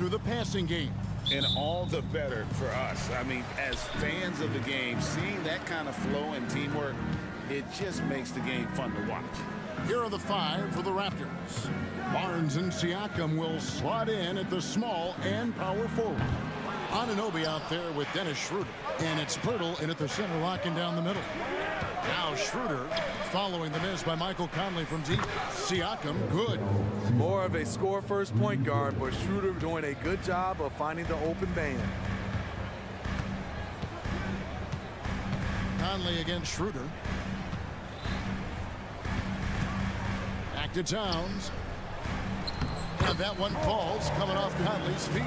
through the passing game. And all the better for us. I mean, as fans of the game, seeing that kind of flow and teamwork, it just makes the game fun to watch. Here are the 5 for the Raptors. Barnes and Siakam will slot in at the small and power forward. Anunoby out there with Dennis Schroeder. And it's Pirtle in at the center, locking down the middle. Now Schroeder following the miss by Michael Conley from deep. Siakam, good. More of a score-first point guard, but Schroeder doing a good job of finding the open man. Conley against Schroeder. Back to Towns. And that one falls coming off Conley's feet.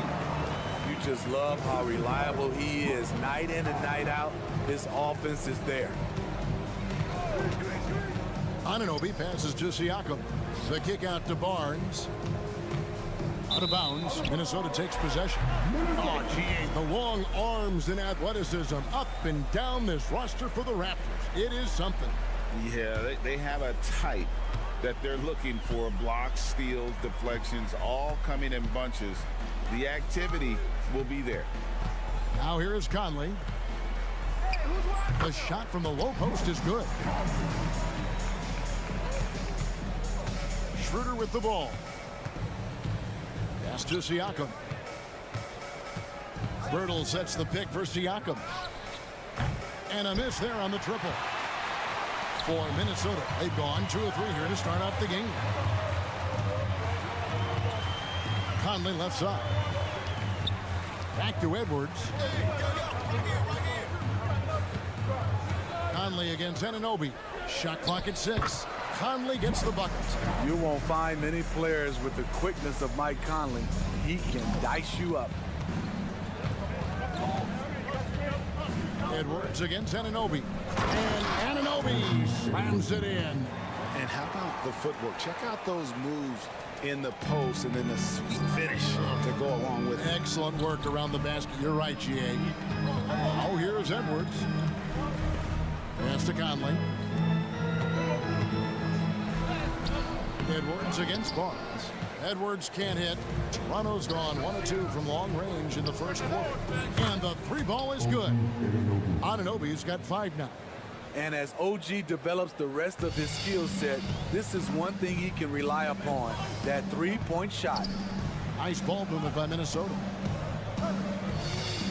You just love how reliable he is. Night in and night out, his offense is there. Anunoby passes to Siakam. The kick out to Barnes. Out of bounds. Minnesota takes possession. Oh, gee, the long arms and athleticism up and down this roster for the Raptors. It is something. Yeah, they have a type that they're looking for. Blocks, steals, deflections, all coming in bunches. The activity will be there. Now here is Conley. The shot from the low post is good. Schroeder with the ball. Pass to Siakam. Birtle sets the pick for Siakam. And a miss there on the triple. For Minnesota, they've gone 2 of 3 here to start off the game. Conley left side. Back to Edwards. Conley against Anunoby. Shot clock at 6. Conley gets the bucket. You won't find many players with the quickness of Mike Conley. He can dice you up. Edwards against Anunoby. And Anunoby slams it in. And how about the footwork? Check out those moves in the post and then the sweet finish to go along with it. Excellent work around the basket. You're right, G.A. Oh, here's Edwards. Pass to Conley. Edwards against Barnes. Edwards can't hit. Toronto's gone 1 of 2 from long range in the first quarter. And the 3 ball is good. Anunoby's got 5 now. And as OG develops the rest of his skill set, this is one thing he can rely upon, that 3-point shot. Nice ball movement by Minnesota.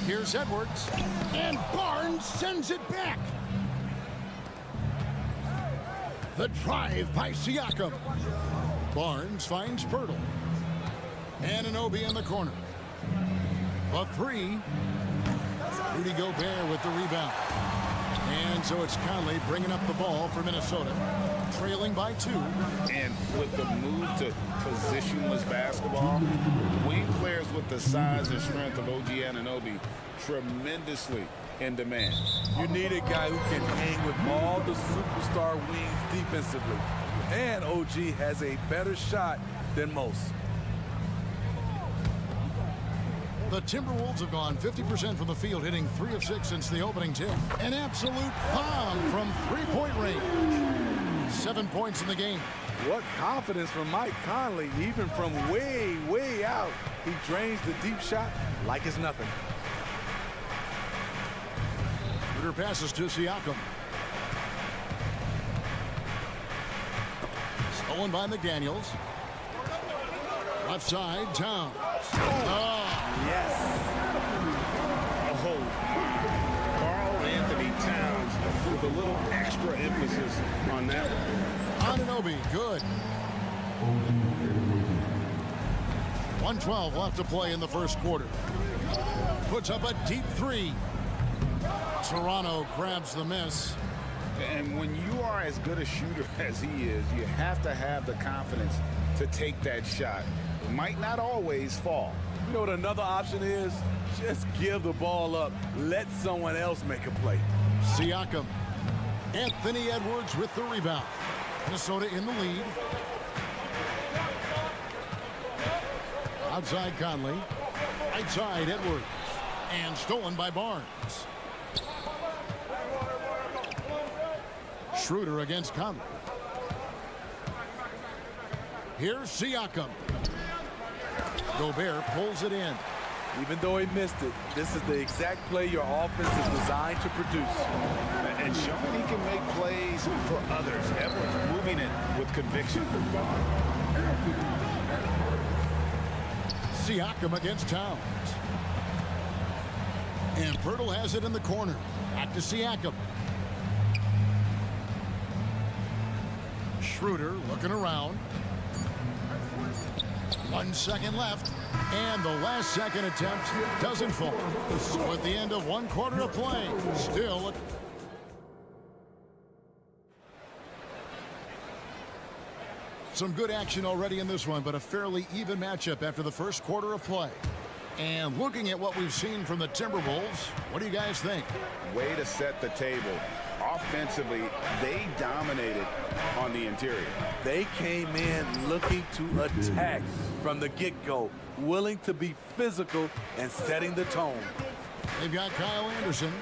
Here's Edwards. And Barnes sends it back. The drive by Siakam. Barnes finds Pirtle. Anunoby in the corner. A 3. Rudy Gobert with the rebound. And so it's Conley bringing up the ball for Minnesota, trailing by 2. And with the move to positionless basketball, wing players with the size and strength of OG Anunoby tremendously in demand. You need a guy who can hang with all the superstar wings defensively. And OG has a better shot than most. The Timberwolves have gone 50% from the field, hitting 3 of 6 since the opening tip. An absolute bomb from 3-point range. 7 points in the game. What confidence from Mike Conley, even from way, way out. He drains the deep shot like it's nothing. Schroeder passes to Siakam. Stolen by McDaniels. Left side, Towns. Oh. Yes. Oh, Karl Anthony Towns with a little extra emphasis on that one. Anunoby, good. 1:12 left to play in the first quarter. Puts up a deep 3. Toronto grabs the miss. And when you are as good a shooter as he is, you have to have the confidence to take that shot. It might not always fall. You know what another option is? Just give the ball up. Let someone else make a play. Siakam. Anthony Edwards with the rebound. Minnesota in the lead. Outside Conley. Right side Edwards. And stolen by Barnes. Schroeder against Conley. Here's Siakam. Gobert pulls it in. Even though he missed it, this is the exact play your offense is designed to produce. And showing he can make plays for others. Edwards moving it with conviction. Siakam against Towns. And Pirtle has it in the corner. Back to Siakam. Schroeder looking around. 1 second left. And the last second attempt doesn't fall. So at the end of 1 quarter of play, still some good action already in this one, but a fairly even matchup after the first quarter of play. And looking at what we've seen from the Timberwolves, what do you guys think? Way to set the table. Offensively, they dominated on the interior. They came in looking to attack from the get-go, willing to be physical and setting the tone. They've got Kyle Anderson,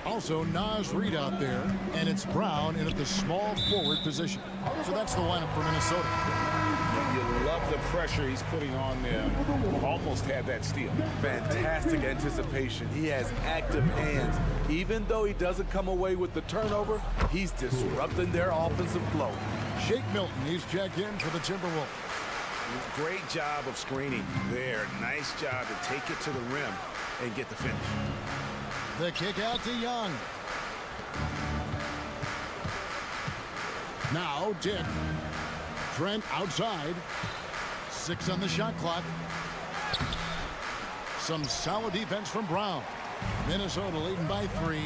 also Naz Reid out there, and it's Brown in at the small forward position. So that's the lineup for Minnesota. You love the pressure he's putting on them. Almost had that steal. Fantastic anticipation. He has active hands. Even though he doesn't come away with the turnover, he's disrupting their offensive flow. Shake Milton, he's checked in for the Timberwolves. Great job of screening there. Nice job to take it to the rim and get the finish. The kick out to Young. Now Dick. Trent outside. 6 on the shot clock. Some solid defense from Brown. Minnesota leading by 3.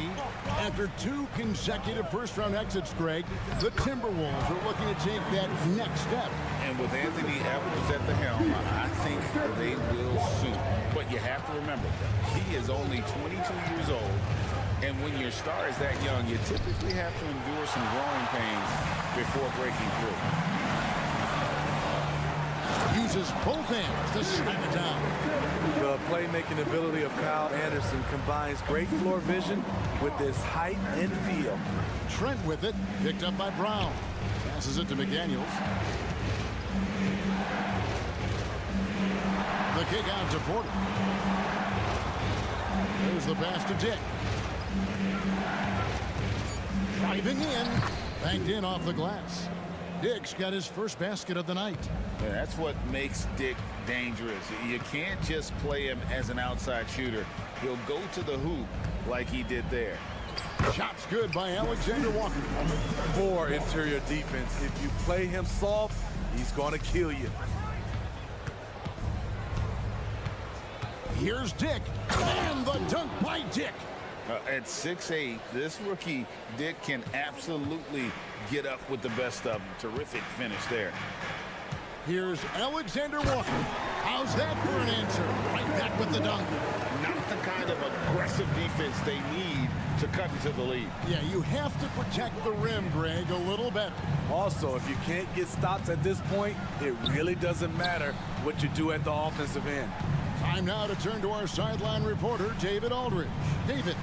After 2 consecutive first-round exits, Greg, the Timberwolves are looking to take that next step. And with Anthony Edwards at the helm, I think they will soon. But you have to remember, he is only 22 years old. And when your star is that young, you typically have to endure some growing pains before breaking through. Uses both hands to slam it down. The playmaking ability of Kyle Anderson combines great floor vision with his height and feel. Trent with it, picked up by Brown. Passes it to McDaniels. The kick out to Porter. There's the pass to Dick. Driving in, banked in off the glass. Dick's got his first basket of the night. Yeah, that's what makes Dick dangerous. You can't just play him as an outside shooter. He'll go to the hoop like he did there. Shot's good by Alexander Walker. Poor interior defense. If you play him soft, he's going to kill you. Here's Dick, and the dunk by Dick. At 6'8", this rookie, Dick, can absolutely get up with the best of them. Terrific finish there. Here's Alexander Walker. How's that for an answer? Right back with the dunk. Not the kind of aggressive defense they need to cut into the lead. Yeah, you have to protect the rim, Greg, a little better. Also, if you can't get stops at this point, it really doesn't matter what you do at the offensive end. Time now to turn to our sideline reporter, David Aldridge. David.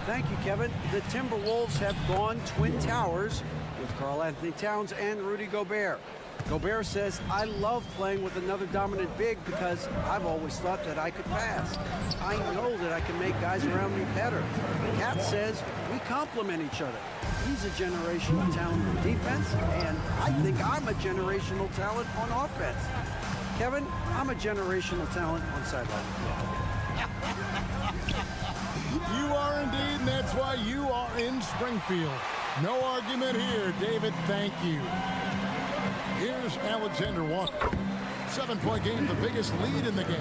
Thank you, Kevin. The Timberwolves have gone Twin Towers with Karl-Anthony Towns and Rudy Gobert. Gobert says, I love playing with another dominant big because I've always thought that I could pass. I know that I can make guys around me better. Cat says, we complement each other. He's a generational talent on defense, and I think I'm a generational talent on offense. Kevin, I'm a generational talent on sideline. You are indeed, and that's why you are in Springfield. No argument here, David. Thank you. Here's Alexander Walker. 7-point game, the biggest lead in the game.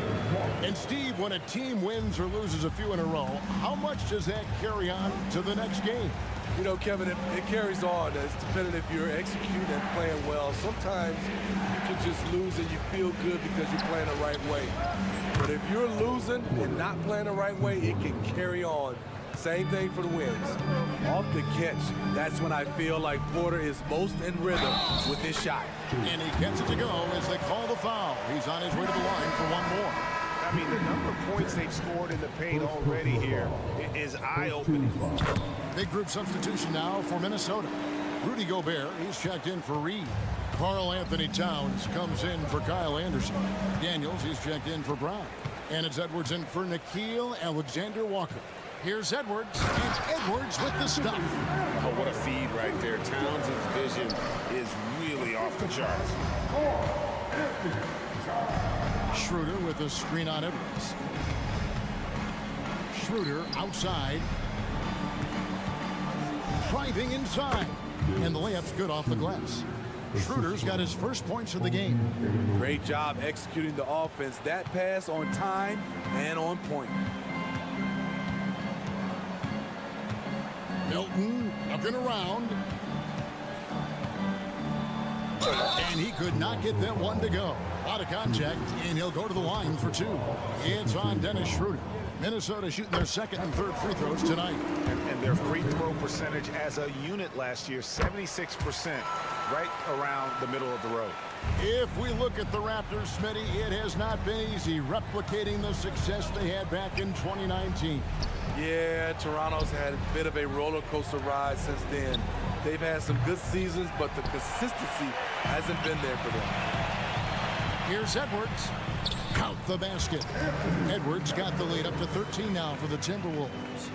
And Steve, when a team wins or loses a few in a row, how much does that carry on to the next game? You know, Kevin, it carries on. It's dependent if you're executing and playing well. Sometimes you can just lose and you feel good because you're playing the right way. But if you're losing and not playing the right way, it can carry on. Same thing for the wins. Off the catch, that's when I feel like Porter is most in rhythm with his shot. And he gets it to go as they call the foul. He's on his way to the line for one more. I mean, the number of points they've scored in the paint already here is eye-opening. Big group substitution now for Minnesota. Rudy Gobert, he's checked in for Reid. Karl Anthony Towns comes in for Kyle Anderson. Daniels, he's checked in for Brown. And it's Edwards in for Nickeil Alexander-Walker. Here's Edwards, and Edwards with the stuff. Oh, what a feed right there. Towns' vision is really off the charts. Schroeder with a screen on Edwards. Schroeder outside. Driving inside. And the layup's good off the glass. Schroeder's got his first points of the game. Great job executing the offense. That pass on time and on point. Milton looking around. And he could not get that one to go. Out of contact, and he'll go to the line for two. It's on Dennis Schroeder. Minnesota shooting their second and third free throws tonight. And their free throw percentage as a unit last year, 76%, right around the middle of the road. If we look at the Raptors, Smitty, it has not been easy replicating the success they had back in 2019. Yeah, Toronto's had a bit of a roller coaster ride since then. They've had some good seasons, but the consistency hasn't been there for them. Here's Edwards. Count the basket. Edwards got the lead up to 13 now for the Timberwolves.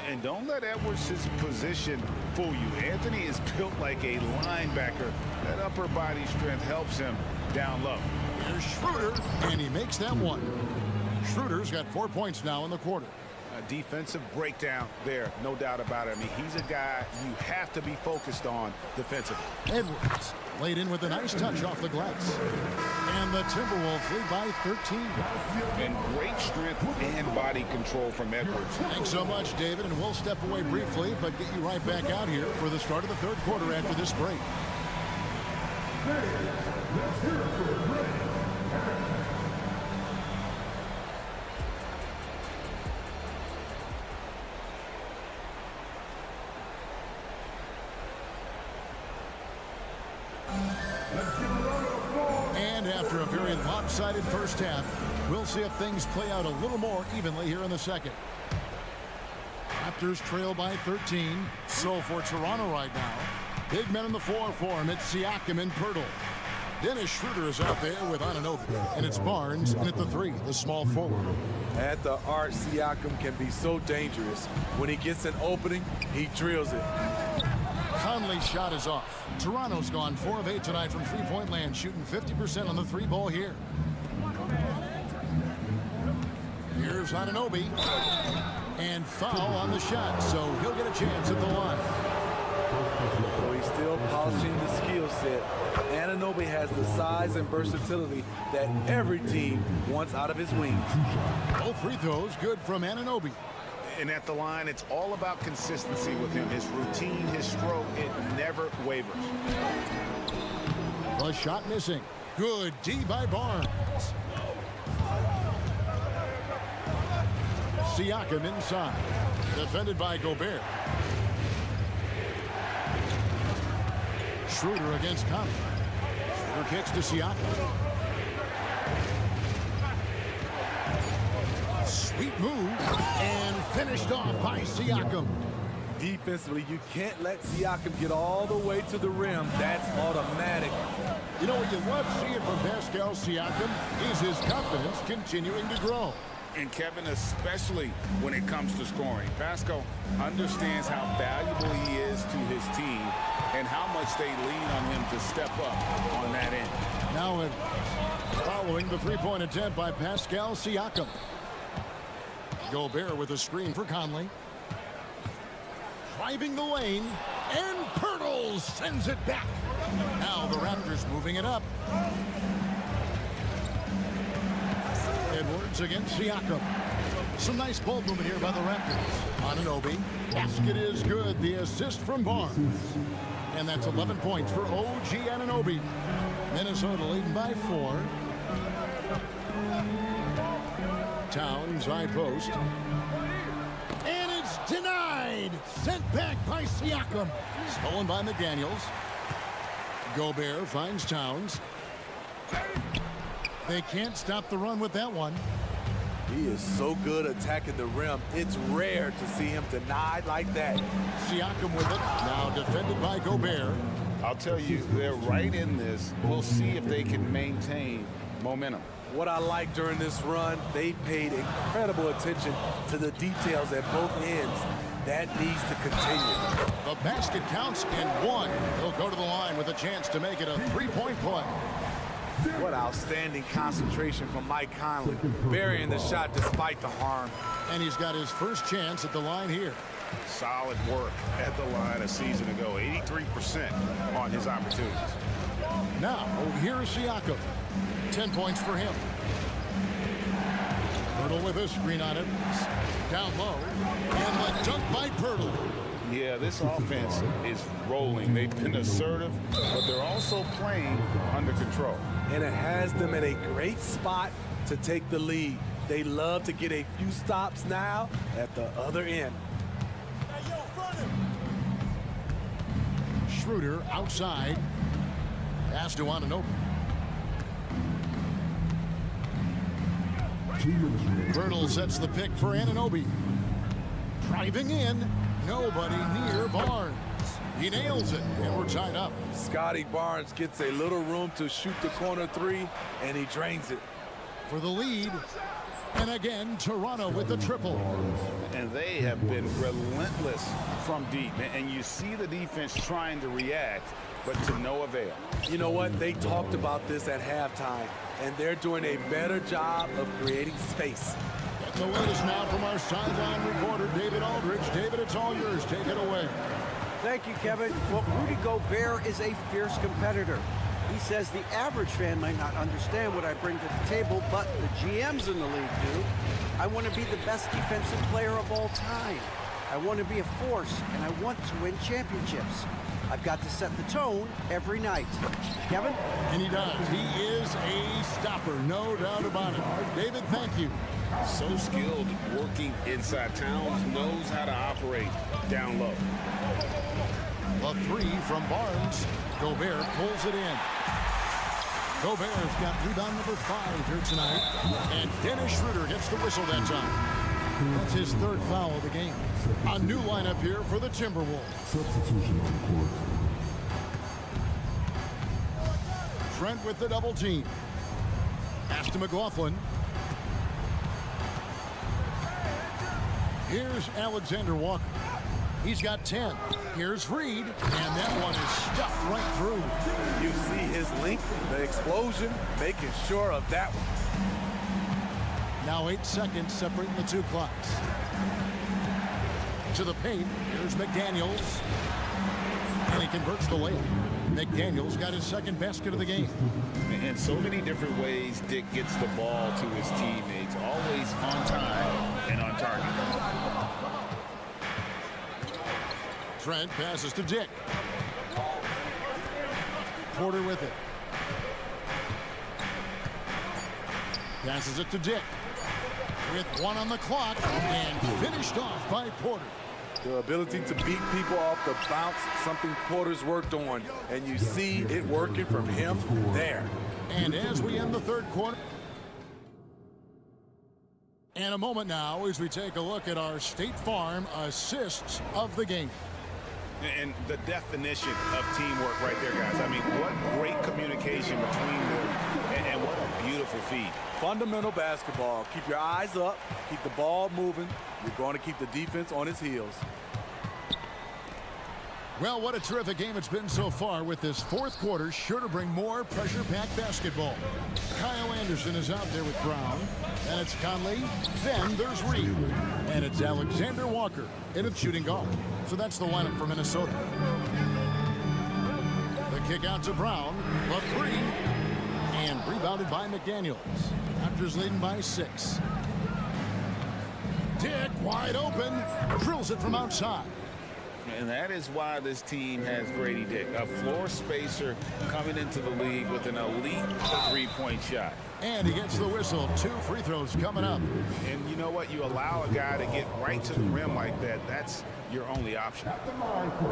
And don't let Edwards' position fool you. Anthony is built like a linebacker. That upper body strength helps him down low. Here's Schroeder, and he makes that one. Schroeder's got 4 points now in the quarter. A defensive breakdown there, no doubt about it. I mean, he's a guy you have to be focused on defensively. Edwards laid in with a nice touch off the glass. And the Timberwolves lead by 13. And great strength and body control from Edwards. Thanks so much, David, and we'll step away briefly, but get you right back out here for the start of the third quarter after this break. Let's hear it for the break. And after a very lopsided first half, we'll see if things play out a little more evenly here in the second. Raptors trail by 13. So for Toronto right now, big men in the floor for him. It's Siakam and Pirtle. Dennis Schroeder is out there with Anunoby. And it's Barnes in at the three, the small forward. At the arc, Siakam can be so dangerous. When he gets an opening, he drills it. Conley's shot is off. Toronto's gone 4 of 8 tonight from three-point land, shooting 50% on the three ball here. Here's Anunoby. And foul on the shot, so he'll get a chance at the line. So he's still polishing the skill set. Anunoby has the size and versatility that every team wants out of his wings. Both free throws good from Anunoby. And at the line, it's all about consistency with him. His routine, his stroke, it never wavers. The shot missing. Good D by Barnes. Siakam inside. Defended by Gobert. Schroeder against Conley. Schroeder kicks to Siakam. Sweet move, and finished off by Siakam. Defensively, you can't let Siakam get all the way to the rim. That's automatic. You know what you love seeing from Pascal Siakam is his confidence continuing to grow. And Kevin, especially when it comes to scoring. Pascal understands how valuable he is to his team and how much they lean on him to step up on that end. Now following the three-point attempt by Pascal Siakam. Gobert with a screen for Conley. Driving the lane, and Pirtle sends it back. Now the Raptors moving it up. Edwards against Siakam. Some nice ball movement here by the Raptors. Anunoby. Basket is good. The assist from Barnes. And that's 11 points for OG Anunoby. Minnesota leading by 4. Towns high post. And it's denied. Sent back by Siakam. Stolen by McDaniels. Gobert finds Towns. They can't stop the run with that one. He is so good attacking the rim. It's rare to see him denied like that. Siakam with it. Now defended by Gobert. I'll tell you, they're right in this. We'll see if they can maintain momentum. What I like during this run, they paid incredible attention to the details at both ends. That needs to continue. The basket counts in one. He'll go to the line with a chance to make it a three-point play. What outstanding concentration from Mike Conley, burying the shot despite the harm. And he's got his first chance at the line here. Solid work at the line a season ago. 83% on his opportunities. Now, here's Siakam. 10 points for him. Pirtle with a screen on it. Down low. And the dunk by Pirtle. Yeah, this offense is rolling. They've been assertive, but they're also playing under control. And it has them in a great spot to take the lead. They love to get a few stops now at the other end. Schroeder outside. Pass to Anunoby. Pirtle sets the pick for Anunoby. Driving in. Nobody near Barnes. He nails it, and we're tied up. Scotty Barnes gets a little room to shoot the corner three, and he drains it. For the lead. And again, Toronto with the triple. And they have been relentless from deep. And you see the defense trying to react, but to no avail. You know what? They talked about this at halftime, and they're doing a better job of creating space. The latest now from our sideline reporter, David Aldridge. David, it's all yours. Take it away. Thank you, Kevin. Well, Rudy Gobert is a fierce competitor. He says the average fan might not understand what I bring to the table, but the GMs in the league do. I want to be the best defensive player of all time. I want to be a force, and I want to win championships. I've got to set the tone every night. Kevin? And he does. He is a stopper, no doubt about it. David, thank you. So skilled working inside. Towns knows how to operate down low. A three from Barnes. Gobert pulls it in. Gobert's got rebound number 5 here tonight. And Dennis Schroeder gets the whistle that time. That's his third foul of the game. A new lineup here for the Timberwolves. Substitution on the court. Trent with the double team. Pass to McLaughlin. Here's Alexander Walker. He's got 10. Here's Reed, and that one is stuffed right through. You see his length, the explosion, making sure of that one. Now 8 seconds separating the two clocks. To the paint. Here's McDaniels. And he converts the layup. McDaniels got his second basket of the game. In so many different ways, Dick gets the ball to his teammates, always on time and on target. Trent passes to Dick. Porter with it. Passes it to Dick. With 1 on the clock and finished off by Porter. The ability to beat people off the bounce, something Porter's worked on, and you see it working from him there. And as we end the third quarter, and a moment now as we take a look at our State Farm assists of the game. And the definition of teamwork right there, guys. I mean, what great communication between them, and what a beautiful feed. Fundamental basketball. Keep your eyes up, keep the ball moving. You're going to keep the defense on its heels. Well, what a terrific game it's been so far, with this fourth quarter sure to bring more pressure-packed basketball. Kyle Anderson is out there with Brown, and it's Conley. Then there's Reed, and it's Alexander Walker in at shooting guard. So that's the lineup for Minnesota. The kick out to Brown, the three, and rebounded by McDaniels. Raptors leading by 6. Dick wide open, drills it from outside. And that is why this team has Grady Dick, a floor spacer coming into the league with an elite three-point shot. And he gets the whistle. 2 free throws coming up. And you know what? You allow a guy to get right to the rim like that. That's your only option.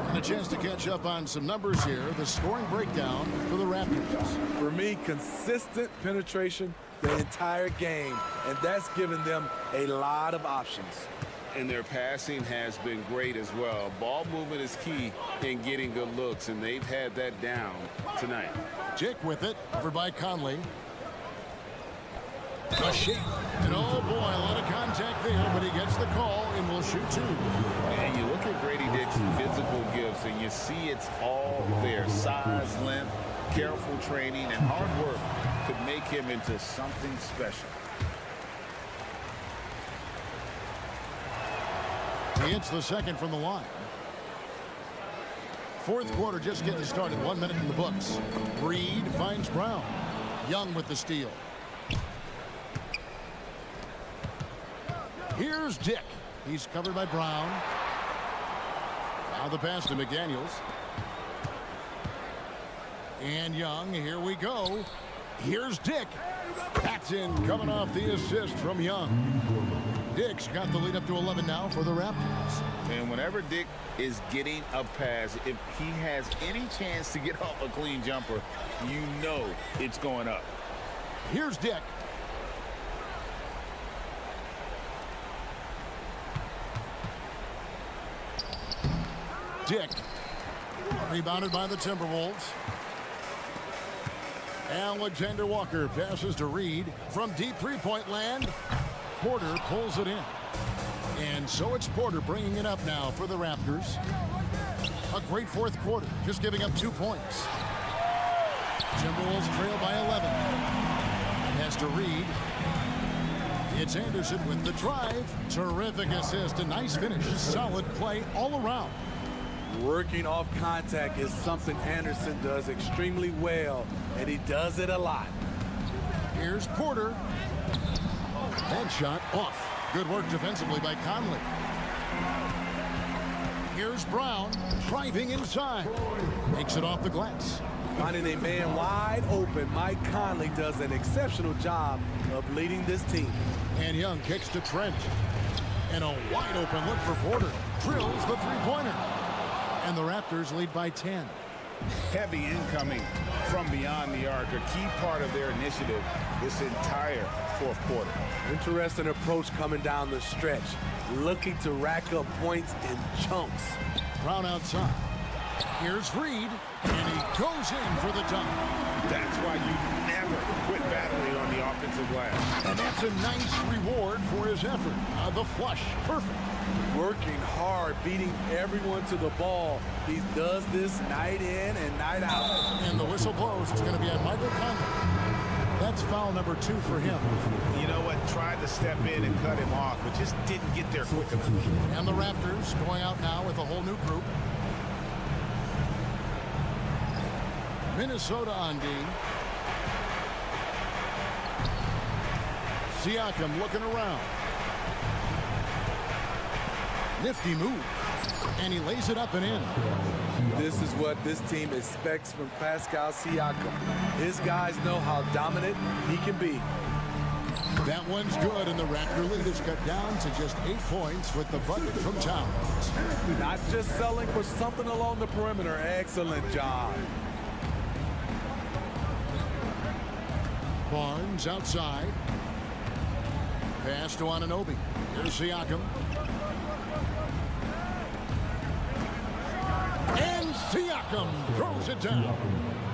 And a chance to catch up on some numbers here. The scoring breakdown for the Raptors. For me, consistent penetration the entire game, and that's given them a lot of options. And their passing has been great as well. Ball movement is key in getting good looks, and they've had that down tonight. Jake with it, over by Conley. A shake. And oh boy, a lot of contact there, but he gets the call and will shoot two. And you look at Grady Dick's physical gifts, and you see it's all there. Size, length, careful training, and hard work could make him into something special. He hits the second from the line. Fourth quarter just getting started. 1 minute in the books. Reed finds Brown. Young with the steal. Here's Dick. He's covered by Brown. Now the pass to McDaniels. And Young, here we go. Here's Dick. Paxton coming off the assist from Young. Dick's got the lead up to 11 now for the Raptors. And whenever Dick is getting a pass, if he has any chance to get off a clean jumper, you know it's going up. Here's Dick. Dick. Rebounded by the Timberwolves. Alexander Walker passes to Reed from deep three-point land. Porter pulls it in. And so it's Porter bringing it up now for the Raptors. A great fourth quarter, just giving up 2 points. Timberwolves trail by 11. Pass to Reed. It's Anderson with the drive. Terrific assist, a nice finish. Solid play all around. Working off contact is something Anderson does extremely well, and he does it a lot. Here's Porter. That shot off. Good work defensively by Conley. Here's Brown driving inside. Makes it off the glass. Finding a man wide open, Mike Conley does an exceptional job of leading this team. And Young kicks to Trent. And a wide open look for Porter. Drills the three-pointer. And the Raptors lead by 10. Heavy incoming from beyond the arc, a key part of their initiative this entire fourth quarter. Interesting approach coming down the stretch, looking to rack up points in chunks. Brown outside. Here's Reed, and he goes in for the dunk. That's why you never quit battling on the offensive glass. And that's a nice reward for his effort. The flush, perfect. Working hard, beating everyone to the ball. He does this night in and night out. And the whistle blows. It's going to be on Michael Conley. That's foul number 2 for him. You know what? Tried to step in and cut him off, but just didn't get there quick enough. And the Raptors going out now with a whole new group. Minnesota on D. Siakam looking around. Nifty move. And he lays it up and in. This is what this team expects from Pascal Siakam. His guys know how dominant he can be. That one's good, and the Raptor lead is cut down to just 8 points with the bucket from Towns. Not just selling for something along the perimeter. Excellent job. Barnes outside. Pass to Anunoby. Here's Siakam. And Siakam throws it down.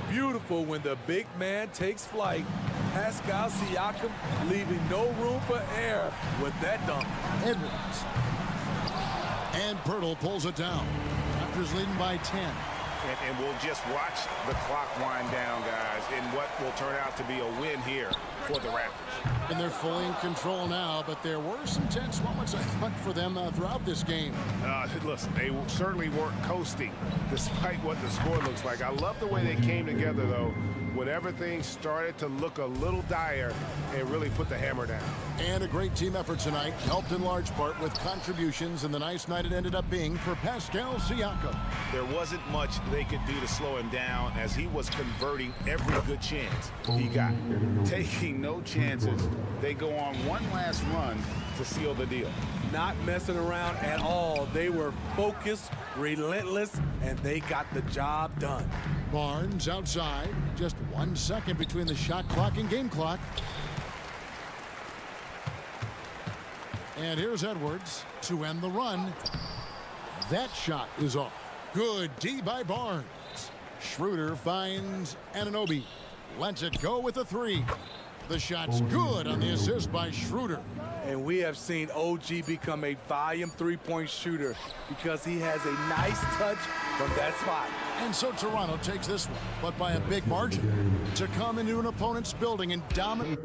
Beautiful when the big man takes flight. Pascal Siakam leaving no room for error with that dunk. Edwards. And Pirtle pulls it down. Raptors leading by 10. And we'll just watch the clock wind down, guys, in what will turn out to be a win here for the Raptors. And they're fully in control now, but there were some tense moments, I thought, for them throughout this game. Listen, they certainly weren't coasting, despite what the score looks like. I love the way they came together, though, when everything started to look a little dire and really put the hammer down. And a great team effort tonight, helped in large part with contributions, and the nice night it ended up being for Pascal Siakam. There wasn't much they could do to slow him down as he was converting every good chance he got. Taking no chances, they go on one last run to seal the deal. Not messing around at all. They were focused, relentless, and they got the job done. Barnes outside, just 1 second between the shot clock and game clock. And here's Edwards to end the run. That shot is off. Good D by Barnes. Schroeder finds Anunoby. Lets it go with a three. The shot's good on the assist by Schroeder. And we have seen OG become a volume three-point shooter because he has a nice touch from that spot. And so Toronto takes this one, but by a big margin. To come into an opponent's building and dominate.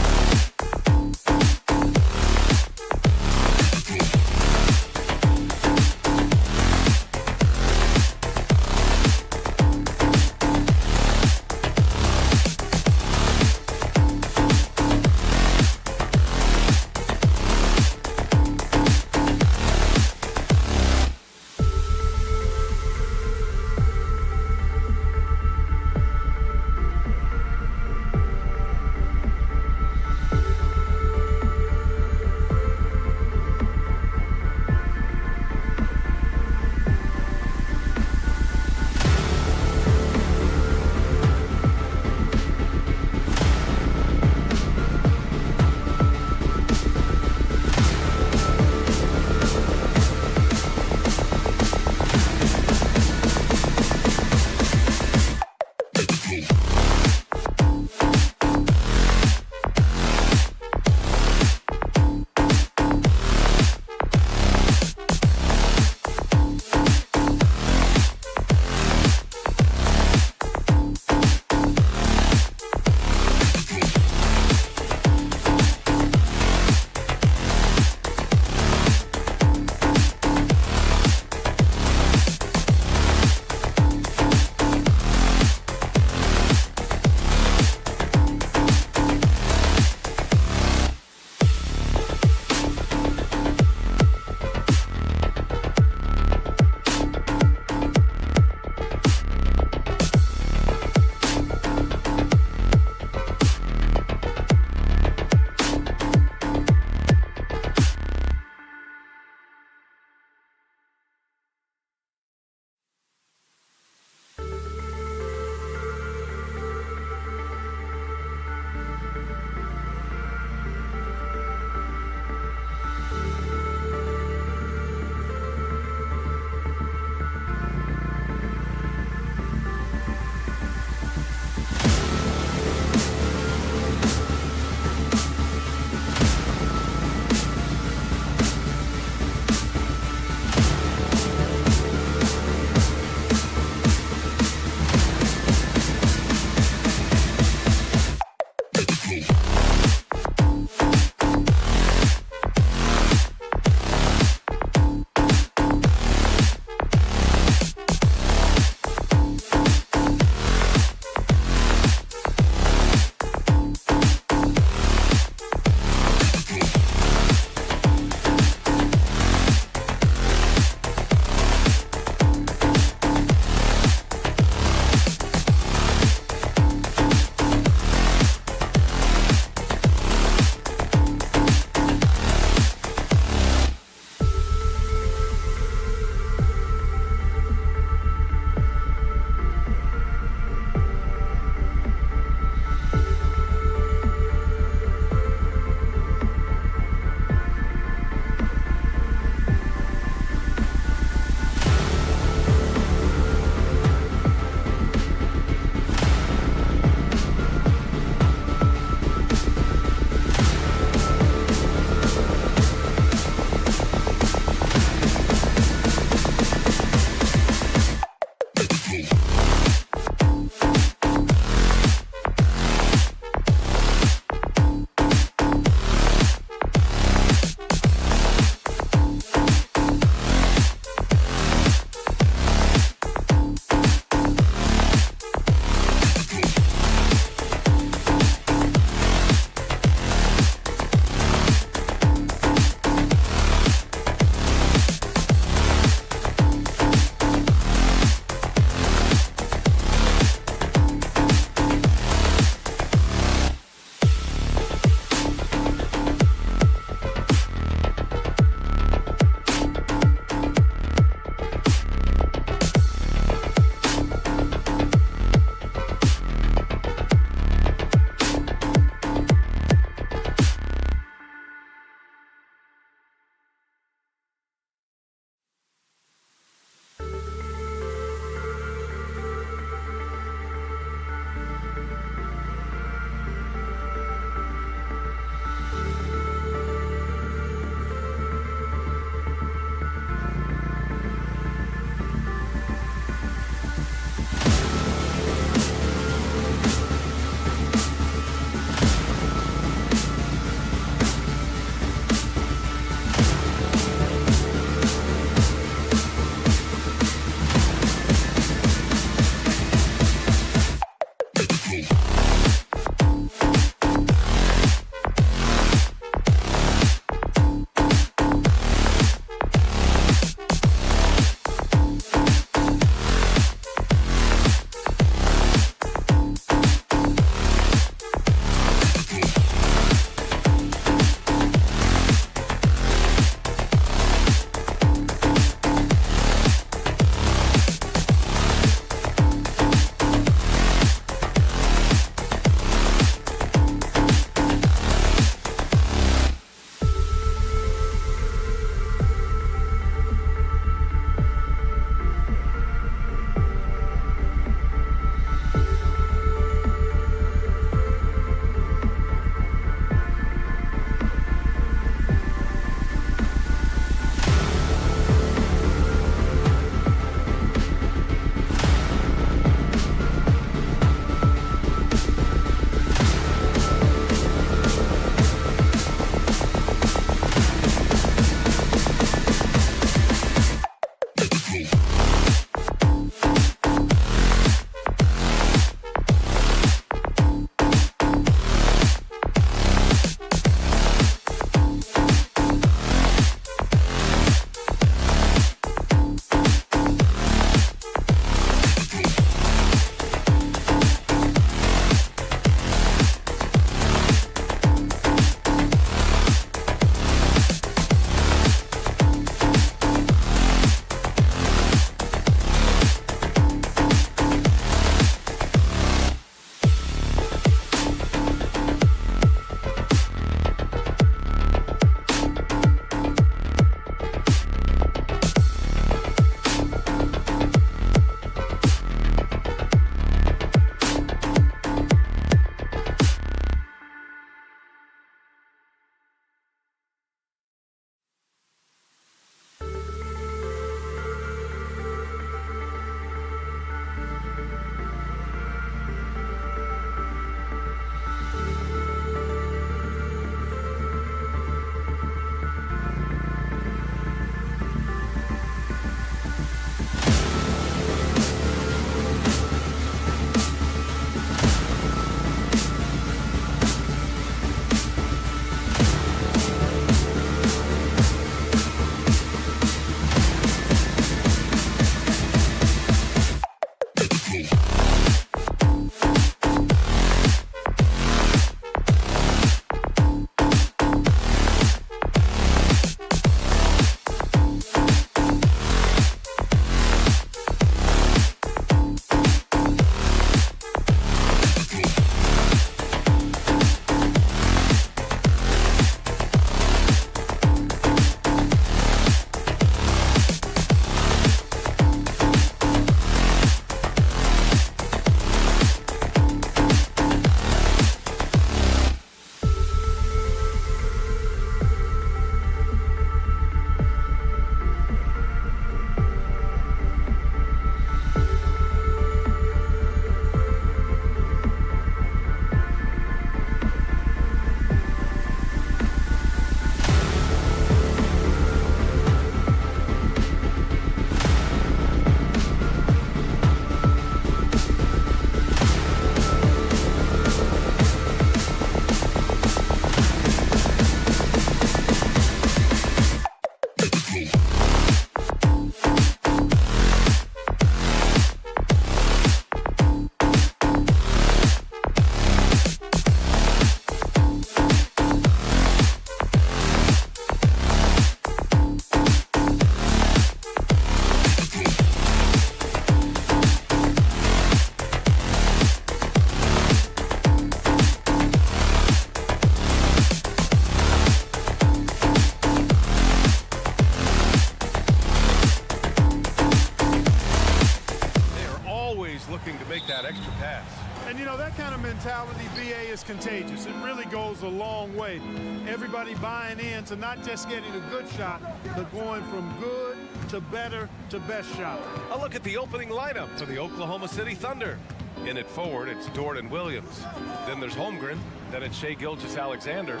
looking to make that extra pass. And, you know, that kind of mentality, BA, is contagious. It really goes a long way. Everybody buying in to not just getting a good shot, but going from good to better to best shot. A look at the opening lineup for the Oklahoma City Thunder. In at forward, it's Dort and Williams. Then there's Holmgren. Then it's Shai Gilgeous-Alexander.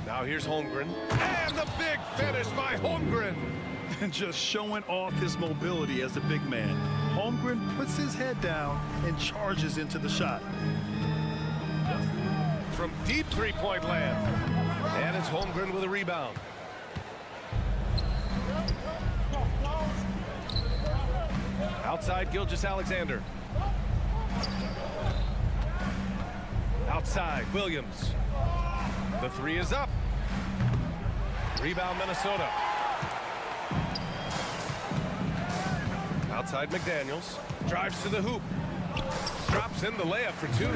Now here's Holmgren. And the big finish by Holmgren. And just showing off his mobility as a big man. Holmgren puts his head down and charges into the shot. From deep three-point land. And it's Holmgren with a rebound. Outside Gilgeous-Alexander. Outside Williams. The three is up. Rebound Minnesota. Outside McDaniels. Drives to the hoop. Drops in the layup for two.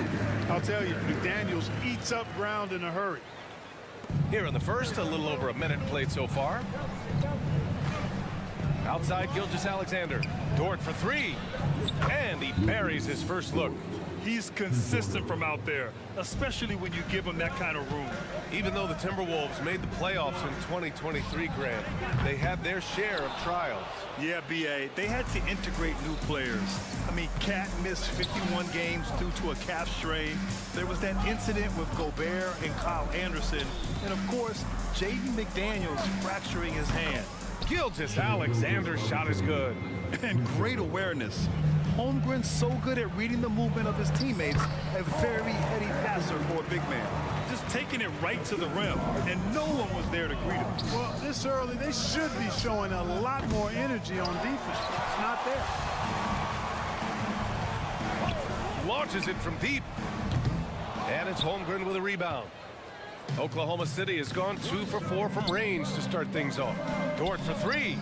I'll tell you, McDaniels eats up ground in a hurry. Here in the first, a little over a minute played so far. Outside Gilgeous-Alexander. Dort for three. And he buries his first look. He's consistent from out there, especially when you give him that kind of room. Even though the Timberwolves made the playoffs in 2023, Grant, they had their share of trials. Yeah, BA, they had to integrate new players. I mean, Cat missed 51 games due to a calf strain. There was that incident with Gobert and Kyle Anderson. And, of course, Jaden McDaniels fracturing his hand. Gilgeous-Alexander's shot is good. And great awareness. Holmgren's so good at reading the movement of his teammates, a very heady passer for a big man. Just taking it right to the rim, and no one was there to greet him. Well, this early, they should be showing a lot more energy on defense. It's not there. Launches it from deep. And it's Holmgren with a rebound. Oklahoma City has gone 2 for 4 from range to start things off. Dort for three.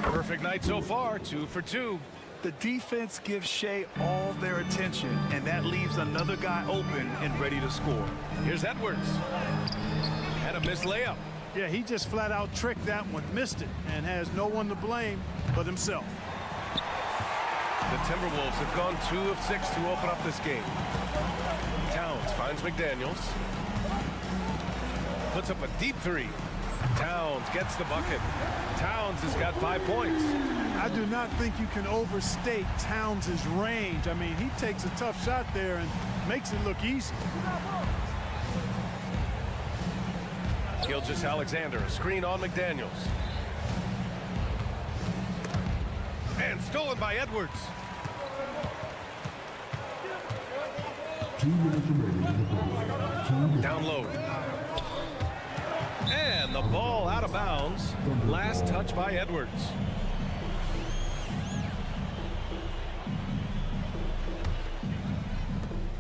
Perfect night so far, 2 for 2. The defense gives Shai all their attention, and that leaves another guy open and ready to score. Here's Edwards. And a missed layup. Yeah, he just flat out tricked that one, missed it, and has no one to blame but himself. The Timberwolves have gone 2 of 6 to open up this game. Towns finds McDaniels. Puts up a deep three. Towns gets the bucket. Towns has got 5 points. I do not think you can overstate Towns' range. I mean, he takes a tough shot there and makes it look easy. Gilgeous-Alexander, a screen on McDaniels. And stolen by Edwards. 2 minutes remaining in the quarter. 2 minutes. Down low. And the ball out of bounds. Last touch by Edwards.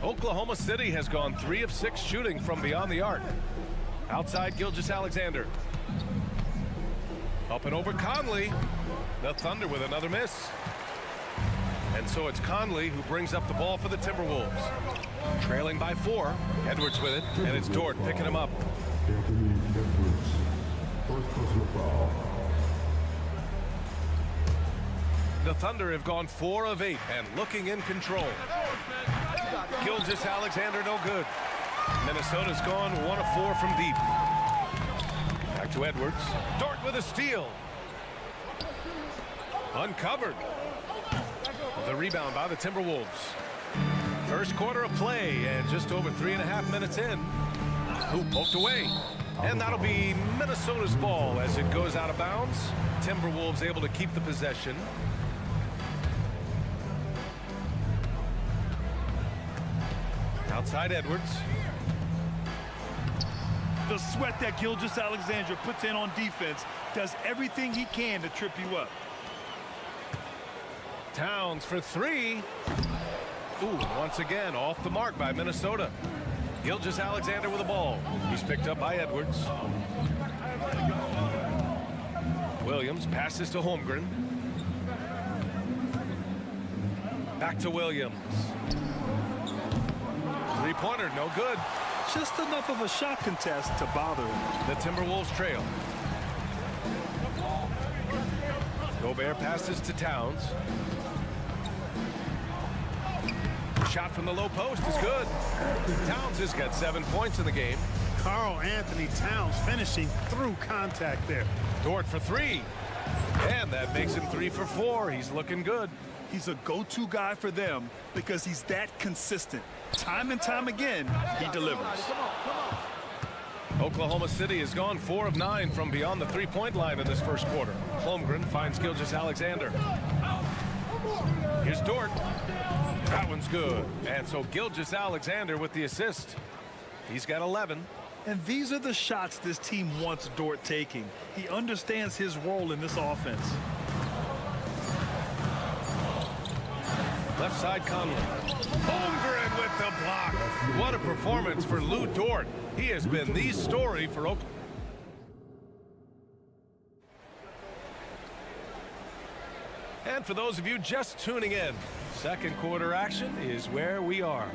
Oklahoma City has gone 3 of 6 shooting from beyond the arc. Outside Gilgeous-Alexander. Up and over Conley. The Thunder with another miss. And so it's Conley who brings up the ball for the Timberwolves. Trailing by 4. Edwards with it. And it's Dort picking him up. Anthony Edwards. First personal foul. The Thunder have gone 4 of 8 and looking in control. Gilgeous-Alexander no good. Minnesota's gone 1 of 4 from deep. Back to Edwards. Dort with a steal. Uncovered. The rebound by the Timberwolves. First quarter of play and just over 3.5 minutes in. Hoop poked away. And that'll be Minnesota's ball as it goes out of bounds. Timberwolves able to keep the possession. Outside Edwards. The sweat that Gilgeous-Alexander puts in on defense does everything he can to trip you up. Towns for 3. Ooh, once again off the mark by Minnesota. Gilgeous-Alexander with the ball. He's picked up by Edwards. Williams passes to Holmgren. Back to Williams. Three-pointer, no good. Just enough of a shot contest to bother him. The Timberwolves trail. Gobert passes to Towns. shot from the low post is good. Towns has got 7 points in the game. Karl Anthony Towns finishing through contact there. Dort for 3. And that makes him 3 for 4. He's looking good. He's a go-to guy for them because he's that consistent. Time and time again, he delivers. Oklahoma City has gone 4 of 9 from beyond the three-point line in this first quarter. Holmgren finds Gilgeous-Alexander. Here's Dort. That one's good. And so Gilgeous-Alexander with the assist. He's got 11. And these are the shots this team wants Dort taking. He understands his role in this offense. Left side Conley. Holmgren with the block. What a performance for Lou Dort. He has been the story for Oklahoma. And for those of you just tuning in, second quarter action is where we are.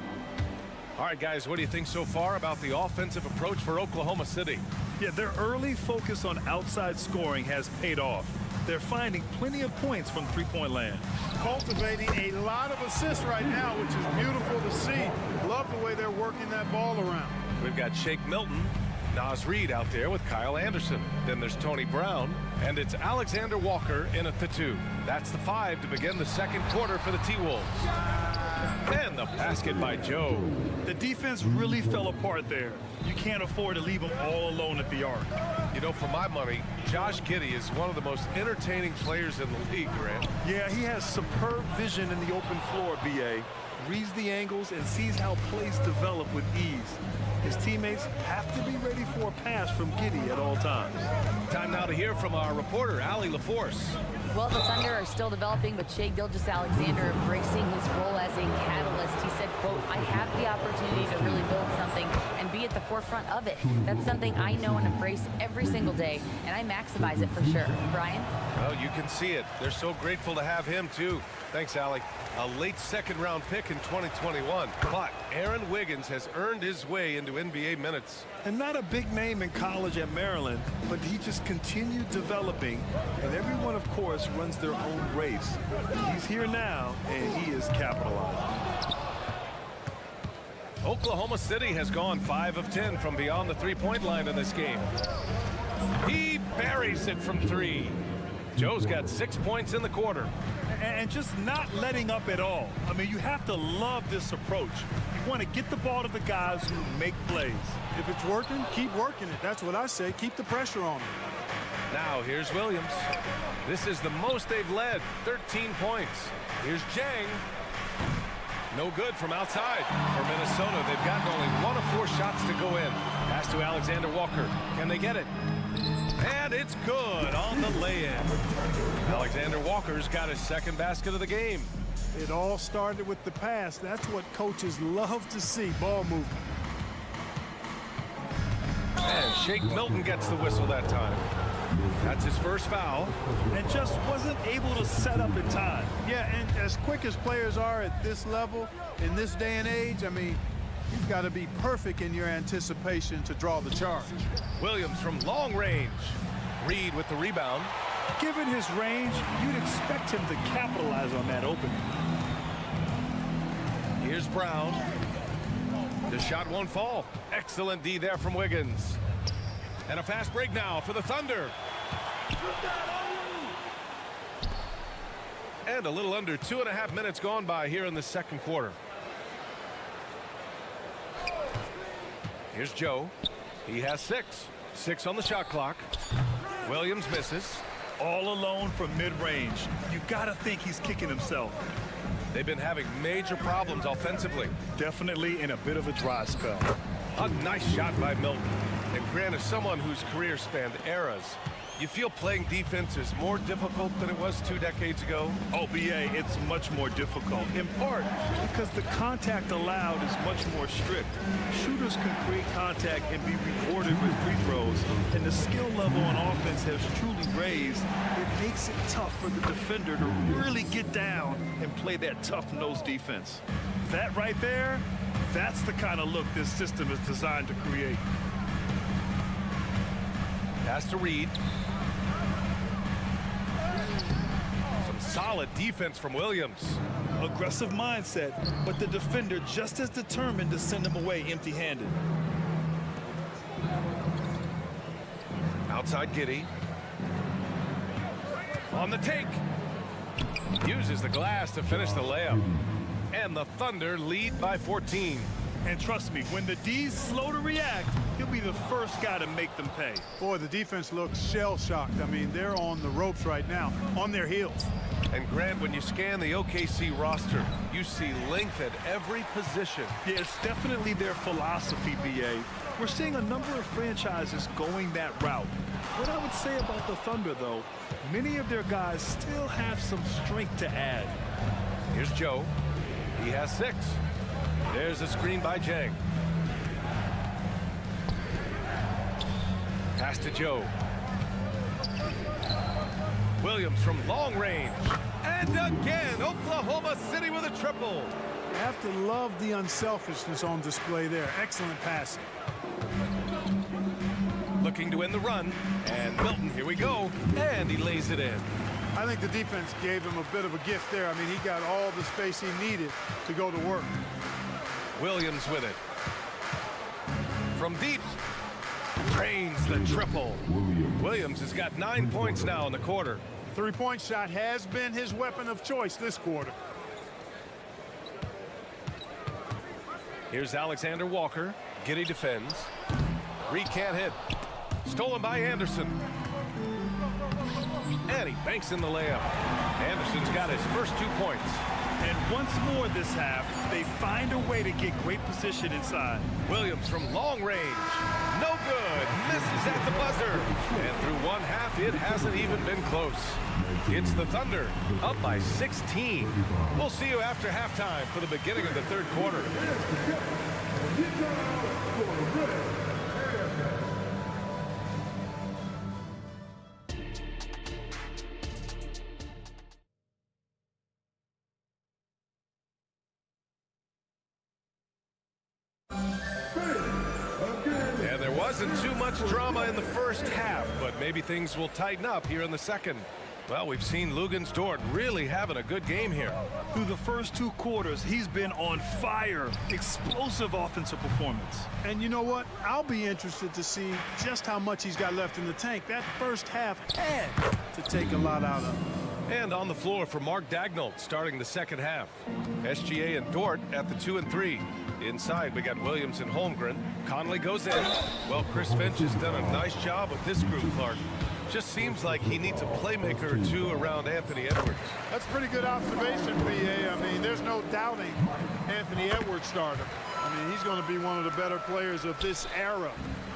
All right, guys, what do you think so far about the offensive approach for Oklahoma City? Yeah, their early focus on outside scoring has paid off. They're finding plenty of points from three-point land. Cultivating a lot of assists right now, which is beautiful to see. Love the way they're working that ball around. We've got Shake Milton, Naz Reid out there with Kyle Anderson. Then there's Tony Brown, and it's Alexander Walker in at the 2. That's the 5 to begin the second quarter for the T-Wolves. And the basket by Joe. The defense really fell apart there. You can't afford to leave them all alone at the arc. You know, for my money, Josh Giddey is one of the most entertaining players in the league, Grant. Yeah, he has superb vision in the open floor, B.A. Reads the angles and sees how plays develop with ease. His teammates have to be ready for a pass from Giddey at all times. Time now to hear from our reporter, Allie LaForce. Well, the Thunder are still developing, but Shai Gilgeous-Alexander embracing his role as a catalyst. He said, quote, I have the opportunity to really build something and be at the forefront of it. That's something I know and embrace every single day, and I maximize it for sure. Brian? Well, you can see it. They're so grateful to have him, too. Thanks, Allie. A late second-round pick in 2021. But Aaron Wiggins has earned his way into NBA minutes. And not a big name in college at Maryland, but he just continued developing, and everyone, of course, runs their own race. He's here now, and he is capitalizing. Oklahoma City has gone 5 of 10 from beyond the three-point line in this game. He buries it from 3. Joe's got 6 points in the quarter. And just not letting up at all. I mean, you have to love this approach. You want to get the ball to the guys who make plays. If it's working, keep working it. That's what I say. Keep the pressure on them. Now here's Williams. This is the most they've led, 13 points. Here's Jang. No good from outside. For Minnesota, they've gotten only 1 of 4 shots to go in. Pass to Alexander Walker. Can they get it? And it's good on the lay-in. Alexander Walker's got his second basket of the game. It all started with the pass. That's what coaches love to see, ball movement. And Shake Milton gets the whistle that time. That's his first foul. And just wasn't able to set up in time. Yeah, and as quick as players are at this level, in this day and age, I mean, you've got to be perfect in your anticipation to draw the charge. Williams from long range. Reid with the rebound. Given his range, you'd expect him to capitalize on that opening. Here's Brown. The shot won't fall. Excellent D there from Wiggins. And a fast break now for the Thunder. And a little under 2.5 minutes gone by here in the second quarter. Here's Joe. He has 6. 6 on the shot clock. Williams misses. All alone from mid-range. You gotta think he's kicking himself. They've been having major problems offensively. Definitely in a bit of a dry spell. A nice shot by Milton. And Grant, as someone whose career spanned eras, you feel playing defense is more difficult than it was 2 decades ago? Oh, BA, it's much more difficult, in part because the contact allowed is much more strict. Shooters can create contact and be rewarded with free throws, and the skill level on offense has truly raised. It makes it tough for the defender to really get down and play that tough-nosed defense. That right there, that's the kind of look this system is designed to create. Pass to Reid. Some solid defense from Williams. Aggressive mindset, but the defender just as determined to send him away empty-handed. Outside Giddey. On the take. Uses the glass to finish the layup. And the Thunder lead by 14. And trust me, when the D's slow to react, he'll be the first guy to make them pay. Boy, the defense looks shell-shocked. I mean, they're on the ropes right now, on their heels. And Grant, when you scan the OKC roster, you see length at every position. Yeah, it's definitely their philosophy, BA. We're seeing a number of franchises going that route. What I would say about the Thunder, though, many of their guys still have some strength to add. Here's Joe. He has 6. There's a screen by Jang. Pass to Joe. Williams from long range. And again, Oklahoma City with a triple. You have to love the unselfishness on display there. Excellent passing. Looking to end the run. And Milton, here we go. And he lays it in. I think the defense gave him a bit of a gift there. I mean, he got all the space he needed to go to work. Williams with it. From deep. Drains the triple. Williams has got 9 points now in the quarter. Three-point shot has been his weapon of choice this quarter. Here's Alexander Walker. Giddey defends. Reed can't hit. Stolen by Anderson. And he banks in the layup. Anderson's got his first 2 points. And once more this half, they find a way to get great position inside. Williams from long range. No good. Misses at the buzzer. And through one half, it hasn't even been close. It's the Thunder up by 16. We'll see you after halftime for the beginning of the third quarter. Wasn't too much drama in the first half, but maybe things will tighten up here in the second. Well, we've seen Luguentz Dort really having a good game here. Through the first 2 quarters, he's been on fire. Explosive offensive performance. And you know what? I'll be interested to see just how much he's got left in the tank. That first half had to take a lot out of him. And on the floor for Mark Daigneault starting the second half. SGA and Dort at the 2 and 3. Inside, we got Williams and Holmgren. Conley goes in. Well, Chris Finch has done a nice job with this group, Clark. Just seems like he needs a playmaker or 2 around Anthony Edwards. That's a pretty good observation, BA. I mean, there's no doubting Anthony Edwards starter. I mean, he's going to be one of the better players of this era,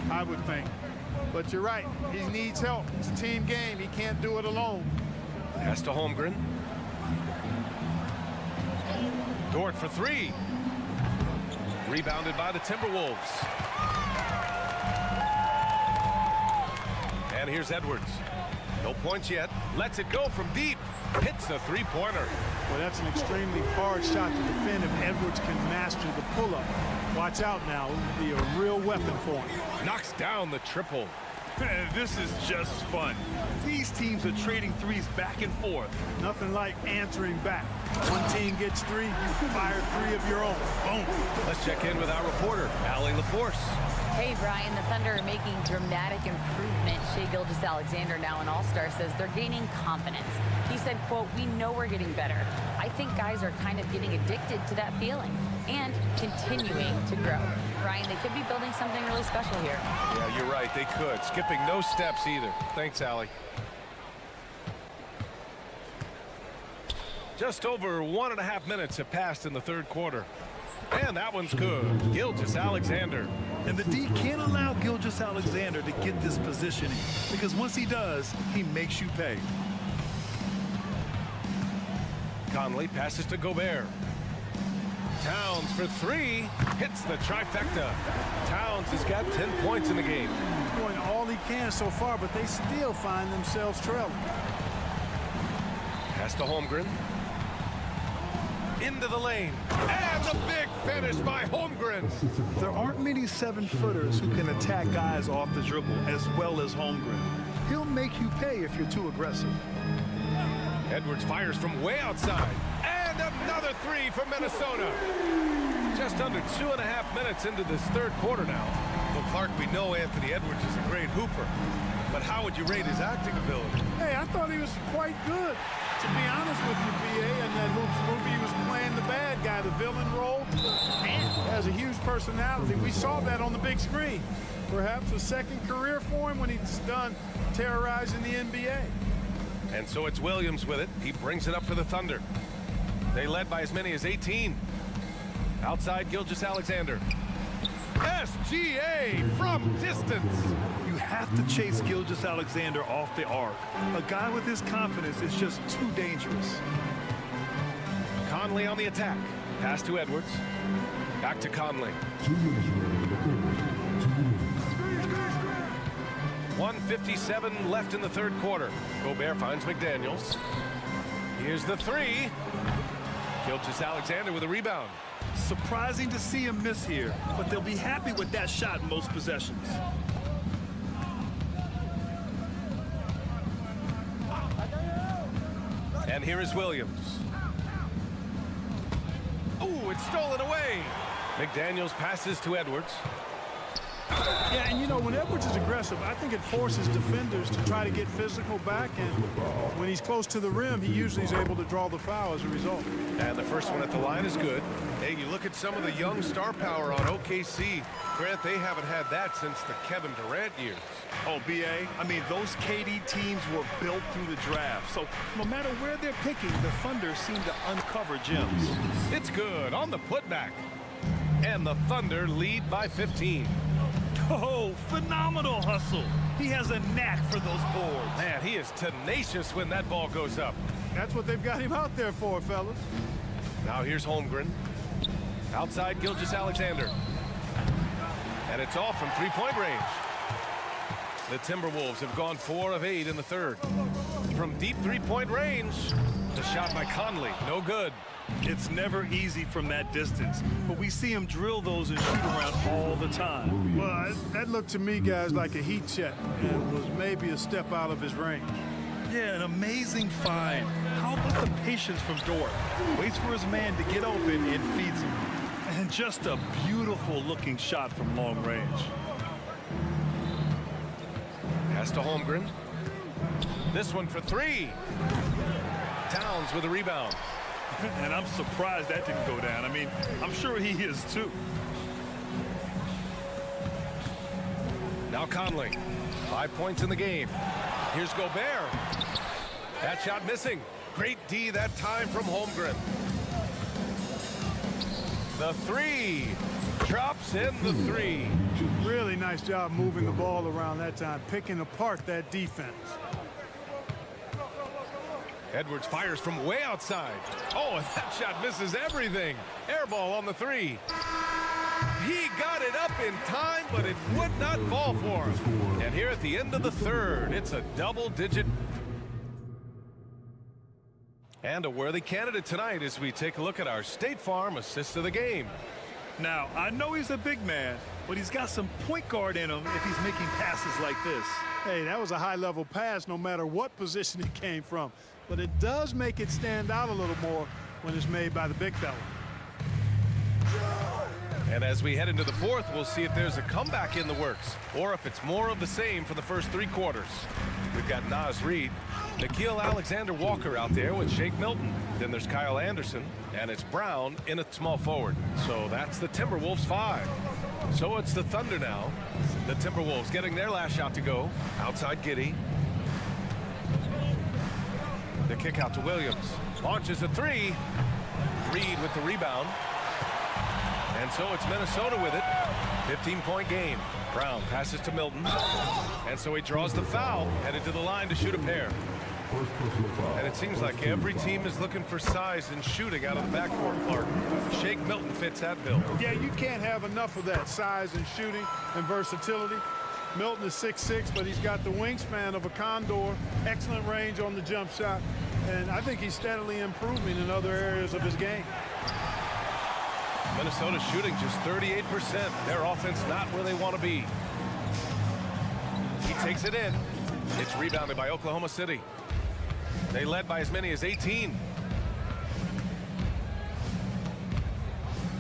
I would think. But you're right. He needs help. It's a team game. He can't do it alone. Pass to Holmgren. Dort for 3. Rebounded by the Timberwolves. And here's Edwards. No points yet. Lets it go from deep. Hits a 3-pointer. Well, that's an extremely hard shot to defend if Edwards can master the pull-up. Watch out now. It would be a real weapon for him. Knocks down the triple. This is just fun. These teams are trading threes back and forth. Nothing like answering back. One team gets 3, you fire 3 of your own. Boom. Let's check in with our reporter, Allie LaForce. Hey, Brian, the Thunder are making dramatic improvement. Shai Gilgeous-Alexander, now an all-star, says they're gaining confidence. He said, quote, "We know we're getting better. I think guys are kind of getting addicted to that feeling and continuing to grow." Brian, they could be building something really special here. Yeah, you're right. They could. Skipping no steps either. Thanks, Allie. Just over 1.5 minutes have passed in the third quarter. And that one's good. Gilgeous-Alexander. And the D can't allow Gilgeous-Alexander to get this positioning, because once he does, he makes you pay. Conley passes to Gobert. Towns for 3. Hits the trifecta. Towns has got 10 points in the game. He's doing all he can so far, but they still find themselves trailing. Pass to Holmgren. Into the lane. And the big finish by Holmgren. There aren't many 7-footers who can attack guys off the dribble as well as Holmgren. He'll make you pay if you're too aggressive. Edwards fires from way outside. And another Another three for Minnesota. Just under 2.5 minutes into this third quarter now. Well, Clark, we know Anthony Edwards is a great hooper, but how would you rate his acting ability? Hey, I thought he was quite good, to be honest with you, BA. In that Hoops movie, he was playing the bad guy, the villain role, and has a huge personality. We saw that on the big screen. Perhaps a second career for him when he's done terrorizing the NBA. And so it's Williams with it. He brings it up for the Thunder. They led by as many as 18. Outside Gilgeous-Alexander. SGA from distance. You have to chase Gilgeous-Alexander off the arc. A guy with his confidence is just too dangerous. Conley on the attack. Pass to Edwards. Back to Conley. 2 minutes remaining in the third. 2 minutes. 1:57 left in the third quarter. Gobert finds McDaniels. Here's the three. Gilgeous-Alexander with a rebound. Surprising to see him miss here, but they'll be happy with that shot in most possessions. And here is Williams. Oh, it's stolen away. McDaniels passes to Edwards. Yeah, and you know, when Edwards is aggressive, I think it forces defenders to try to get physical back, and when he's close to the rim, he usually is able to draw the foul as a result. And the first one at the line is good. Hey, you look at some of the young star power on OKC. Grant, they haven't had that since the Kevin Durant years. Oh, BA, I mean, those KD teams were built through the draft. So no matter where they're picking, the Thunder seem to uncover gems. It's good on the putback. And the Thunder lead by 15. Oh, phenomenal hustle. He has a knack for those boards. Man, he is tenacious when that ball goes up. That's what they've got him out there for, fellas. Now here's Holmgren. Outside Gilgeous-Alexander. And it's off from three-point range. The Timberwolves have gone 4 of 8 in the third. From deep three-point range, the shot by Conley, no good. It's never easy from that distance, but we see him drill those and shoot around all the time. Well, that looked to me, guys, like a heat check and was maybe a step out of his range. Yeah, an amazing find. How about the patience from Dort? Waits for his man to get open and feeds him. And just a beautiful looking shot from long range. Pass to Holmgren. This one for three. Towns with a rebound. And I'm surprised that didn't go down. I mean, I'm sure he is too. Now Conley. 5 points in the game. Here's Gobert. That shot missing. Great D that time from Holmgren. The three. Drops in the three. Really nice job moving the ball around that time, picking apart that defense. Edwards fires from way outside. Oh, and that shot misses everything. Air ball on the three. He got it up in time, but it would not fall for him. And here at the end of the third, it's a double-digit. And a worthy candidate tonight as we take a look at our State Farm assist of the game. Now, I know he's a big man, but he's got some point guard in him if he's making passes like this. Hey, that was a high-level pass no matter what position it came from. But it does make it stand out a little more when it's made by the big fella. And as we head into the fourth, we'll see if there's a comeback in the works or if it's more of the same for the first 3 quarters. We've got Naz Reid, Nickeil Alexander-Walker out there with Shake Milton. Then there's Kyle Anderson, and it's Brown in at small forward. So that's the Timberwolves 5. So it's the Thunder now. The Timberwolves getting their last shot to go. Outside Giddey. The kick out to Williams. Launches a three. Reid with the rebound. And so it's Minnesota with it. 15-point game. Brown passes to Milton. And so he draws the foul. Headed to the line to shoot a pair. And it seems like every team is looking for size and shooting out of the backcourt, Clark. Shake Milton fits that bill. Yeah, you can't have enough of that size and shooting and versatility. Milton is 6'6", but he's got the wingspan of a condor, excellent range on the jump shot, and I think he's steadily improving in other areas of his game. Minnesota shooting just 38%. Their offense not where they want to be. He takes it in. It's rebounded by Oklahoma City. They led by as many as 18.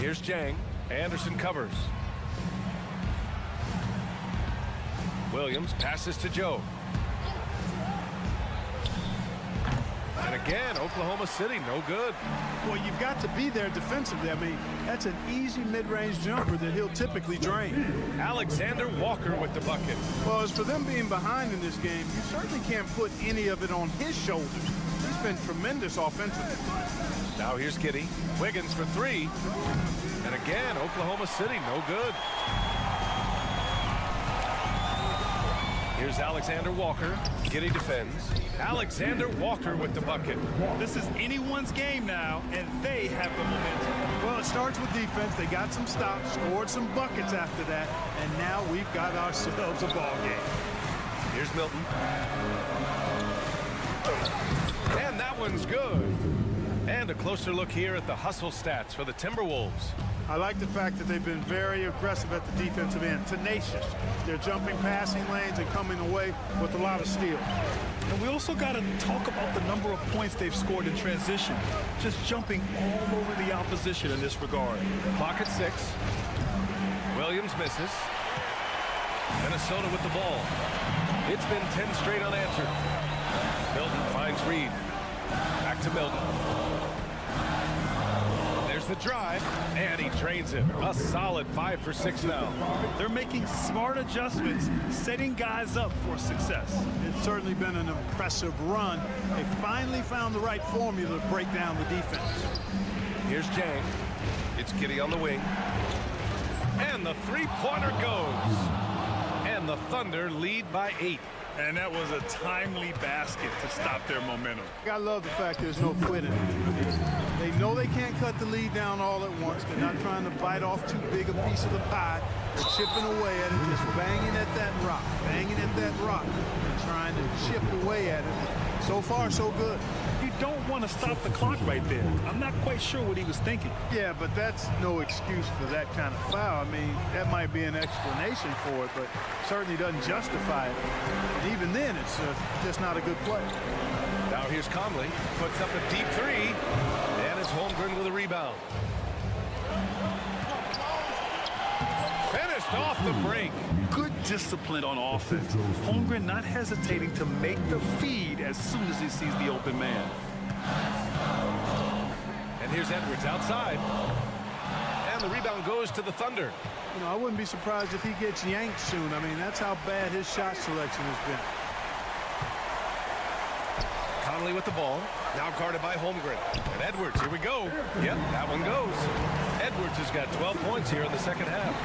Here's Jang. Anderson covers. Williams passes to Joe. And again, Oklahoma City, no good. Well, you've got to be there defensively. I mean, that's an easy mid-range jumper that he'll typically drain. Alexander Walker with the bucket. Well, as for them being behind in this game, you certainly can't put any of it on his shoulders. He's been tremendous offensively. Now here's Giddey. Wiggins for three. And again, Oklahoma City, no good. Here's Alexander Walker. Giddey defends. Alexander Walker with the bucket. This is anyone's game now, and they have the momentum. Well, it starts with defense. They got some stops, scored some buckets after that, and now we've got ourselves a ball game. Here's Milton. And that one's good. And a closer look here at the hustle stats for the Timberwolves. I like the fact that they've been very aggressive at the defensive end, tenacious. They're jumping passing lanes and coming away with a lot of steals. And we also got to talk about the number of points they've scored in transition, just jumping all over the opposition in this regard. Clock at 6. Williams misses. Minnesota with the ball. It's been 10 straight unanswered. Milton finds Reed. Back to Milton. There's the drive, and he drains it. A solid 5 for 6 now. They're making smart adjustments, setting guys up for success. It's certainly been an impressive run. They finally found the right formula to break down the defense. Here's Jang. It's Giddey on the wing. And the three-pointer goes. And the Thunder lead by 8. And that was a timely basket to stop their momentum. I love the fact there's no quitting. They know they can't cut the lead down all at once. They're not trying to bite off too big a piece of the pie. They're chipping away at it, just banging at that rock, and trying to chip away at it. So far, so good. You don't want to stop the clock right there. I'm not quite sure what he was thinking. Yeah, but that's no excuse for that kind of foul. I mean, that might be an explanation for it, but certainly doesn't justify it. And even then, it's just not a good play. Now here's Conley. Puts up a deep three. And it's Holmgren with a rebound. Finished off the break. Good discipline on offense. Holmgren not hesitating to make the feed as soon as he sees the open man. And here's Edwards outside. And the rebound goes to the Thunder. You know, I wouldn't be surprised if he gets yanked soon. I mean, that's how bad his shot selection has been. Conley with the ball. Now guarded by Holmgren. And Edwards, here we go. Yep, that one goes. Edwards has got 12 points here in the second half.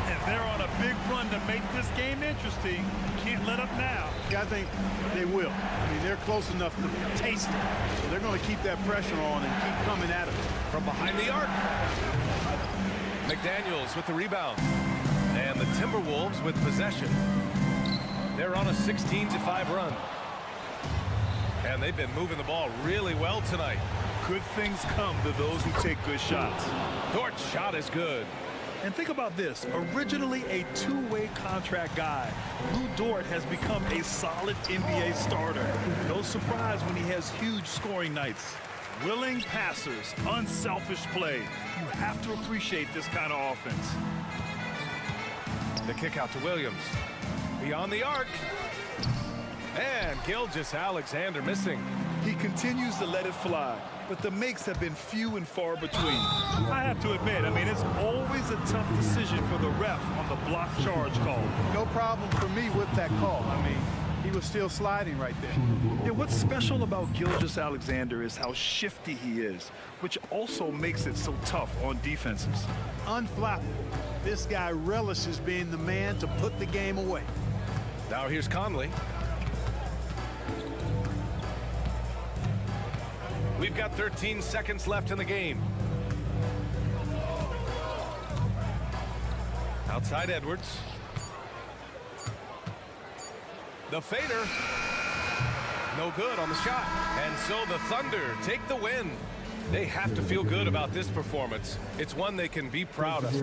And they're on a big run to make this game interesting. Can't let up now. I think they will. I mean, they're close enough to taste it. So they're going to keep that pressure on and keep coming at it. From behind the arc. McDaniels with the rebound. And the Timberwolves with possession. They're on a 16-5 run. And they've been moving the ball really well tonight. Good things come to those who take good shots. Dort's shot is good. And think about this. Originally a two-way contract guy, Lou Dort has become a solid NBA starter. No surprise when he has huge scoring nights. Willing passers, unselfish play. You have to appreciate this kind of offense. The kick out to Williams. Beyond the arc. And Gilgeous-Alexander missing. He continues to let it fly, but the makes have been few and far between. I have to admit, I mean, it's always a tough decision for the ref on the block charge call. No problem for me with that call. I mean, he was still sliding right there. Yeah, what's special about Gilgeous-Alexander is how shifty he is, which also makes it so tough on defenses. Unflappable. This guy relishes being the man to put the game away. Now here's Conley. We've got 13 seconds left in the game. Outside Edwards. The fader. No good on the shot. And so the Thunder take the win. They have to feel good about this performance. It's one they can be proud of.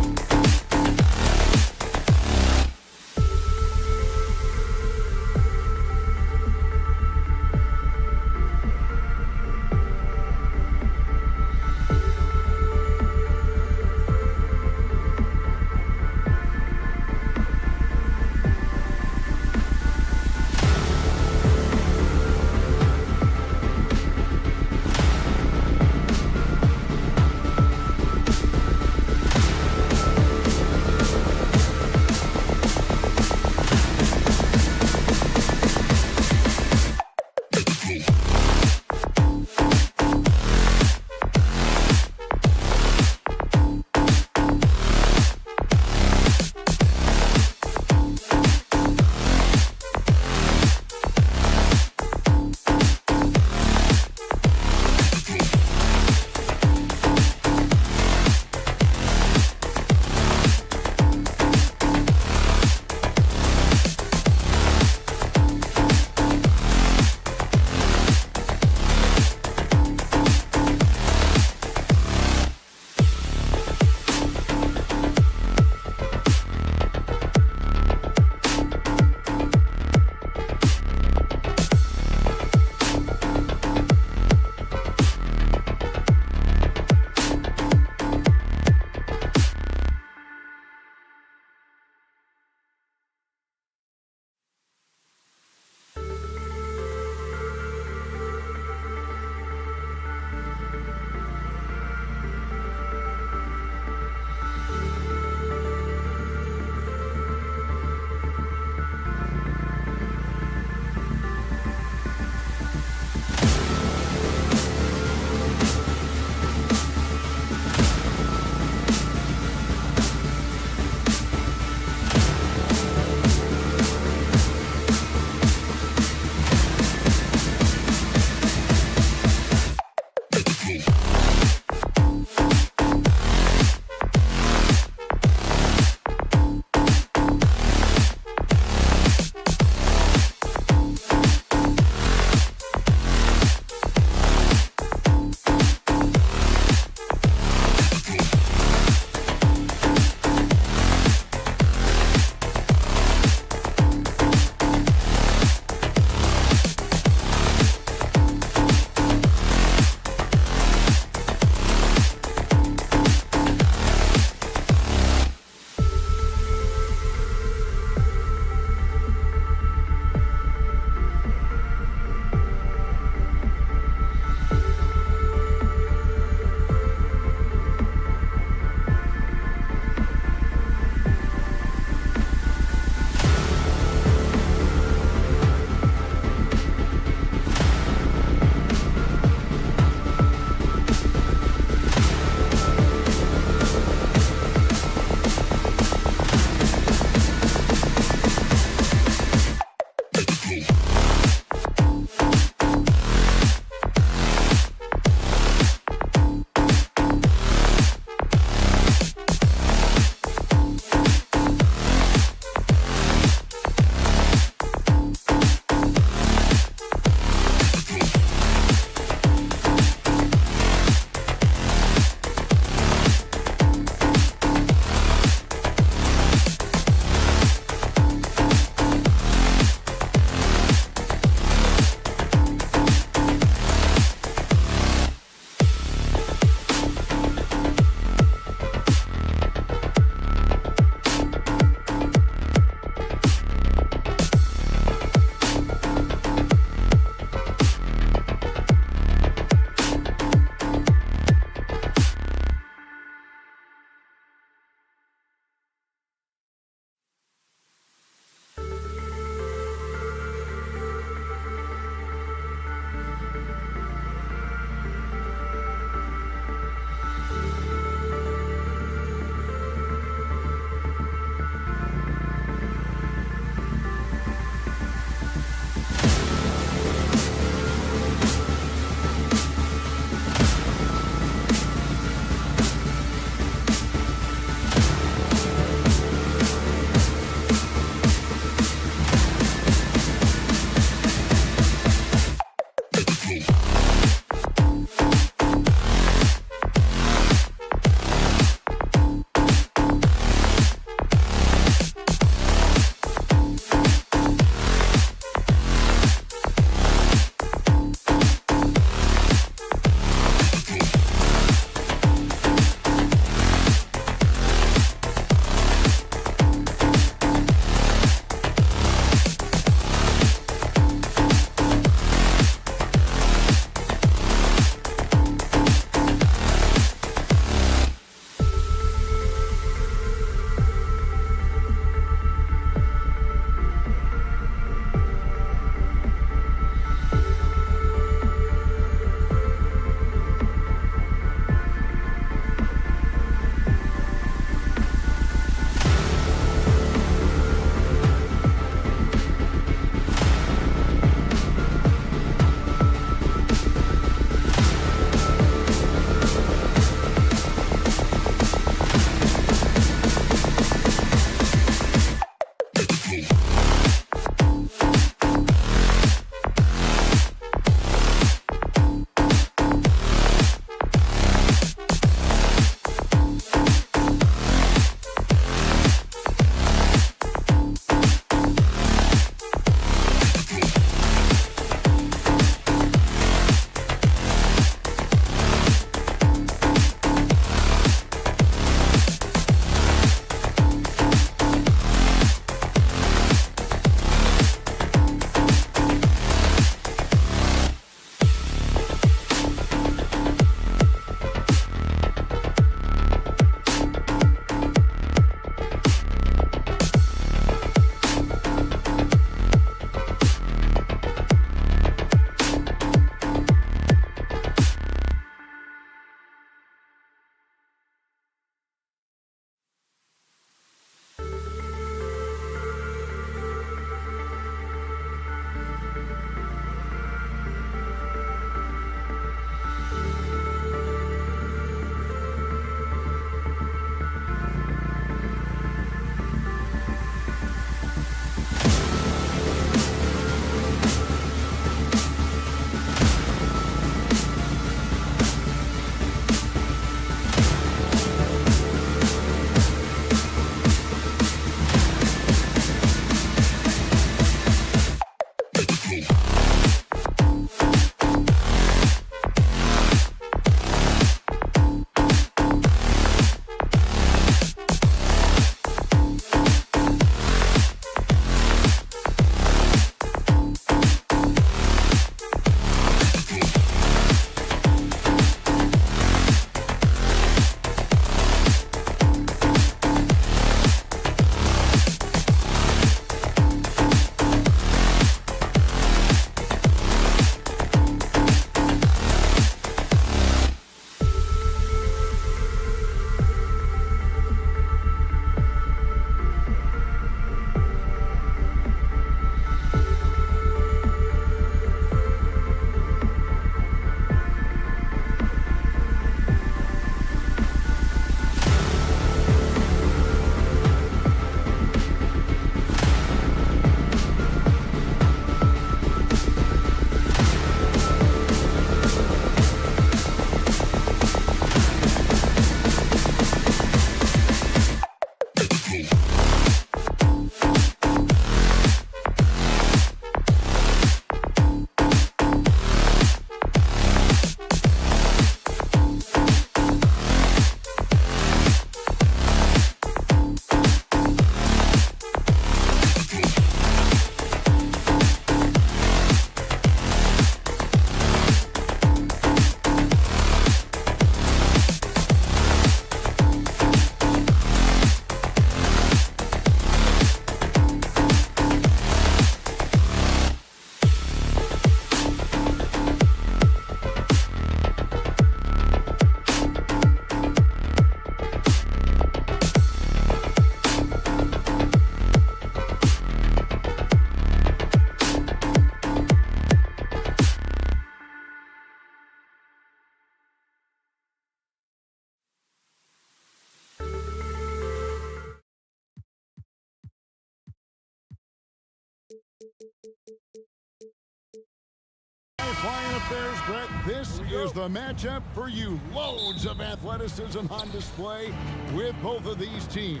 Flying affairs, Brett, this is the matchup for you. Loads of athleticism on display with both of these teams.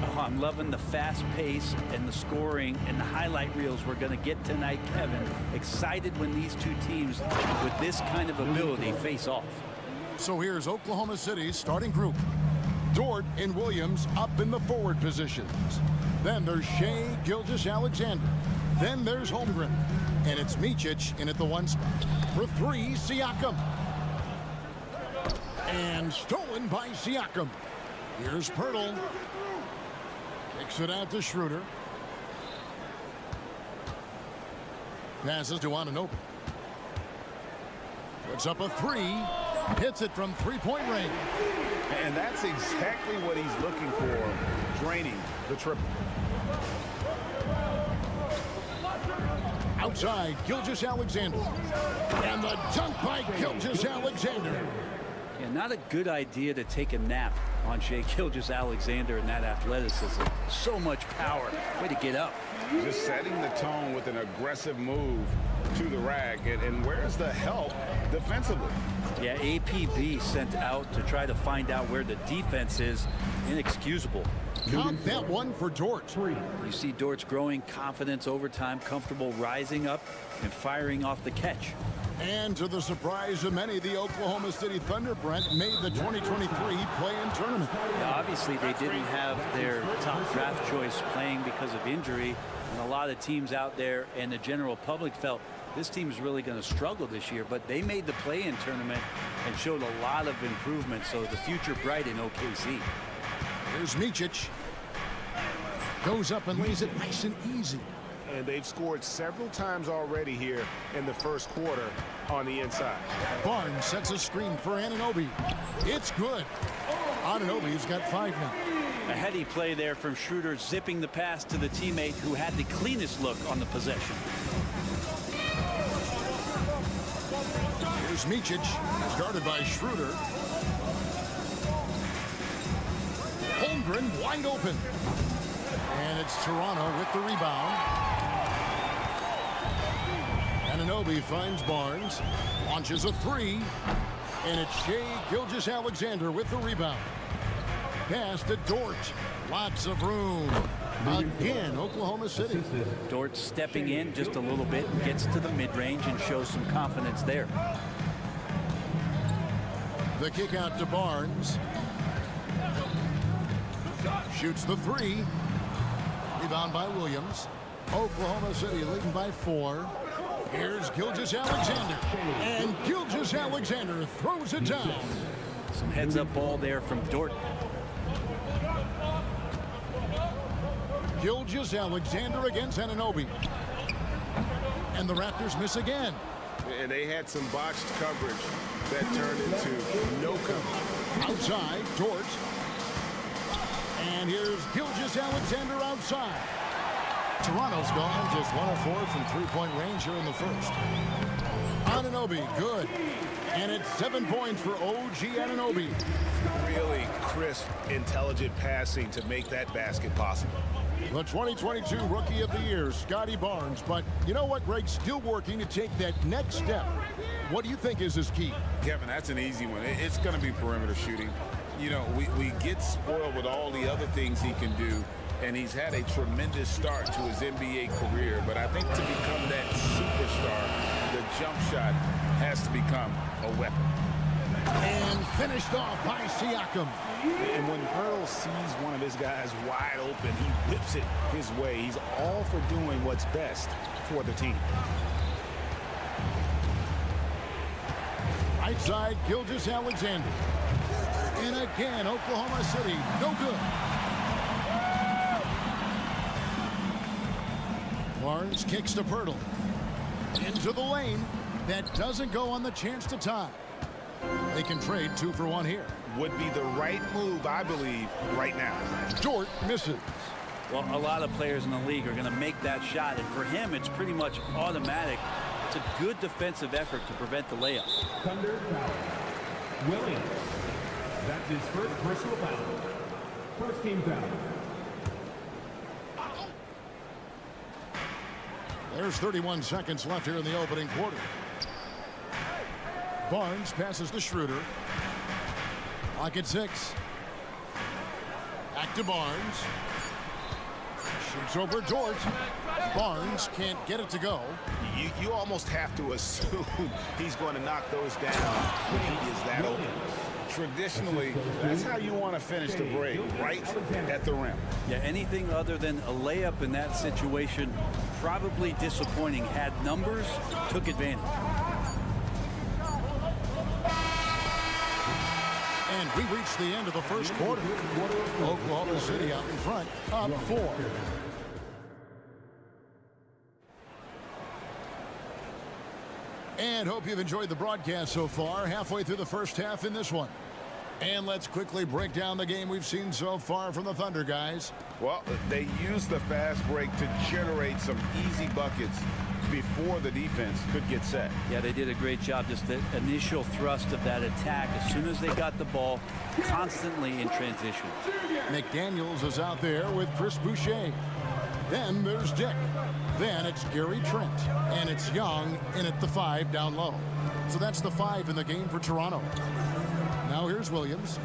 Oh, I'm loving the fast pace and the scoring and the highlight reels we're going to get tonight, Kevin. Excited when these two teams with this kind of ability face off. So here's Oklahoma City's starting group. Dort and Williams up in the forward positions. Then there's Shea Gilgeous-Alexander. Then there's Holmgren. And it's Micic in at the 1 spot. For 3, Siakam. And stolen by Siakam. Here's Pirtle. Kicks it out to Schroeder. Passes to Anunoby. Puts up a 3. Hits it from three-point range. And that's exactly what he's looking for, draining the triple. Outside, Gilgeous-Alexander. And the dunk by Gilgeous-Alexander. Yeah, not a good idea to take a nap on Shea Gilgeous-Alexander and that athleticism. So much power. Way to get up. Just setting the tone with an aggressive move to the rack. And where's the help defensively? Yeah, APB sent out to try to find out where the defense is. Inexcusable. Count that one for Dort. You see Dort's growing confidence over time, comfortable rising up and firing off the catch. And to the surprise of many, the Oklahoma City Thunder, Brent, made the 2023 play-in tournament. Yeah, obviously, they didn't have their top draft choice playing because of injury. And a lot of teams out there and the general public felt this team is really going to struggle this year. But they made the play-in tournament and showed a lot of improvement. So the future bright in OKC. Here's Micic. Goes up and lays it nice and easy. And they've scored several times already here in the first quarter on the inside. Barnes sets a screen for Anunoby. It's good. Anunoby's got 5 now. A heady play there from Schroeder, zipping the pass to the teammate who had the cleanest look on the possession. Here's Micic, guarded by Schroeder. Holmgren wide open. And it's Toronto with the rebound. Anunoby finds Barnes. Launches a 3. And it's Shea Gilgeous-Alexander with the rebound. Pass to Dort. Lots of room. Again, Oklahoma City. Dort stepping in just a little bit, gets to the mid-range and shows some confidence there. The kick out to Barnes. Shoots the 3. Rebound by Williams. Oklahoma City leading by 4. Here's Gilgeous-Alexander. And Gilgeous-Alexander throws it down. Some heads-up ball there from Dort. Gilgeous-Alexander against Anunoby. And the Raptors miss again. And they had some botched coverage that turned into no coverage. Outside, Dort. And here's Gilgeous-Alexander outside. Toronto's gone just 1 of 4 from three-point range here in the first. Anunoby, good. And it's 7 points for OG Anunoby. Really crisp, intelligent passing to make that basket possible. The 2022 Rookie of the Year, Scotty Barnes. But you know what, Greg? Still working to take that next step. What do you think is his key? Kevin, that's an easy one. It's going to be perimeter shooting. You know, we get spoiled with all the other things he can do, and he's had a tremendous start to his NBA career. But I think to become that superstar, the jump shot has to become a weapon. And finished off by Siakam. And when Pearl sees one of his guys wide open, he whips it his way. He's all for doing what's best for the team. Right side, Gilgeous-Alexander. And again, Oklahoma City, no good. Barnes kicks to Pirtle. Into the lane. That doesn't go on the chance to tie. They can trade 2 for 1 here. Would be the right move, I believe, right now. Dort misses. Well, a lot of players in the league are going to make that shot, and for him, it's pretty much automatic. It's a good defensive effort to prevent the layup. Thunder foul. Williams. That's his first personal foul. First team foul. There's 31 seconds left here in the opening quarter. Barnes passes to Schroeder. Clock at 6. Back to Barnes. Shoots over Dort. Barnes can't get it to go. You almost have to assume he's going to knock those down when he is that open. Traditionally, that's how you want to finish the break, right at the rim. Yeah, anything other than a layup in that situation, probably disappointing. Had numbers, took advantage. And we reached the end of the first quarter. Oklahoma City out in front, up 4. And hope you've enjoyed the broadcast so far. Halfway through the first half in this one. And let's quickly break down the game we've seen so far from the Thunder, guys. Well, they used the fast break to generate some easy buckets before the defense could get set. Yeah, they did a great job. Just the initial thrust of that attack, as soon as they got the ball, constantly in transition. McDaniels is out there with Chris Boucher. Then there's Dick. Then it's Gary Trent. And it's Young in at the 5 down low. So that's the 5 in the game for Toronto. Now here's Williams.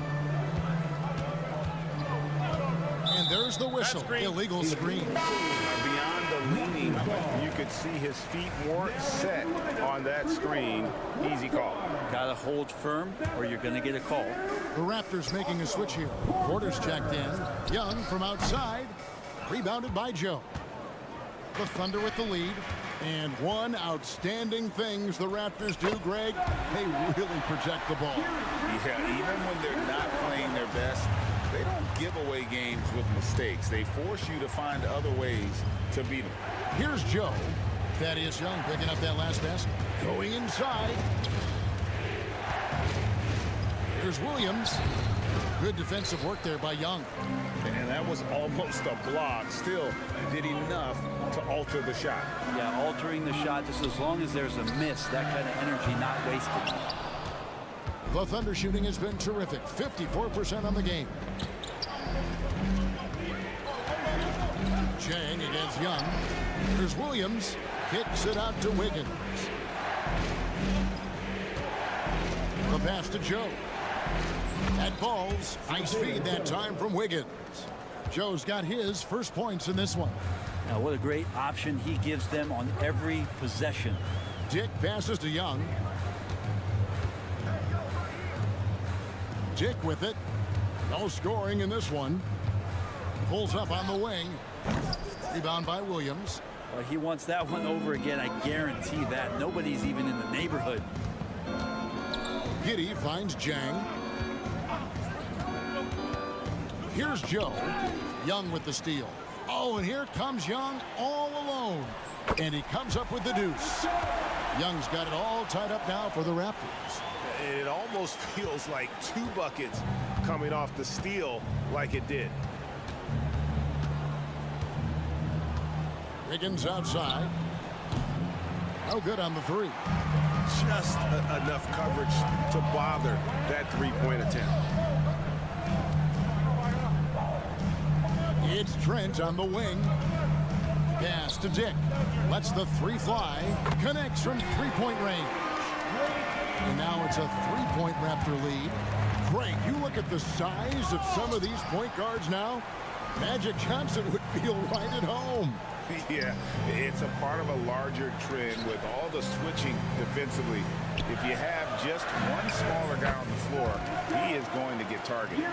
And there's the whistle. Illegal screen. Beyond the leaning, you could see his feet weren't set on that screen. Easy call. Got to hold firm or you're going to get a call. The Raptors making a switch here. Porter's checked in. Young from outside. Rebounded by Joe. The Thunder with the lead. And one outstanding things the Raptors do, Greg, they really protect the ball. Yeah, even when they're not playing their best, they don't give away games with mistakes. They force you to find other ways to beat them. Here's Joe. Thaddeus Young picking up that last basket. Going inside. Here's Williams. Good defensive work there by Young. And that was almost a block. Still did enough to alter the shot. Yeah, altering the shot just as long as there's a miss. That kind of energy not wasted. The Thunder shooting has been terrific. 54% on the game. Chang against Young. Here's Williams. Kicks it out to Wiggins. The pass to Joe. At balls. Nice feed that time from Wiggins. Joe's got his first points in this one. Now, what a great option he gives them on every possession. Dick passes to Young. Dick with it. No scoring in this one. Pulls up on the wing. Rebound by Williams. He wants that one over again. I guarantee that. Nobody's even in the neighborhood. Giddey finds Jang. Here's Joe. Young with the steal. Oh, and here comes Young all alone. And he comes up with the deuce. Young's got it all tied up now for the Raptors. It almost feels like 2 buckets coming off the steal like it did. Wiggins outside. No good on the 3. Just enough coverage to bother that 3-point attempt. It's Trent on the wing. Pass to Dick. Lets the 3 fly. Connects from 3-point range. And now it's a 3-point Raptor lead. Greg, you look at the size of some of these point guards now. Magic Johnson would feel right at home. Yeah, it's a part of a larger trend with all the switching defensively. If you have just one smaller guy on the floor, he is going to get targeted.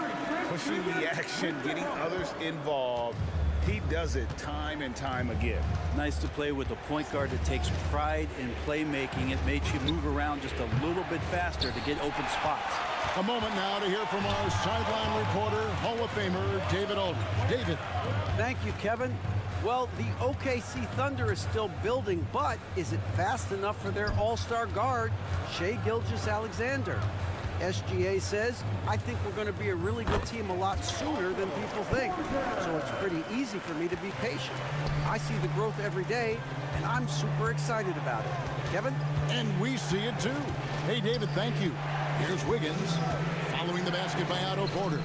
Pushing the action, getting others involved. He does it time and time again. Nice to play with a point guard that takes pride in playmaking. It makes you move around just a little bit faster to get open spots. A moment now to hear from our sideline reporter, Hall of Famer David Aldridge. David. Thank you, Kevin. Well, the OKC Thunder is still building, but is it fast enough for their all-star guard, Shai Gilgeous-Alexander? SGA says, I think we're going to be a really good team a lot sooner than people think. So it's pretty easy for me to be patient. I see the growth every day, and I'm super excited about it. Kevin? And we see it too. Hey, David, thank you. Here's Wiggins following the basket by Otto Porter.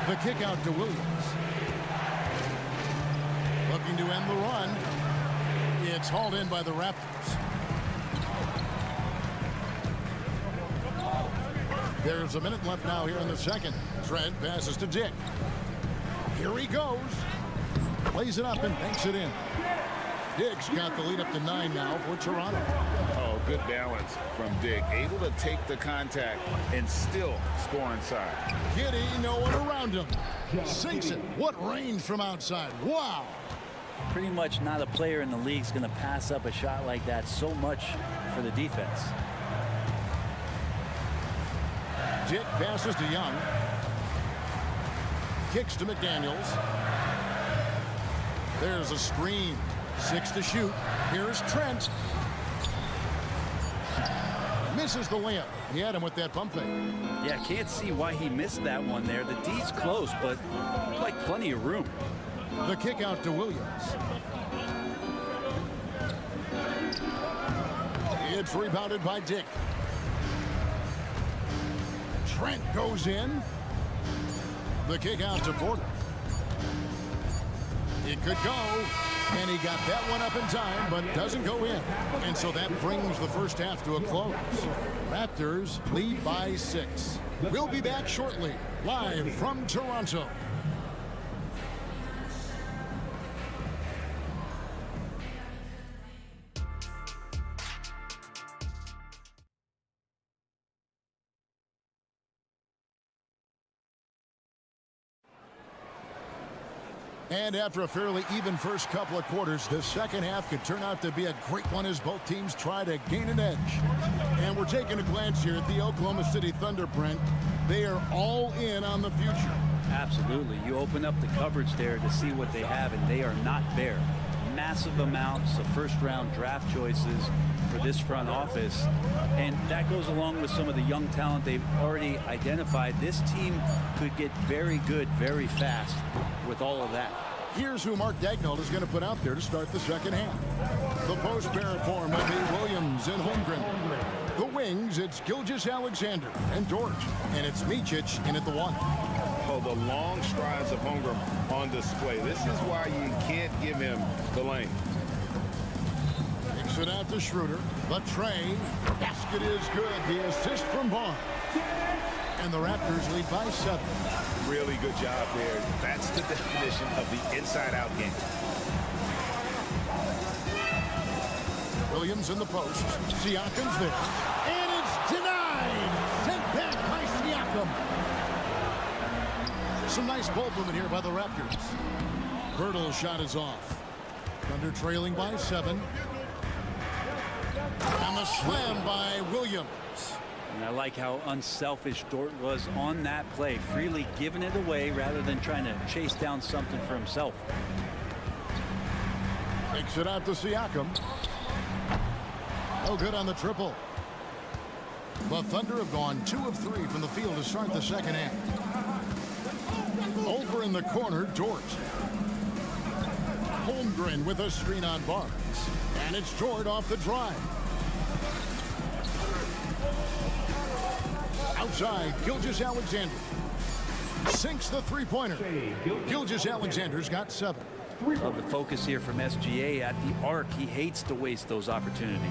The kick out to Williams. Looking to end the run. It's hauled in by the Raptors. There's a minute left now here in the second. Trent passes to Dick. Here he goes. Plays it up and banks it in. Dick's got the lead up to 9 now for Toronto. Oh, good balance from Dick. Able to take the contact and still score inside. Giddy, no one around him. Sinks it. What range from outside. Wow. Pretty much not a player in the league is going to pass up a shot like that so much for the defense. Dick passes to Young. Kicks to McDaniels. There's a screen. 6 to shoot. Here's Trent. Misses the layup. He had him with that pump fake. Yeah, can't see why he missed that one there. The D's close, but looked like plenty of room. The kick out to Williams. It's rebounded by Dick. Trent goes in. The kick out to Porter. It could go, and he got that one up in time, but doesn't go in. And so that brings the first half to a close. Raptors lead by 6. We'll be back shortly, live from Toronto. And after a fairly even first couple of quarters, the second half could turn out to be a great one as both teams try to gain an edge. And we're taking a glance here at the Oklahoma City Thunder, Brent. They are all in on the future. Absolutely. You open up the cupboards there to see what they have, and they are not bare. Massive amounts of first-round draft choices for this front office, and that goes along with some of the young talent they've already identified. This team could get very good very fast with all of that. Here's who Mark Daigneault is going to put out there to start the second half. The post pair form will be Williams and Holmgren. The wings, it's Gilgeous-Alexander and Dort, and it's Micic in at the 1. Oh, the long strides of Holmgren on display. This is why you can't give him the lane. Takes it out to Schroeder. The tray. Basket is good. The assist from Barnes. And the Raptors lead by 7. Really good job there. That's the definition of the inside-out game. Williams in the post. Siakam's there. And it's denied. Sent back by Siakam. Some nice ball movement here by the Raptors. Birtle's shot is off. Thunder trailing by 7. And the slam by Williams. And I like how unselfish Dort was on that play, freely giving it away rather than trying to chase down something for himself. Takes it out to Siakam. No good on the triple. The Thunder have gone 2 of 3 from the field to start the second half. Over in the corner, Dort. Holmgren with a screen on Barnes. And it's Dort off the drive. Outside, Gilgeous-Alexander. Sinks the three-pointer. Gilgeous-Alexander's got 7. Love the focus here from SGA at the arc. He hates to waste those opportunities.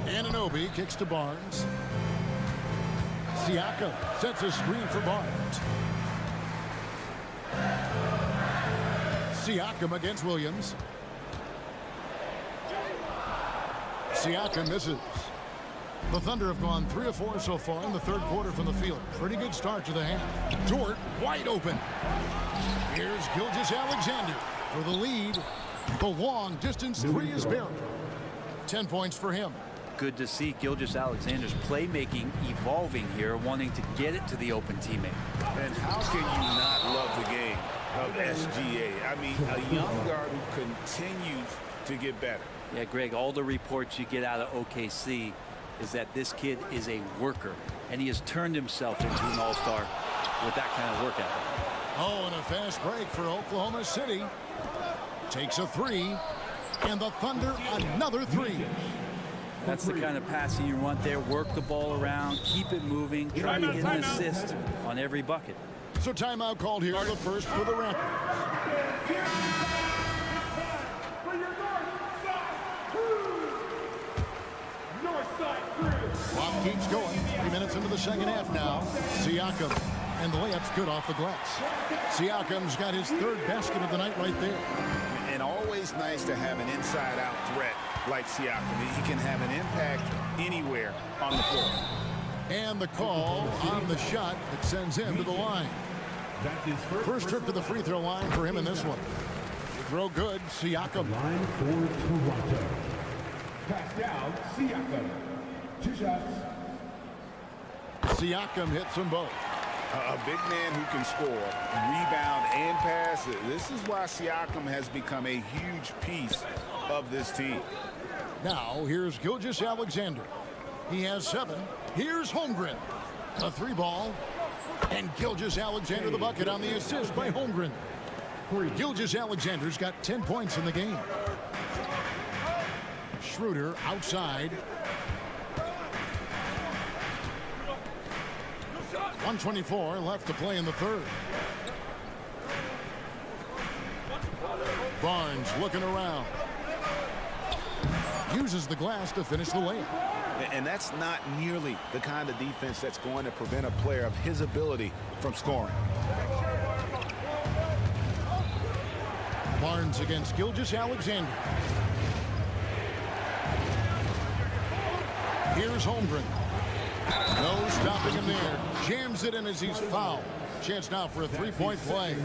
Anunoby kicks to Barnes. Siakam sets a screen for Barnes. Siakam against Williams. Siakam misses. The Thunder have gone 3 of 4 so far in the third quarter from the field. Pretty good start to the half. Dort wide open. Here's Gilgeous-Alexander for the lead. The long distance three is buried. 10 points for him. Good to see Gilgeous-Alexander's playmaking evolving here, wanting to get it to the open teammate. And how can you not love the game of SGA? I mean, a young guard who continues to get better. Yeah, Greg, all the reports you get out of OKC is that this kid is a worker, and he has turned himself into an all-star with that kind of work ethic. Oh, and a fast break for Oklahoma City. Takes a three, and the Thunder another three. That's the kind of passing you want there. Work the ball around, keep it moving, try to get an assist on every bucket. So timeout called here, the first for the Raptors. Clock keeps going. 3 minutes into the second half now. Siakam, and the layup's good off the glass. Siakam's got his third basket of the night right there. And always nice to have an inside-out threat like Siakam. He can have an impact anywhere on the floor. And the call on the shot that sends him to the line. First trip to the free throw line for him in this one. Throw good, Siakam. Line for Toronto. Pass down, Siakam. 2 shots. Siakam hits them both. A big man who can score, rebound, and pass. This is why Siakam has become a huge piece of this team. Now, here's Gilgeous-Alexander. He has 7. Here's Holmgren. A 3 ball. And Gilgeous-Alexander the bucket on the assist by Holmgren. Gilgeous-Alexander's got 10 points in the game. Schroeder outside. 1:24 left to play in the third. Barnes looking around. Uses the glass to finish the layup. And that's not nearly the kind of defense that's going to prevent a player of his ability from scoring. Barnes against Gilgeous-Alexander. Here's Holmgren. No stopping him there. Jams it in as he's fouled. Chance now for a three-point play.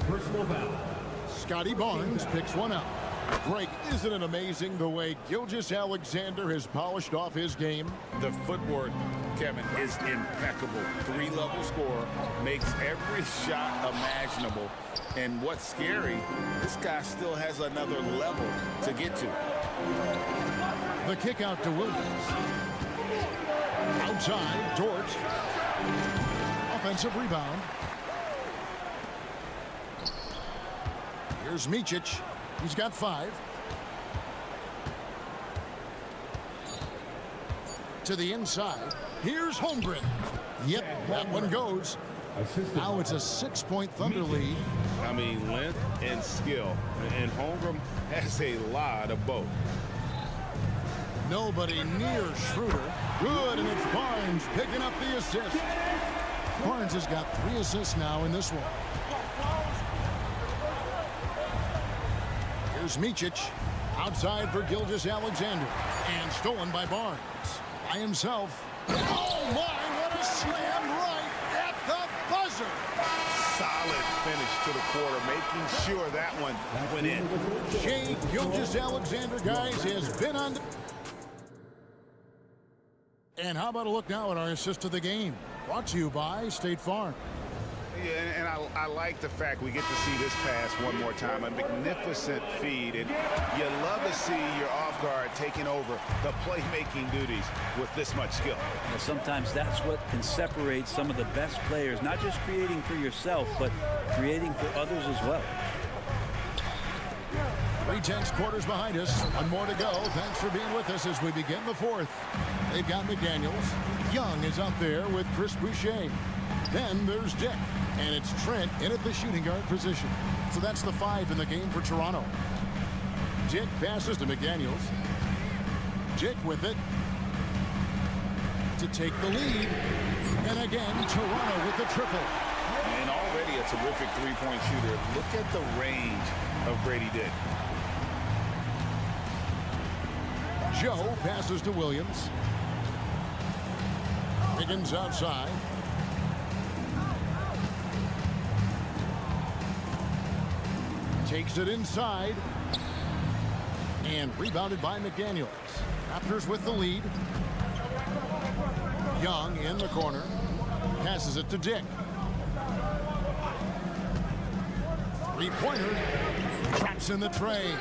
Scotty Barnes picks one up. Greg, isn't it amazing the way Gilgeous-Alexander has polished off his game? The footwork, Kevin, is impeccable. 3-level scorer, makes every shot imaginable. And what's scary, this guy still has another level to get to. The kick out to Williams. Outside, Dort. Offensive rebound. Here's Micic. He's got 5. To the inside. Here's Holmgren. Yep, that one goes. Now it's a 6-point Thunder lead. I mean, length and skill. And Holmgren has a lot of both. Nobody near Schroeder. Good, and it's Barnes picking up the assist. Barnes has got 3 assists now in this one. Here's Micic. Outside for Gilgeous-Alexander. And stolen by Barnes. By himself. Oh, my, what a slam right at the buzzer. Solid finish to the quarter, making sure that one went in. Shea Gilgeous-Alexander, guys, has been on. And how about a look now at our assist of the game? Brought to you by State Farm. Yeah, and I like the fact we get to see this pass one more time. A magnificent feed, and you love to see your off guard taking over the playmaking duties with this much skill. Well, sometimes that's what can separate some of the best players, not just creating for yourself, but creating for others as well. 3/10 quarters behind us. One more to go. Thanks for being with us as we begin the fourth. They've got McDaniels. Young is out there with Chris Boucher. Then there's Dick. And it's Trent in at the shooting guard position. So that's the 5 in the game for Toronto. Dick passes to McDaniels. Dick with it. to take the lead. And again, Toronto with the triple. And already a terrific three-point shooter. Look at the range of Grady Dick. Joe passes to Williams. Higgins outside. Takes it inside. And rebounded by McDaniels. Raptors with the lead. Young in the corner. Passes it to Dick. Three-pointer. Traps in the tray.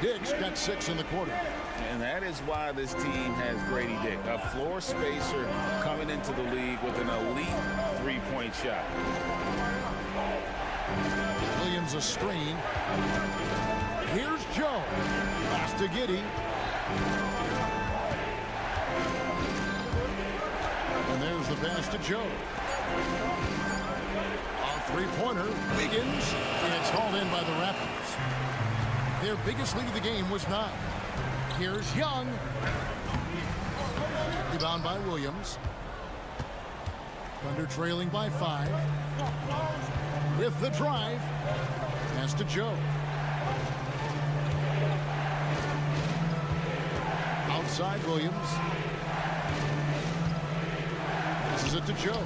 Dick's got 6 in the quarter. And that is why this team has Grady Dick, a floor spacer coming into the league with an elite three-point shot. Williams a screen. Here's Joe. Pass to Giddey. And there's the pass to Joe. A three-pointer. Wiggins. And it's hauled in by the Raptors. Their biggest lead of the game was 9. Here's Young. Rebound by Williams. Thunder trailing by 5. With the drive. Pass to Joe. Outside Williams. Passes it to Joe.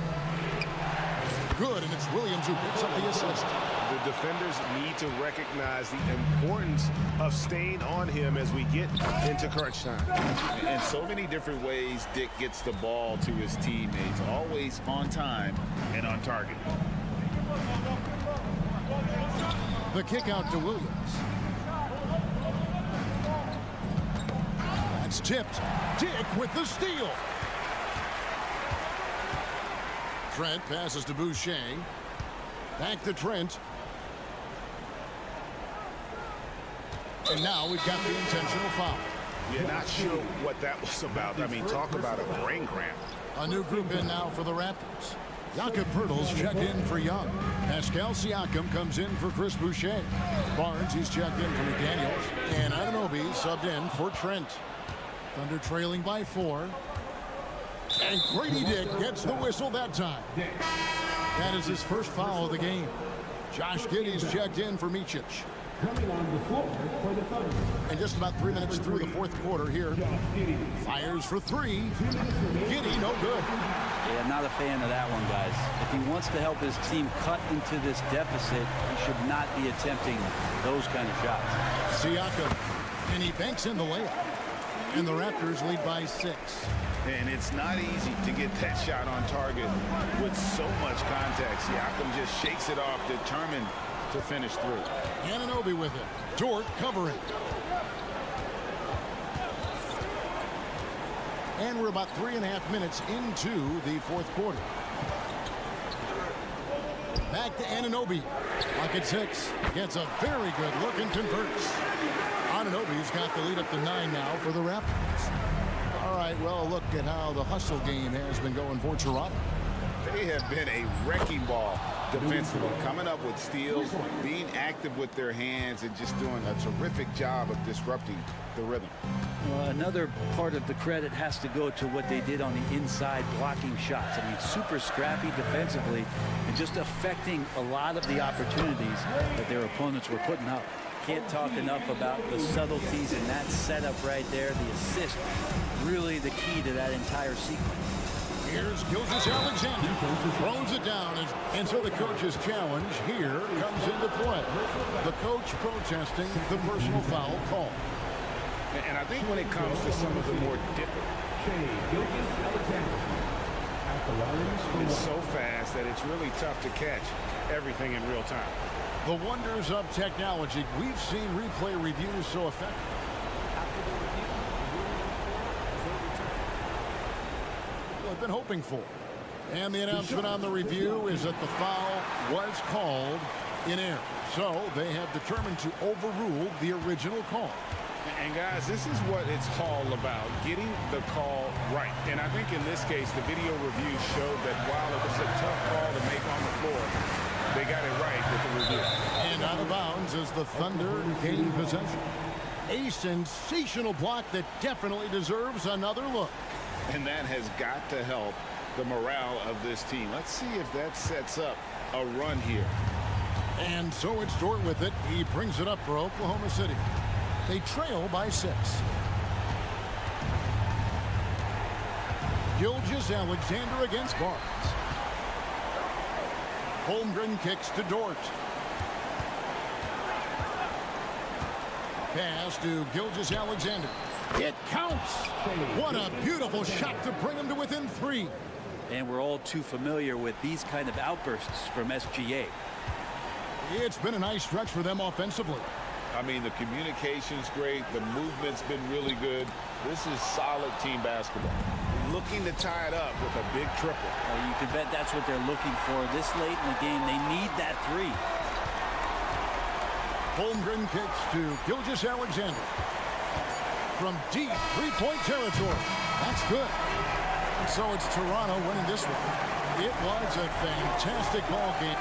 Good, and it's Williams who picks up the assist. The defenders need to recognize the importance of staying on him as we get into crunch time. In so many different ways, Dick gets the ball to his teammates, always on time and on target. The kick out to Williams. That's tipped. Dick with the steal. Trent passes to Boucher. Back to Trent. And now we've got the intentional foul. You're not sure what that was about. I mean, talk about a brain cramp. A new group in now for the Raptors. Jakob Poeltl's checked in for Young. Pascal Siakam comes in for Chris Boucher. Barnes, he's checked in for McDaniels. And Anunoby subbed in for Trent. Thunder trailing by 4. And Grady Dick gets the whistle that time. That is his first foul of the game. Josh Giddey's checked in for Micic. Coming on the floor for the Thunder. And just about 3 minutes through the fourth quarter here. Fires for 3. Giddey, no good. Yeah, not a fan of that one, guys. If he wants to help his team cut into this deficit, he should not be attempting those kind of shots. Siakam, and he banks in the layup. And the Raptors lead by 6. And it's not easy to get that shot on target with so much contact. Siakam just shakes it off, determined to finish through. Anunoby with it. Dort covering. And we're about 3.5 minutes into the fourth quarter. Back to Anunoby. Pocket 6. Gets a very good look and converts. Anunoby's got the lead up to 9 now for the Raptors. All right, well, look at how the hustle game has been going for Toronto. They have been a wrecking ball defensively, coming up with steals, being active with their hands, and just doing a terrific job of disrupting the rhythm. Well, another part of the credit has to go to what they did on the inside blocking shots. I mean, super scrappy defensively and just affecting a lot of the opportunities that their opponents were putting up. Can't talk enough about the subtleties in that setup right there. The assist, really the key to that entire sequence. Here's Gilgeous-Alexander. Throws it down, and so the coach's challenge here comes into play. The coach protesting the personal foul call. And I think when it comes to some of the more difficult, it's so fast that it's really tough to catch everything in real time. The wonders of technology. We've seen replay reviews so effective. I've been hoping for. And the announcement on the review is that the foul was called in error. So they have determined to overrule the original call. And guys, this is what it's all about, getting the call right. And I think in this case, the video review showed that while it was a tough call to make on the floor, they got it right with the review. And out of bounds as the Thunder gain possession. A sensational block that definitely deserves another look. And that has got to help the morale of this team. Let's see if that sets up a run here. And so it's Dort with it. He brings it up for Oklahoma City. They trail by 6. Gilgeous-Alexander against Barnes. Holmgren kicks to Dort. Pass to Gilgeous-Alexander. It counts. What a beautiful shot to bring him to within 3. And we're all too familiar with these kind of outbursts from SGA. It's been a nice stretch for them offensively. I mean, the communication's great. The movement's been really good. This is solid team basketball. Looking to tie it up with a big triple. Well, you can bet that's what they're looking for this late in the game. They need that 3. Holmgren kicks to Gilgeous-Alexander. From deep three-point territory. That's good. And so it's Toronto winning this one. It was a fantastic ball game.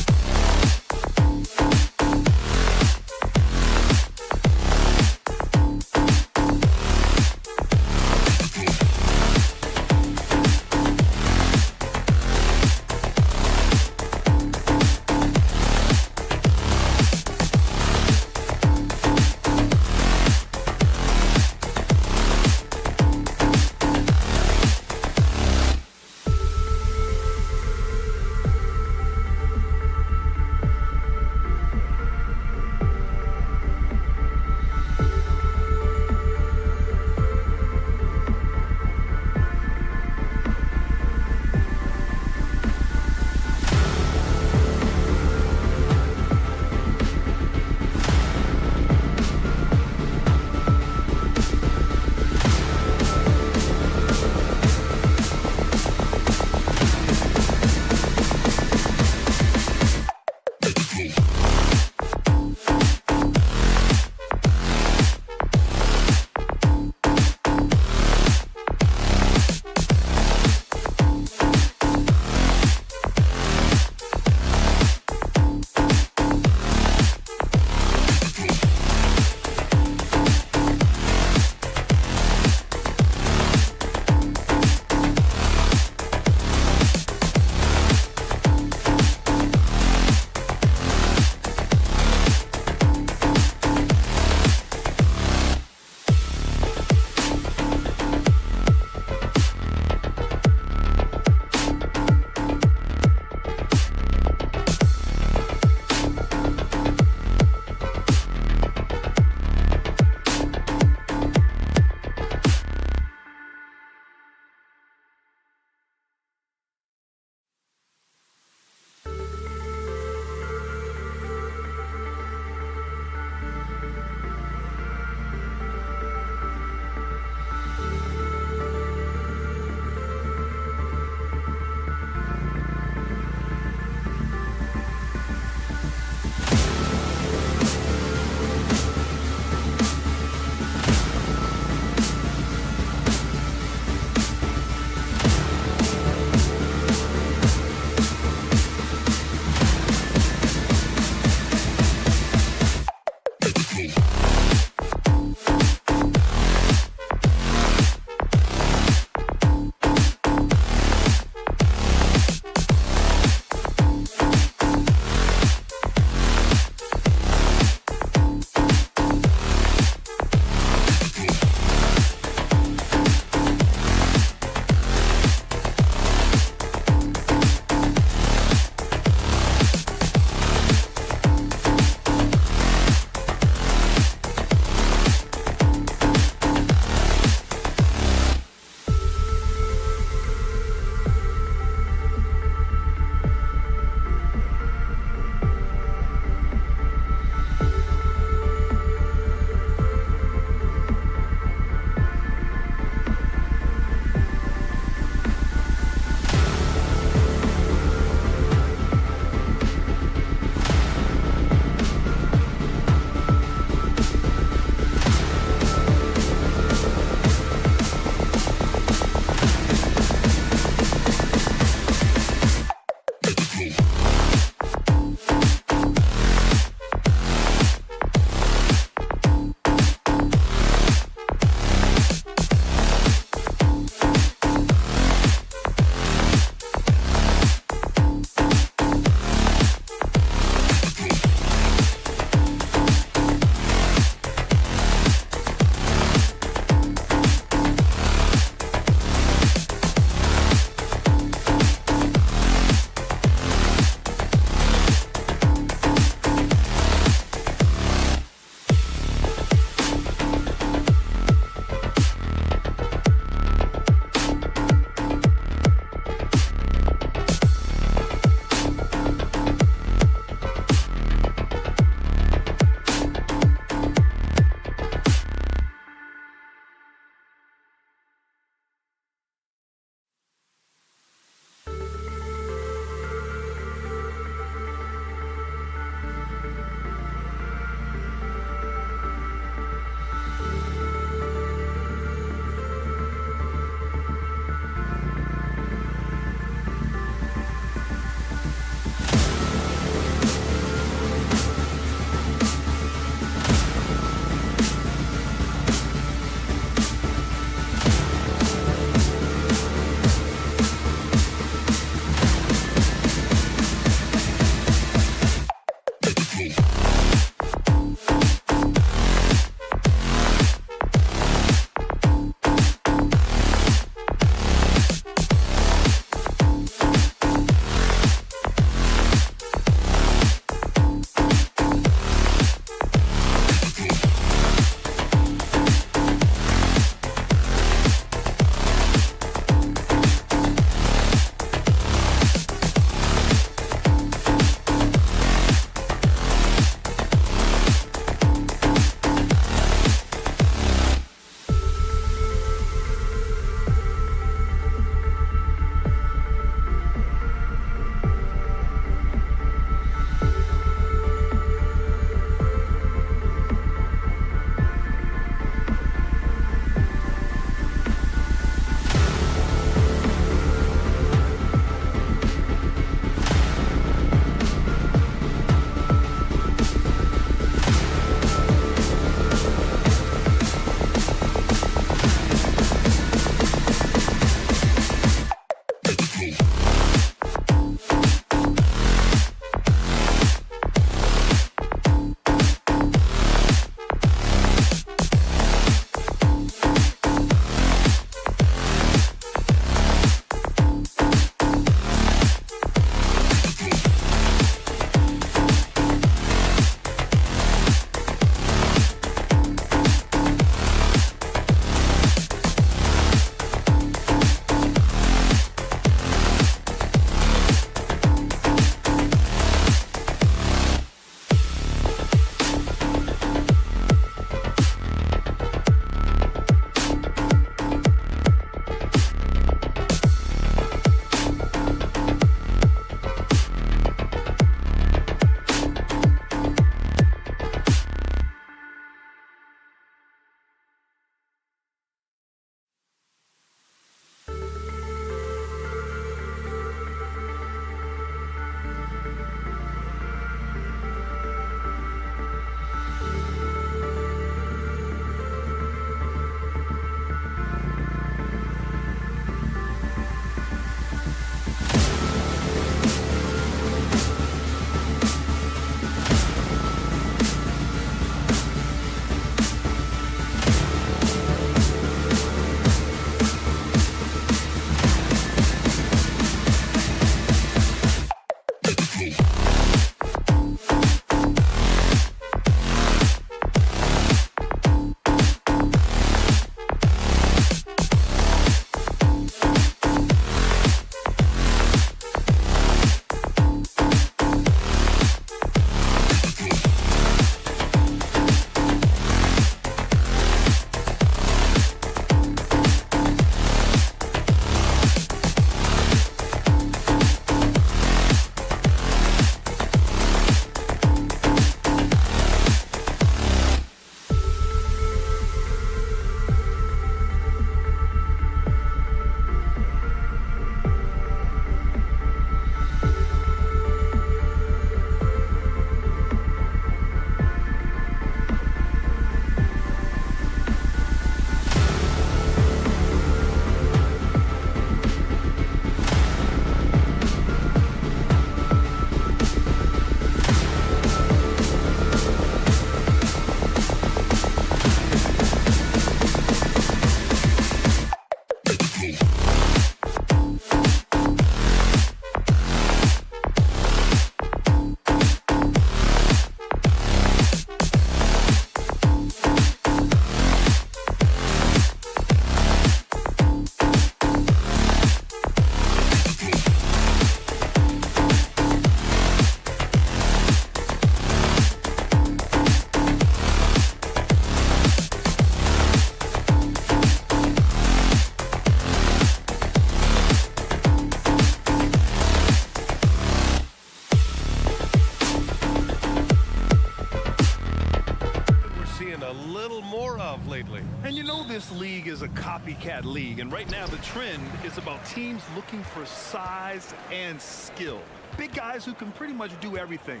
more of lately. And you know this league is a copycat league, and right now the trend is about teams looking for size and skill. Big guys who can pretty much do everything.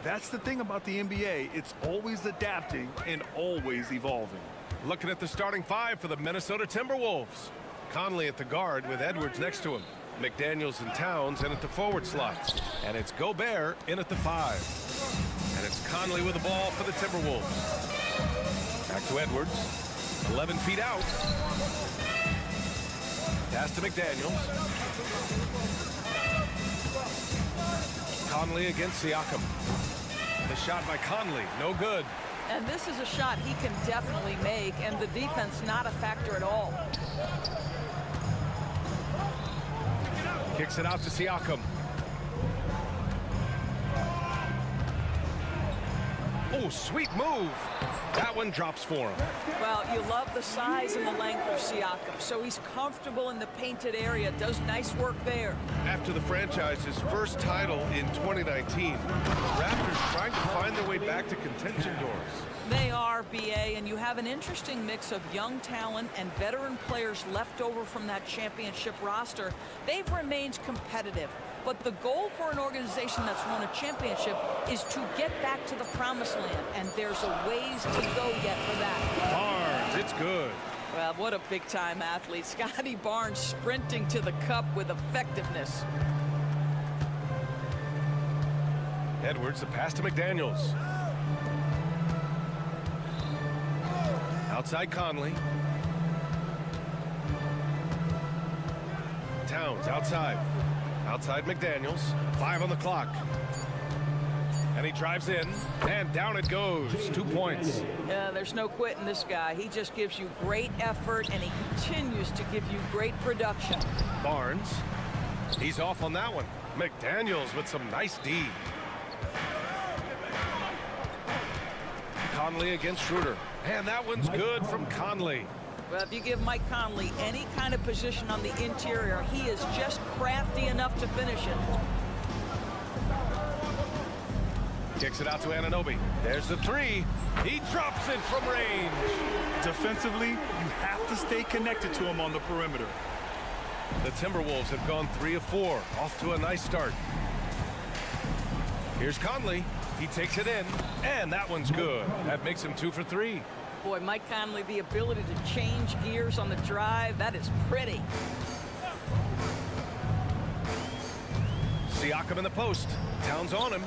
That's the thing about the NBA. It's always adapting and always evolving. Looking at the starting five for the Minnesota Timberwolves. Conley at the guard with Edwards next to him. McDaniels and Towns in at the forward slots. And it's Gobert in at the 5. And it's Conley with the ball for the Timberwolves. Back to Edwards. 11 feet out. Pass to McDaniels. Conley against Siakam. The shot by Conley, no good. And this is a shot he can definitely make, and the defense not a factor at all. Kicks it out to Siakam. Oh, sweet move. That one drops for him. Well, you love the size and the length of Siakam, so he's comfortable in the painted area, does nice work there. After the franchise's first title in 2019, the Raptors trying to find their way back to contention doors. They are, BA, and you have an interesting mix of young talent and veteran players left over from that championship roster. They've remained competitive, but the goal for an organization that's won a championship is to get back to the promised land, and there's a ways to go yet for that. Barnes, it's good. Well, what a big-time athlete. Scotty Barnes sprinting to the cup with effectiveness. Edwards, the pass to McDaniels. Outside Conley. Towns outside. Outside McDaniels. 5 on the clock. And he drives in, and down it goes. 2 points. Yeah, there's no quitting this guy. He just gives you great effort, and he continues to give you great production. Barnes. He's off on that one. McDaniels with some nice D. Conley against Schroeder. And that one's good from Conley. Well, if you give Mike Conley any kind of position on the interior, he is just crafty enough to finish it. Kicks it out to Anunoby. There's the 3. He drops it from range. Defensively, you have to stay connected to him on the perimeter. The Timberwolves have gone 3 of 4. Off to a nice start. Here's Conley. He takes it in, and that one's good. That makes him 2 for 3. Boy, Mike Conley, the ability to change gears on the drive, that is pretty. Siakam in the post. Towns on him.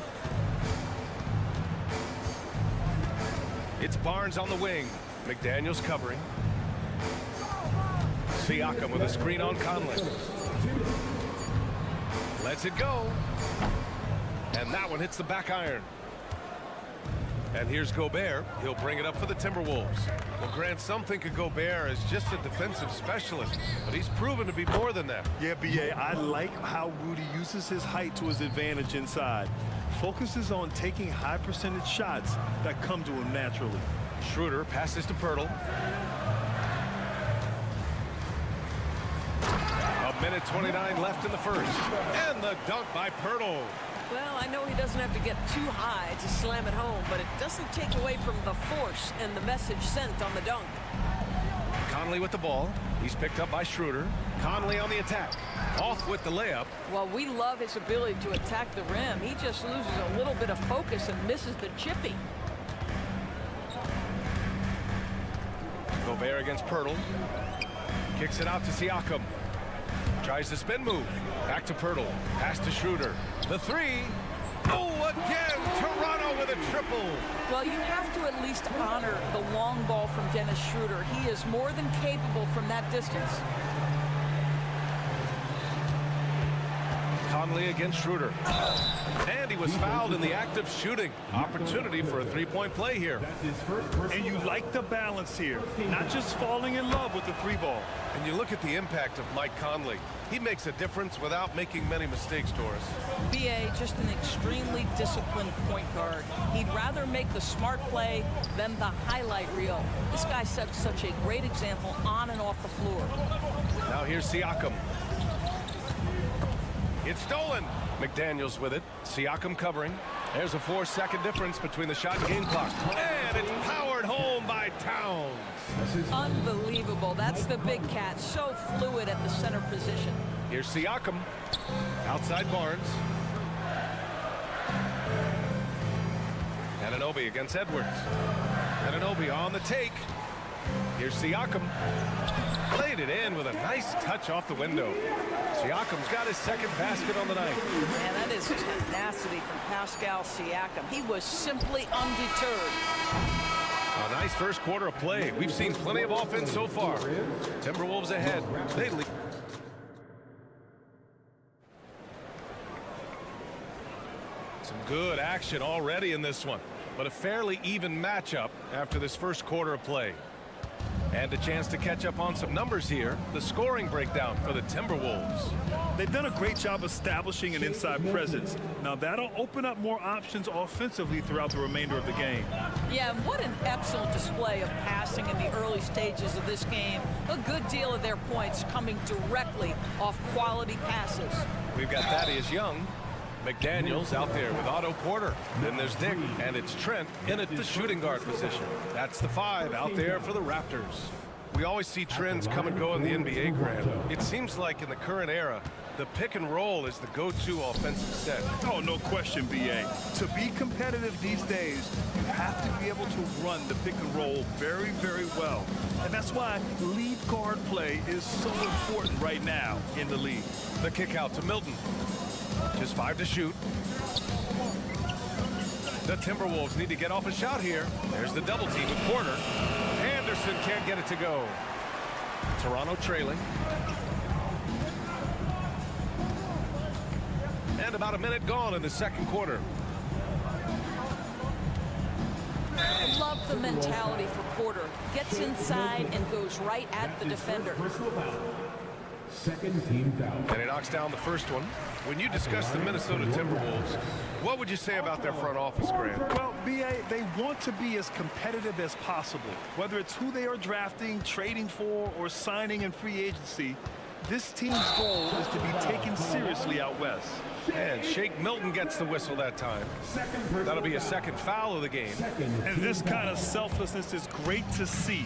It's Barnes on the wing. McDaniels covering. Siakam with a screen on Conley. Lets it go. And that one hits the back iron. And here's Gobert. He'll bring it up for the Timberwolves. Well, Grant, some think of Gobert as just a defensive specialist, but he's proven to be more than that. Yeah, BA, I like how Rudy uses his height to his advantage inside. Focuses on taking high percentage shots that come to him naturally. Schroeder passes to Pirtle. A minute 29 left in the first. And the dunk by Pirtle. Well, I know he doesn't have to get too high to slam it home, but it doesn't take away from the force and the message sent on the dunk. Conley with the ball. He's picked up by Schroeder. Conley on the attack. Off with the layup. Well, we love his ability to attack the rim. He just loses a little bit of focus and misses the chippy. Gobert against Pirtle. Kicks it out to Siakam. Tries the spin move. Back to Pirtle. Pass to Schroeder. The 3. Oh, again! Toronto with a triple. Well, you have to at least honor the long ball from Dennis Schroeder. He is more than capable from that distance. Conley against Schroeder. And he was fouled in the act of shooting. Opportunity for a 3-point play here. And you like the balance here. Not just falling in love with the 3 ball. And you look at the impact of Mike Conley. He makes a difference without making many mistakes, Doris. BA, just an extremely disciplined point guard. He'd rather make the smart play than the highlight reel. This guy sets such a great example on and off the floor. Now here's Siakam. It's stolen. McDaniels with it. Siakam covering. There's a 4-second difference between the shot and game clock. And And it's powered home by Towns. Unbelievable. That's the big cat. So fluid at the center position. Here's Siakam. Outside Barnes. Anunoby against Edwards. Anunoby on the take. Here's Siakam. Played it in with a nice touch off the window. Siakam's got his second basket on the night. Man, that is tenacity from Pascal Siakam. He was simply undeterred. A nice first quarter of play. We've seen plenty of offense so far. Timberwolves ahead. They lead. Some good action already in this one, but a fairly even matchup after this first quarter of play. And a chance to catch up on some numbers here. The scoring breakdown for the Timberwolves. They've done a great job establishing an inside presence. Now that'll open up more options offensively throughout the remainder of the game. Yeah, and what an excellent display of passing in the early stages of this game. A good deal of their points coming directly off quality passes. We've got Thaddeus Young. McDaniels out there with Otto Porter. Then there's Dick, and it's Trent in at the shooting guard position. That's the 5 out there for the Raptors. We always see trends come and go in the NBA, Grant. It seems like in the current era, the pick and roll is the go-to offensive set. Oh, no question, B.A. To be competitive these days, you have to be able to run the pick and roll very, very well. And that's why lead guard play is so important right now in the league. The kick out to Milton. Just 5 to shoot. The Timberwolves need to get off a shot here. There's the double team with Porter. Anderson can't get it to go. Toronto trailing. And about a minute gone in the second quarter. I love the mentality for Porter. Gets inside and goes right at the defender. Second team foul. And he knocks down the first one. When you discuss the Minnesota Timberwolves, what would you say about their front office, Grant? Well, B.A., they want to be as competitive as possible. Whether it's who they are drafting, trading for, or signing in free agency, this team's goal is to be taken seriously out west. And Shake Milton gets the whistle that time. That'll be a second foul of the game. And this kind of selflessness is great to see.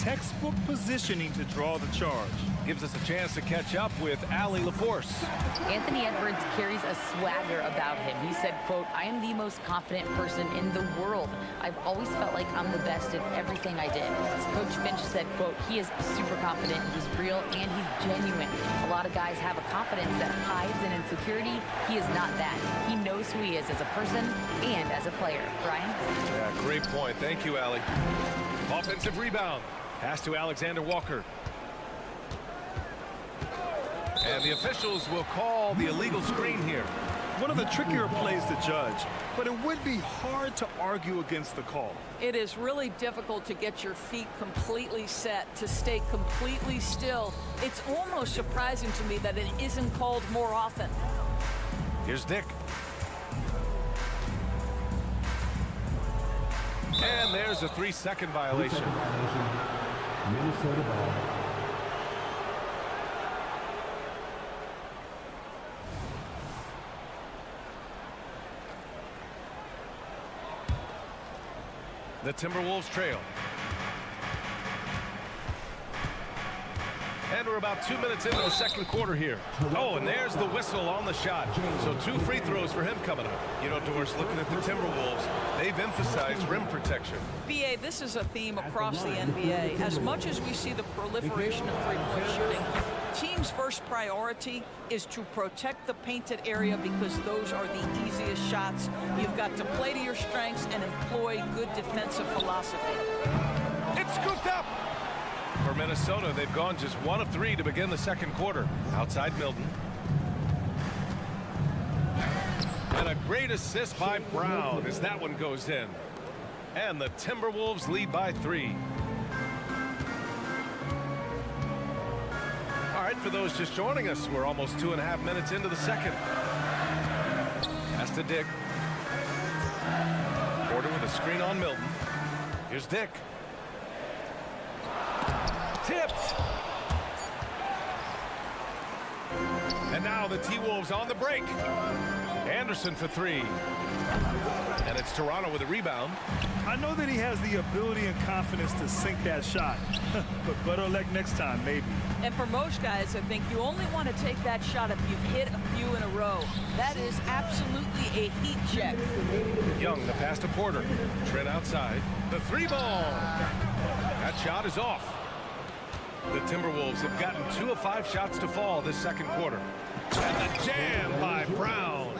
Textbook positioning to draw the charge. Gives us a chance to catch up with Allie LaForce. Anthony Edwards carries a swagger about him. He said, quote, "I am the most confident person in the world. I've always felt like I'm the best at everything I did." Coach Finch said, quote, "He is super confident, he's real, and he's genuine. A lot of guys have a confidence that hides an insecurity. He is not that. He knows who he is as a person and as a player." Brian? Yeah, great point. Thank you, Allie. Offensive rebound. Pass to Alexander Walker. And the officials will call the illegal screen here. One of the trickier plays to judge, but it would be hard to argue against the call. It is really difficult to get your feet completely set, to stay completely still. It's almost surprising to me that it isn't called more often. Here's Dick. And there's a 3-second violation. Minnesota ball. The Timberwolves trail. And we're about 2 minutes into the second quarter here. Oh, and there's the whistle on the shot. So 2 free throws for him coming up. You know, Doris, looking at the Timberwolves, they've emphasized rim protection. BA, this is a theme across the NBA. As much as we see the proliferation of three-point shooting, teams' first priority is to protect the painted area because those are the easiest shots. You've got to play to your strengths and employ good defensive philosophy. It's scooped up. For Minnesota, they've gone just 1 of 3 to begin the second quarter. Outside Milton. And a great assist by Brown as that one goes in. And the Timberwolves lead by 3. All right, for those just joining us, we're almost 2.5 minutes into the second. Pass to Dick. Porter with a screen on Milton. Here's Dick. Tipped. And now the T-Wolves on the break. Anderson for 3. And it's Toronto with a rebound. I know that he has the ability and confidence to sink that shot, but better luck next time, maybe. And for most guys, I think you only want to take that shot if you've hit a few in a row. That is absolutely a heat check. Young, the pass to Porter. Trent outside. The 3 ball. That shot is off. The Timberwolves have gotten 2 of 5 shots to fall this second quarter. And the jam by Brown.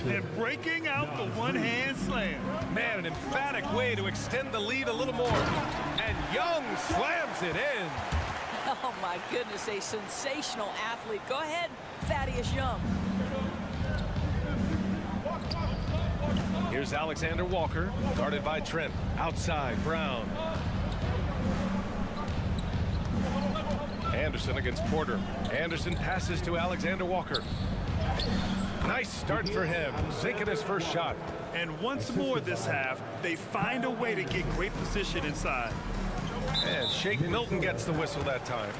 And breaking out the one-hand slam. Man, an emphatic way to extend the lead a little more. And Young slams it in. Oh, my goodness, a sensational athlete. Go ahead, Thaddeus Young. Here's Alexander Walker, guarded by Trent. Outside, Brown. Anderson against Porter. Anderson passes to Alexander Walker. Nice start for him, sinking his first shot. And once more this half, they find a way to get great position inside. And Shake Milton gets the whistle that time.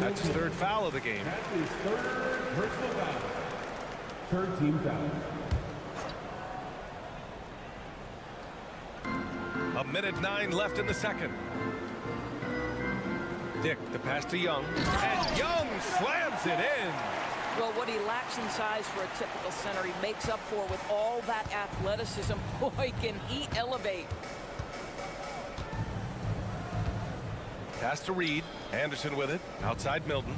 That's his 3rd foul of the game. That's his 3rd personal foul. 3rd team foul. A minute 9 left in the second. Dick, the pass to Young. And Young slams it in. Well, what he lacks in size for a typical center, he makes up for with all that athleticism. Boy, can he elevate. Pass to Reed. Anderson with it. Outside Milton.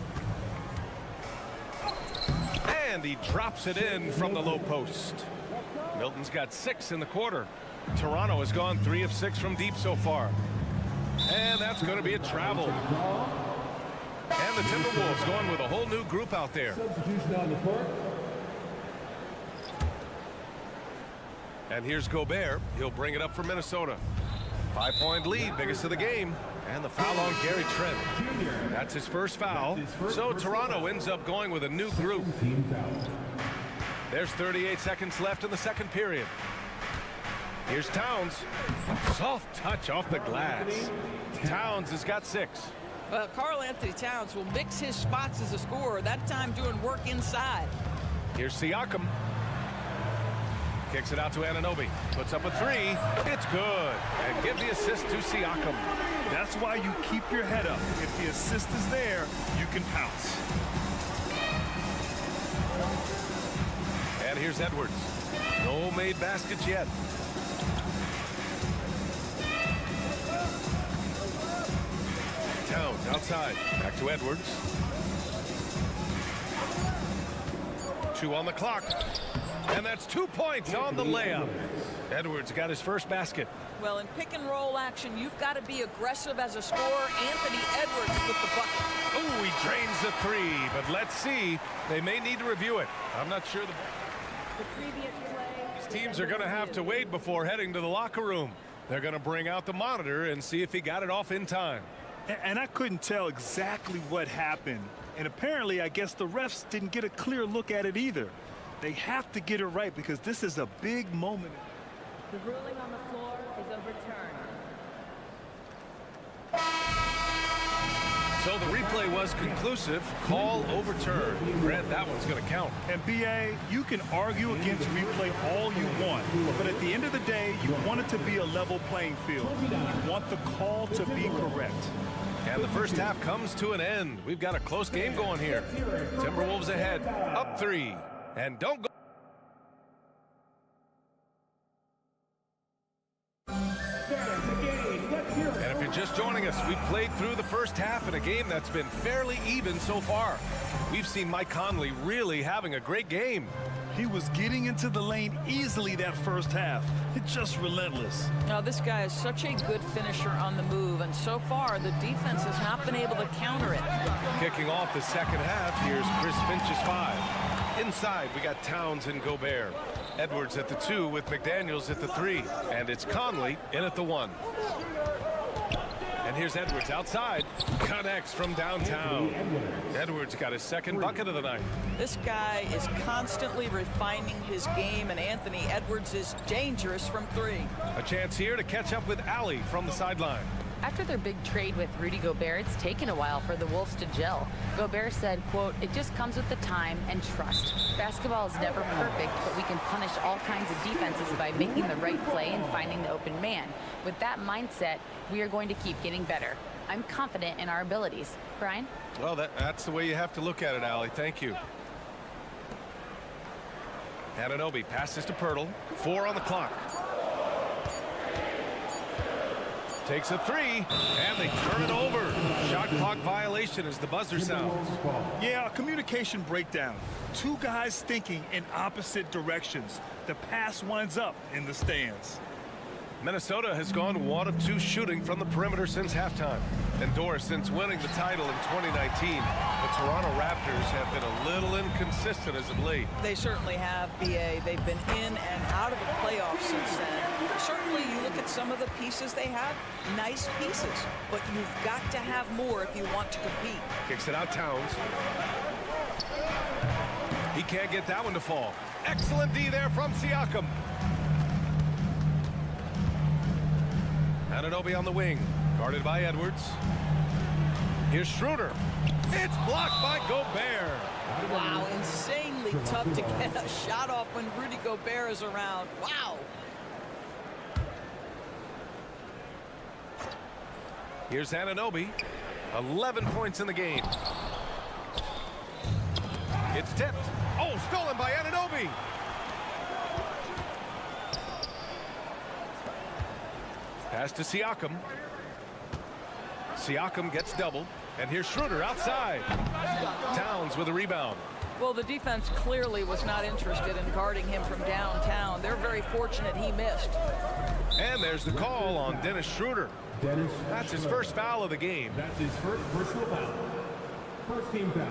And he drops it in from the low post. Milton's got 6 in the quarter. Toronto has gone 3 of 6 from deep so far. And that's going to be a travel. And the Timberwolves going with a whole new group out there. Substitution on the court. And here's Gobert. He'll bring it up for Minnesota. 5-point lead, biggest of the game. And the foul on Gary Trent. That's his first foul. So Toronto ends up going with a new group. There's 38 seconds left in the second period. Here's Towns. Soft touch off the glass. Towns has got 6. Well, Karl Anthony Towns will mix his spots as a scorer, that time doing work inside. Here's Siakam. Kicks it out to Anunoby. Puts up a 3. It's good. And give the assist to Siakam. That's why you keep your head up. If the assist is there, you can pounce. And here's Edwards. No made baskets yet. Towns outside. Back to Edwards. 2 on the clock. And that's 2 points on the layup. Edwards got his first basket. Well, in pick and roll action, you've got to be aggressive as a scorer. Anthony Edwards with the bucket. Oh, he drains the 3, but let's see. They may need to review it. I'm not sure these teams are going to have to wait before heading to the locker room. They're going to bring out the monitor and see if he got it off in time. And I couldn't tell exactly what happened. And apparently, I guess the refs didn't get a clear look at it either. They have to get it right because this is a big moment. The ruling on the floor is overturned. So the replay was conclusive. Call overturned. Grant, that one's going to count. And BA, you can argue against replay all you want, but at the end of the day, you want it to be a level playing field. You want the call to be correct. And the first half comes to an end. We've got a close game going here. Timberwolves ahead, up 3. And don't go. And if you're just joining us, we've played through the first half in a game that's been fairly even so far. We've seen Mike Conley really having a great game. He was getting into the lane easily that first half. It's just relentless. Now, this guy is such a good finisher on the move, and so far, the defense has not been able to counter it. Kicking off the second half, here's Chris Finch's 5. Inside, we got Towns and Gobert. Edwards at the 2 with McDaniels at the 3. And it's Conley in at the 1. And here's Edwards outside. Connects from downtown. Edwards got his second bucket of the night. This guy is constantly refining his game, and Anthony Edwards is dangerous from 3. A chance here to catch up with Allie from the sideline. After their big trade with Rudy Gobert, it's taken a while for the Wolves to gel. Gobert said, quote, "It just comes with the time and trust. Basketball is never perfect, but we can punish all kinds of defenses by making the right play and finding the open man. With that mindset, we are going to keep getting better. I'm confident in our abilities." Brian? Well, that's the way you have to look at it, Allie. Thank you. Anunoby passes to Pirtle. 4 on the clock. Takes a 3, and they turn it over. Shot clock violation as the buzzer sounds. Yeah, a communication breakdown. Two guys thinking in opposite directions. The pass winds up in the stands. Minnesota has gone 1 of 2 shooting from the perimeter since halftime. And Doris, since winning the title in 2019, the Toronto Raptors have been a little inconsistent as of late. They certainly have, BA. They've been in and out of the playoffs since then. Certainly, you look at some of the pieces they have, nice pieces, but you've got to have more if you want to compete. Kicks it out, Towns. He can't get that one to fall. Excellent D there from Siakam. Anunoby on the wing, guarded by Edwards. Here's Schroeder. It's blocked by Gobert. Wow, insanely tough to get a shot off when Rudy Gobert is around. Wow. Here's Anunoby. 11 points in the game. It's tipped. Oh, stolen by Anunoby. Pass to Siakam. Siakam gets doubled. And here's Schroeder outside. Towns with a rebound. Well, the defense clearly was not interested in guarding him from downtown. They're very fortunate he missed. And there's the call on Dennis Schroeder. That's his first foul of the game. That's his first personal foul. First team foul.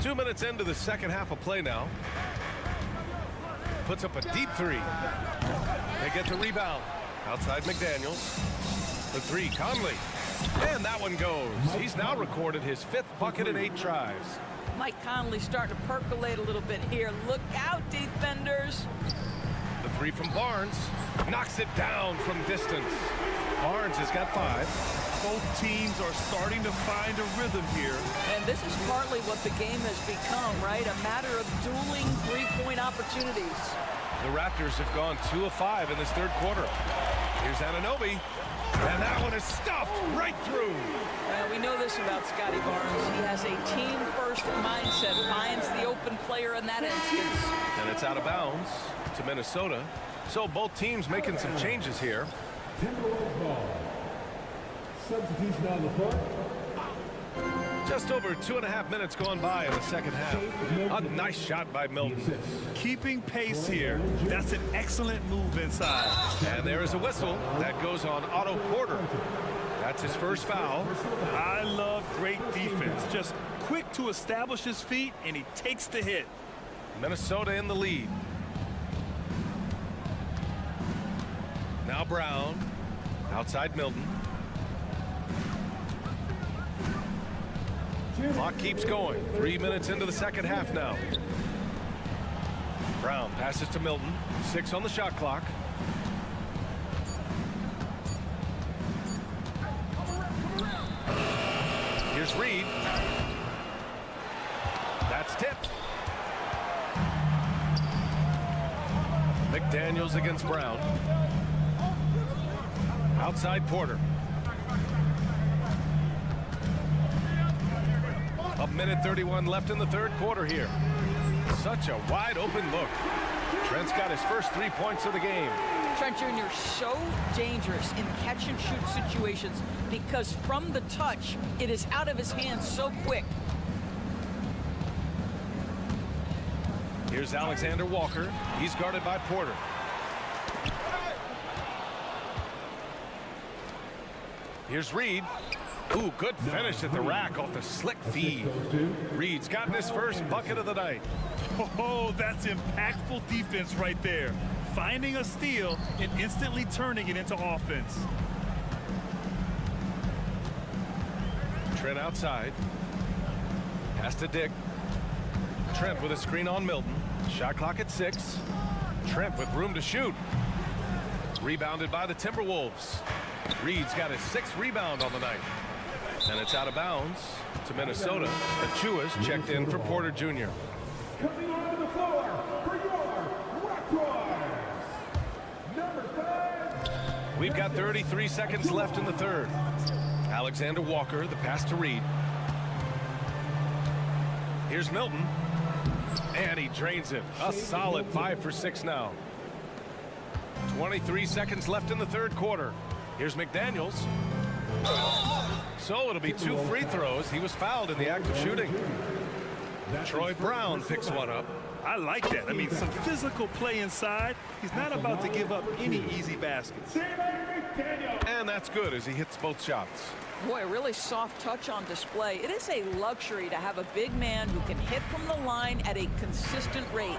2 minutes into the second half of play now. Puts up a deep 3. They get the rebound. Outside McDaniels. The 3, Conley. And that one goes. He's now recorded his 5th bucket in 8 tries. Mike Conley starting to percolate a little bit here. Look out, defenders. The 3 from Barnes. Knocks it down from distance. Barnes has got 5. Both teams are starting to find a rhythm here. And this is partly what the game has become, right? A matter of dueling three-point opportunities. The Raptors have gone 2 of 5 in this third quarter. Here's Anunoby. And that one is stuffed right through. Well, we know this about Scotty Barnes. He has a team-first mindset, finds the open player in that instance. And it's out of bounds to Minnesota. So both teams making some changes here. Timberwolves ball. Substitution on the court. Just over 2.5 minutes gone by in the second half. A nice shot by Milton. Keeping pace here. That's an excellent move inside. And there is a whistle that goes on Otto Porter. That's his first foul. I love great defense. Just quick to establish his feet, and he takes the hit. Minnesota in the lead. Now Brown. Outside Milton. Clock keeps going. 3 minutes into the second half now. Brown passes to Milton. 6 on the shot clock. Here's Reed. That's tipped. McDaniels against Brown. Outside Porter. A minute 31 left in the third quarter here. Such a wide open look. Trent's got his first 3 points of the game. Trent Jr. so dangerous in catch and shoot situations because from the touch, it is out of his hands so quick. Here's Alexander Walker. He's guarded by Porter. Here's Reed. Ooh, good finish at the rack off the slick feed. Reed's gotten his first bucket of the night. Oh, that's impactful defense right there. Finding a steal and instantly turning it into offense. Trent outside. Pass to Dick. Trent with a screen on Milton. Shot clock at 6. Trent with room to shoot. Rebounded by the Timberwolves. Reed's got his 6th rebound on the night. And it's out of bounds to Minnesota. Achua's checked in for Porter Jr. Coming onto the floor for your Raptors, number 5. We've got 33 seconds left in the third. Alexander Walker, the pass to Reed. Here's Milton. And he drains it. A solid 5 for 6 now. 23 seconds left in the third quarter. Here's McDaniels. So it'll be 2 free throws. He was fouled in the act of shooting. Troy Brown picks one up. I like that. I mean, some physical play inside. He's not about to give up any easy baskets. And that's good as he hits both shots. Boy, a really soft touch on display. It is a luxury to have a big man who can hit from the line at a consistent rate.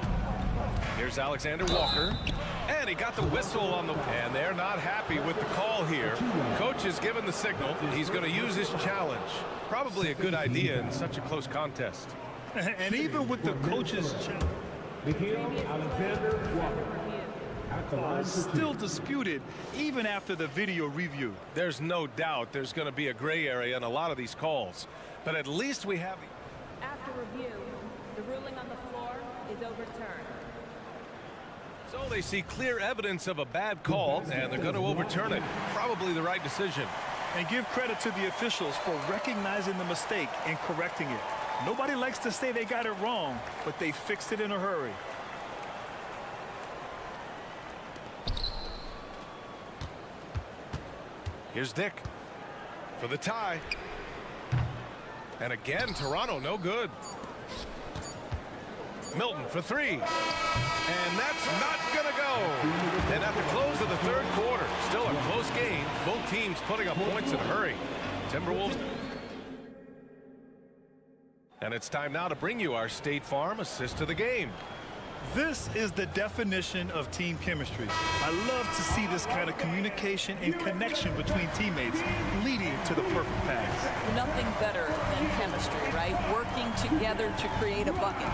Here's Alexander Walker. And he got the whistle on the... And they're not happy with the call here. Coach has given the signal. He's going to use his challenge. Probably a good idea in such a close contest. And even with the coach's challenge, Alexander Walker. still disputed even after the video review. There's no doubt there's going to be a gray area in a lot of these calls. But at least we have... After review, the ruling on the floor is overturned. So they see clear evidence of a bad call, and they're going to overturn it. Probably the right decision. And give credit to the officials for recognizing the mistake and correcting it. Nobody likes to say they got it wrong, but they fixed it in a hurry. Here's Dick for the tie. And again, Toronto no good. Milton for 3. And that's not going to go. And at the close of the third quarter, still a close game. Both teams putting up points in a hurry. Timberwolves. And it's time now to bring you our State Farm assist of the game. This is the definition of team chemistry. I love to see this kind of communication and connection between teammates leading to the perfect pass. Nothing better than chemistry, right? Working together to create a bucket.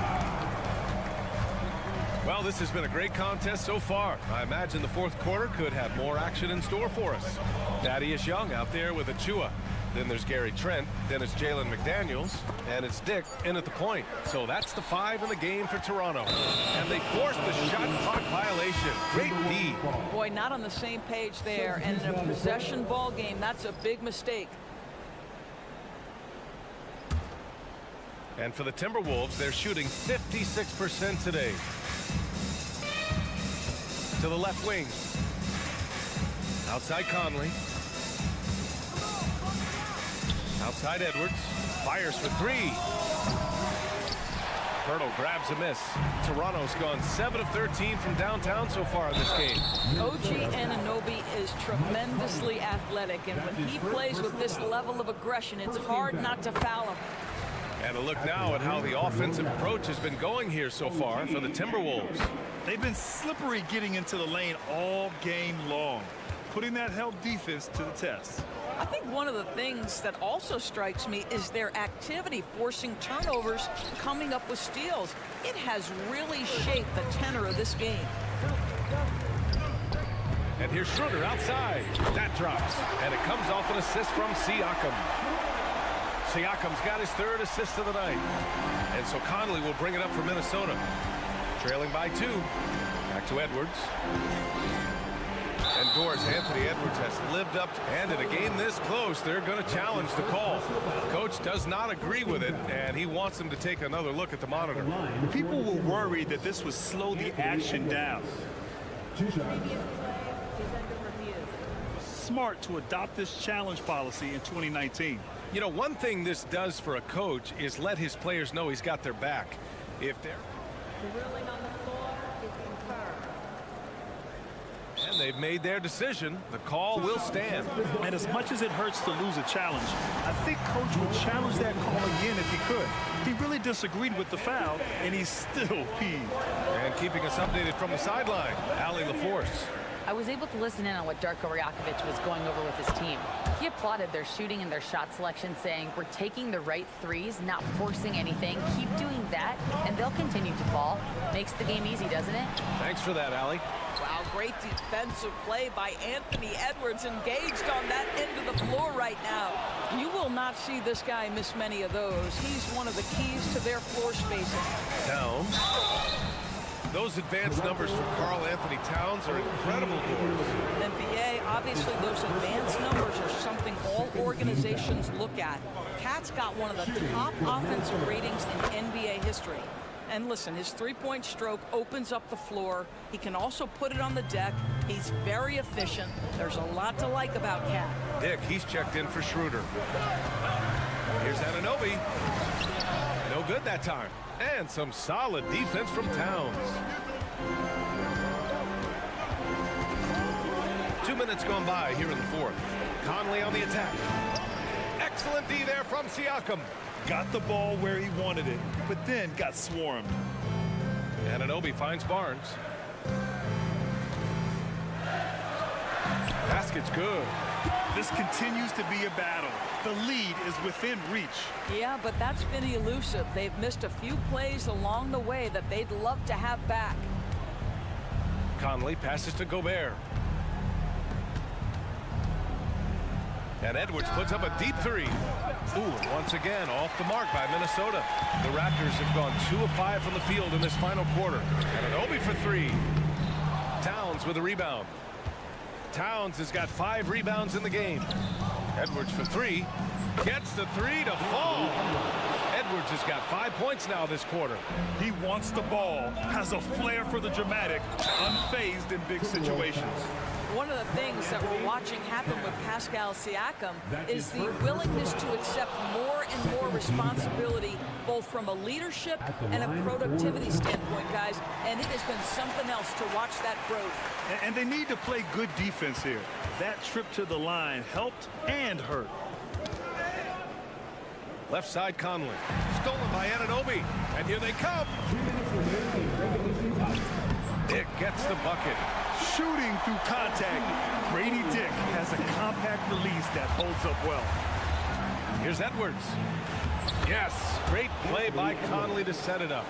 Well, this has been a great contest so far. I imagine the fourth quarter could have more action in store for us. Thaddeus Young out there with Achua. Then there's Gary Trent. Then it's Jalen McDaniels. And it's Dick in at the point. So that's the 5 in the game for Toronto. And they forced the shot clock violation. Great D. Boy, not on the same page there. And in a possession ball game, that's a big mistake. And for the Timberwolves, they're shooting 56% today. To the left wing. Outside Conley. Outside Edwards. Fires for 3. Pirtle grabs a miss. Toronto's gone 7 of 13 from downtown so far in this game. OG Anunoby is tremendously athletic, and when he plays with this level of aggression, it's hard not to foul him. And a look now at how the offensive approach has been going here so far for the Timberwolves. They've been slippery getting into the lane all game long, putting that help defense to the test. I think one of the things that also strikes me is their activity, forcing turnovers, coming up with steals. It has really shaped the tenor of this game. And here's Schroeder outside. That drops. And it comes off an assist from Siakam. Siakam's got his 3rd assist of the night. And so Conley will bring it up for Minnesota. Trailing by 2. Back to Edwards. And Doris Anthony Edwards has lived up to, and in a game this close, they're going to challenge the call. Coach does not agree with it, and he wants them to take another look at the monitor. People were worried that this would slow the action down. Smart to adopt this challenge policy in 2019. You know, one thing this does for a coach is let his players know he's got their back. If they're... The ruling on the floor is confirmed. And they've made their decision. The call will stand. And as much as it hurts to lose a challenge, I think Coach would challenge that call again if he could. He really disagreed with the foul, and he's still peeved. And keeping us updated from the sideline, Allie LaForce. I was able to listen in on what Darko Rajakovic was going over with his team. He applauded their shooting and their shot selection, saying, "We're taking the right threes, not forcing anything. Keep doing that, and they'll continue to fall." Makes the game easy, doesn't it? Thanks for that, Allie. Wow, great defensive play by Anthony Edwards, engaged on that end of the floor right now. You will not see this guy miss many of those. He's one of the keys to their floor spacing. Towns. Those advanced numbers for Karl Anthony Towns are incredible doors. NBA, obviously those advanced numbers are something all organizations look at. Cat's got one of the top offensive ratings in NBA history. And listen, his three-point stroke opens up the floor. He can also put it on the deck. He's very efficient. There's a lot to like about Cat. Dick, he's checked in for Schroeder. Here's Anunoby. No good that time. And some solid defense from Towns. 2 minutes gone by here in the fourth. Conley on the attack. Excellent D there from Siakam. Got the ball where he wanted it, but then got swarmed. Anunoby finds Barnes. Basket's good. This continues to be a battle. The lead is within reach. Yeah, but that's been elusive. They've missed a few plays along the way that they'd love to have back. Conley passes to Gobert. And Edwards puts up a deep three. Ooh, once again, off the mark by Minnesota. The Raptors have gone 2 of 5 from the field in this final quarter. Anunoby for 3. Towns with a rebound. Towns has got 5 rebounds in the game. Edwards for 3. Gets the 3 to fall. Edwards has got 5 points now this quarter. He wants the ball, has a flair for the dramatic, unfazed in big situations. One of the things that we're watching happen with Pascal Siakam is the willingness to accept more and more responsibility, both from a leadership and a productivity standpoint, guys. And it has been something else to watch that growth. And they need to play good defense here. That trip to the line helped and hurt. Left side Conley. Stolen by Anunoby. And here they come. Dick gets the bucket. Shooting through contact. Grady Dick has a compact release that holds up well. Here's Edwards. Yes, great play by Conley to set it up.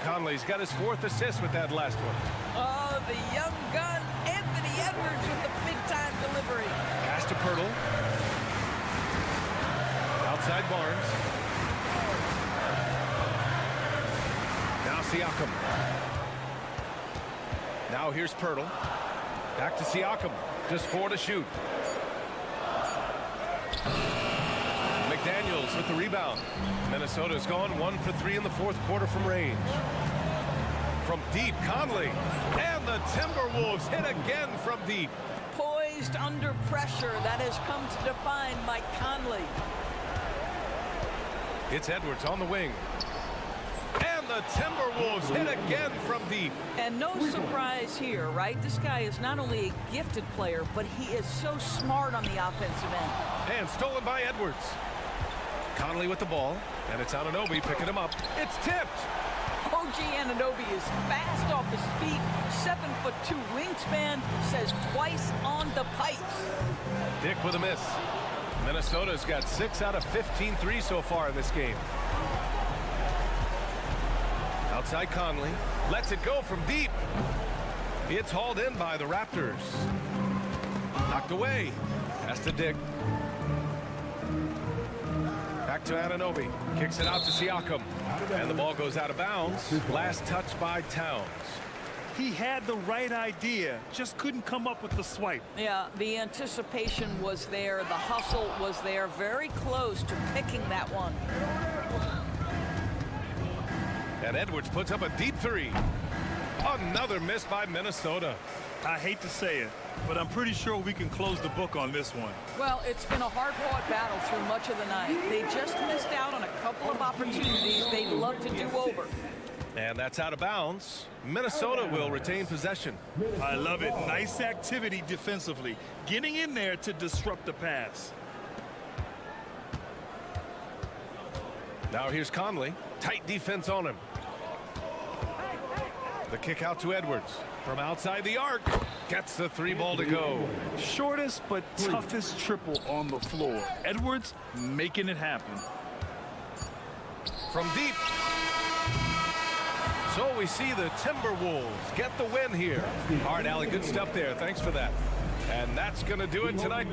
Conley's got his 4th assist with that last one. Oh, the young gun, Anthony Edwards with the big-time delivery. Pass to Pirtle. Outside Barnes. Now Siakam. Now here's Pirtle. Back to Siakam. Just 4 to shoot. McDaniels with the rebound. Minnesota's gone 1 for 3 in the 4th quarter from range. From deep, Conley. And the Timberwolves hit again from deep. Poised under pressure. That has come to define Mike Conley. It's Edwards on the wing. And the Timberwolves hit again from deep. And no surprise here, right? This guy is not only a gifted player, but he is so smart on the offensive end. And stolen by Edwards. Conley with the ball. And it's Anunoby picking him up. It's tipped. OG Anunoby is fast off his feet. 7'2" wingspan, says twice on the pipes. Dick with a miss. Minnesota's got 6 out of 15 threes so far in this game. Outside Conley. Lets it go from deep. It's hauled in by the Raptors. Knocked away. Pass to Dick. Back to Anunoby. Kicks it out to Siakam. And the ball goes out of bounds. Last touch by Towns. He had the right idea, just couldn't come up with the swipe. Yeah, the anticipation was there. The hustle was there. Very close to picking that one. And Edwards puts up a deep 3. Another miss by Minnesota. I hate to say it, but I'm pretty sure we can close the book on this one. Well, it's been a hard-fought battle through much of the night. They just missed out on a couple of opportunities they'd love to do over. And that's out of bounds. Minnesota will retain possession. I love it. Nice activity defensively. Getting in there to disrupt the pass. Now here's Conley. Tight defense on him. The kick out to Edwards. From outside the arc. Gets the 3 ball to go. Shortest but toughest triple on the floor. Edwards making it happen. From deep. So we see the Timberwolves get the win here. All right, Allie, good stuff there. Thanks for that. And that's going to do it tonight.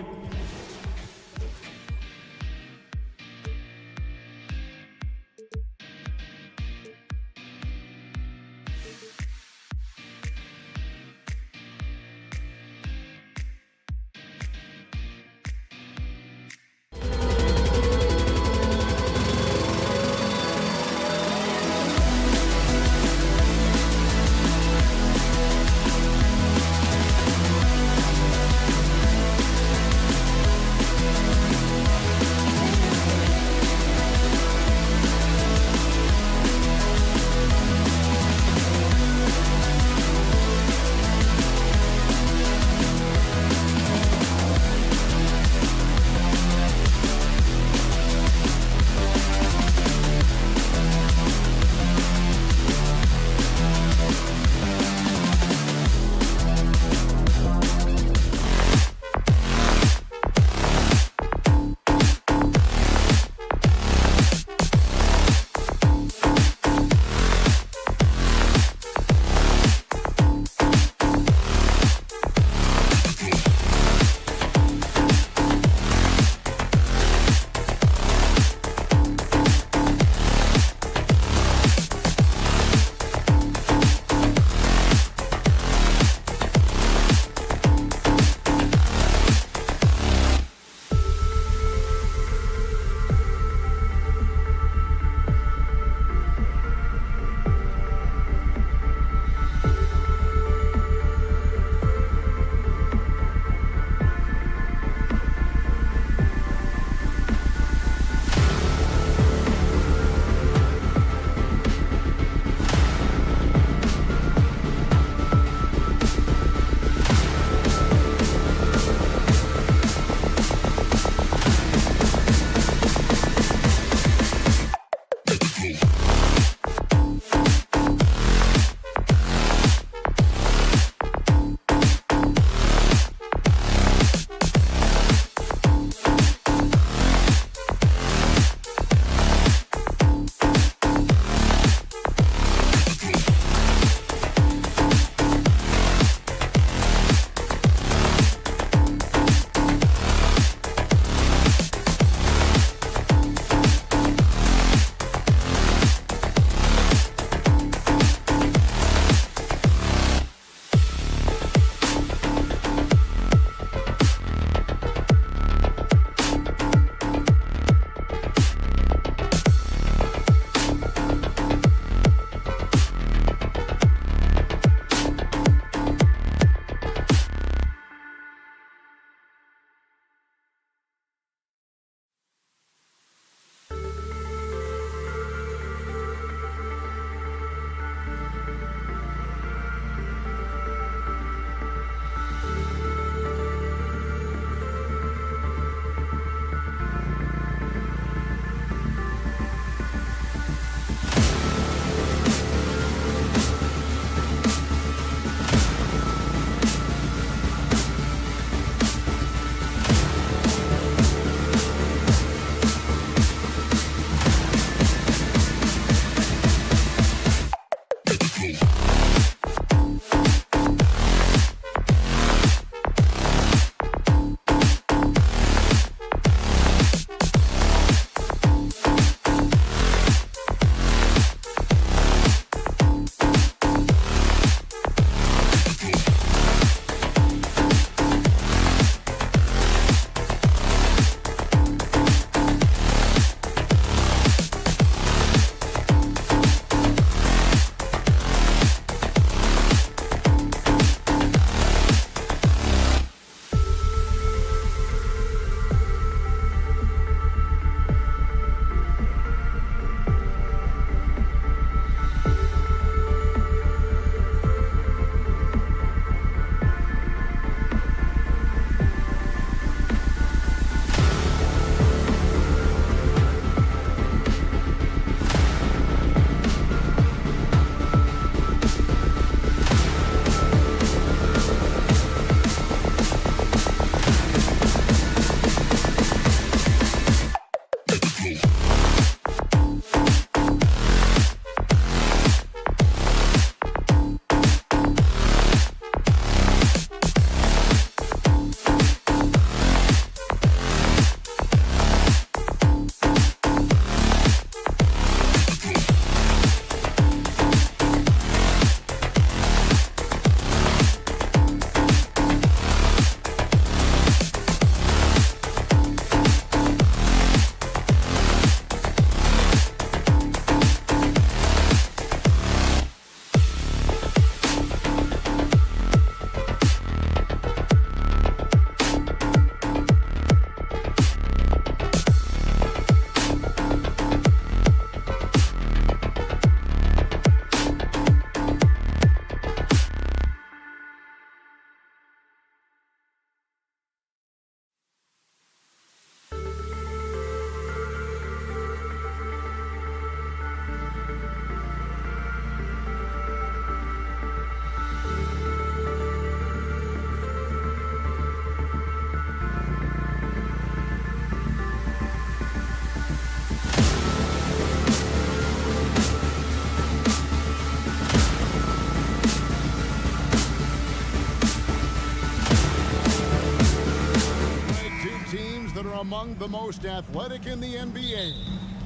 players that are among the most athletic in the NBA.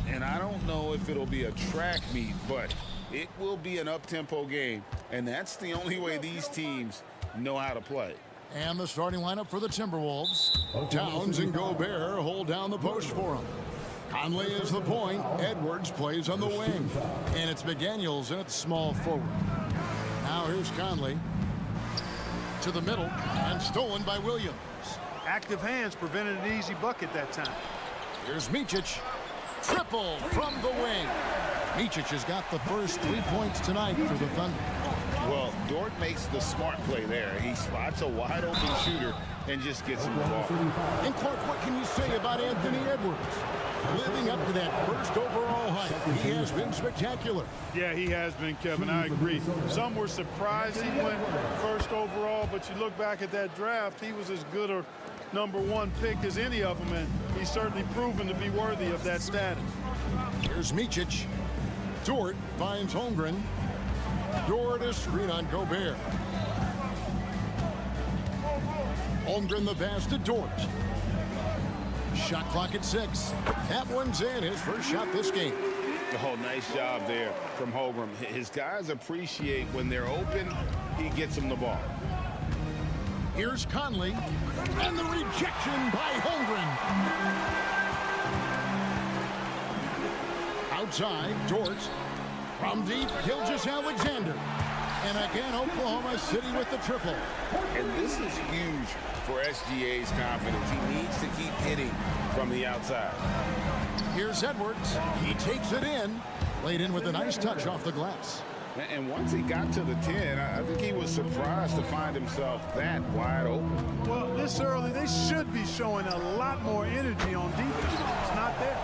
And I don't know if it'll be a track meet, but it will be an up-tempo game. And that's the only way these teams know how to play. And the starting lineup for the Timberwolves. Towns and Gobert hold down the post for them. Conley is the point. Edwards plays on the wing. And it's McDaniels in at small forward. Now here's Conley to the middle and stolen by Williams. Active hands prevented an easy bucket that time. Here's Micic. Triple from the wing. Micic has got the first 3 points tonight for the Thunder. Well, Dort makes the smart play there. He spots a wide open shooter and just gets him the ball. And Clark, what can you say about Anthony Edwards? Living up to that first overall height, he has been spectacular. Yeah, he has been, Kevin. I agree. Some were surprised he went first overall, but you look back at that draft, he was as good a #1 pick as any of them, and he's certainly proven to be worthy of that status. Here's Micic. Dort finds Holmgren. Dort a screen on Gobert. Holmgren the pass to Dort. Shot clock at 6. That one's in. His first shot this game. Oh, nice job there from Holmgren. His guys appreciate when they're open, he gets them the ball. Here's Conley. And the rejection by Holmgren. Outside, Dort. From deep, Gilgeous-Alexander. And again, Oklahoma City with the triple. And this is huge for SGA's confidence. He needs to keep hitting from the outside. Here's Edwards. He takes it in. Laid in with a nice touch off the glass. And once he got to the 10, I think he was surprised to find himself that wide open. Well, this early, they should be showing a lot more energy on defense. It's not there.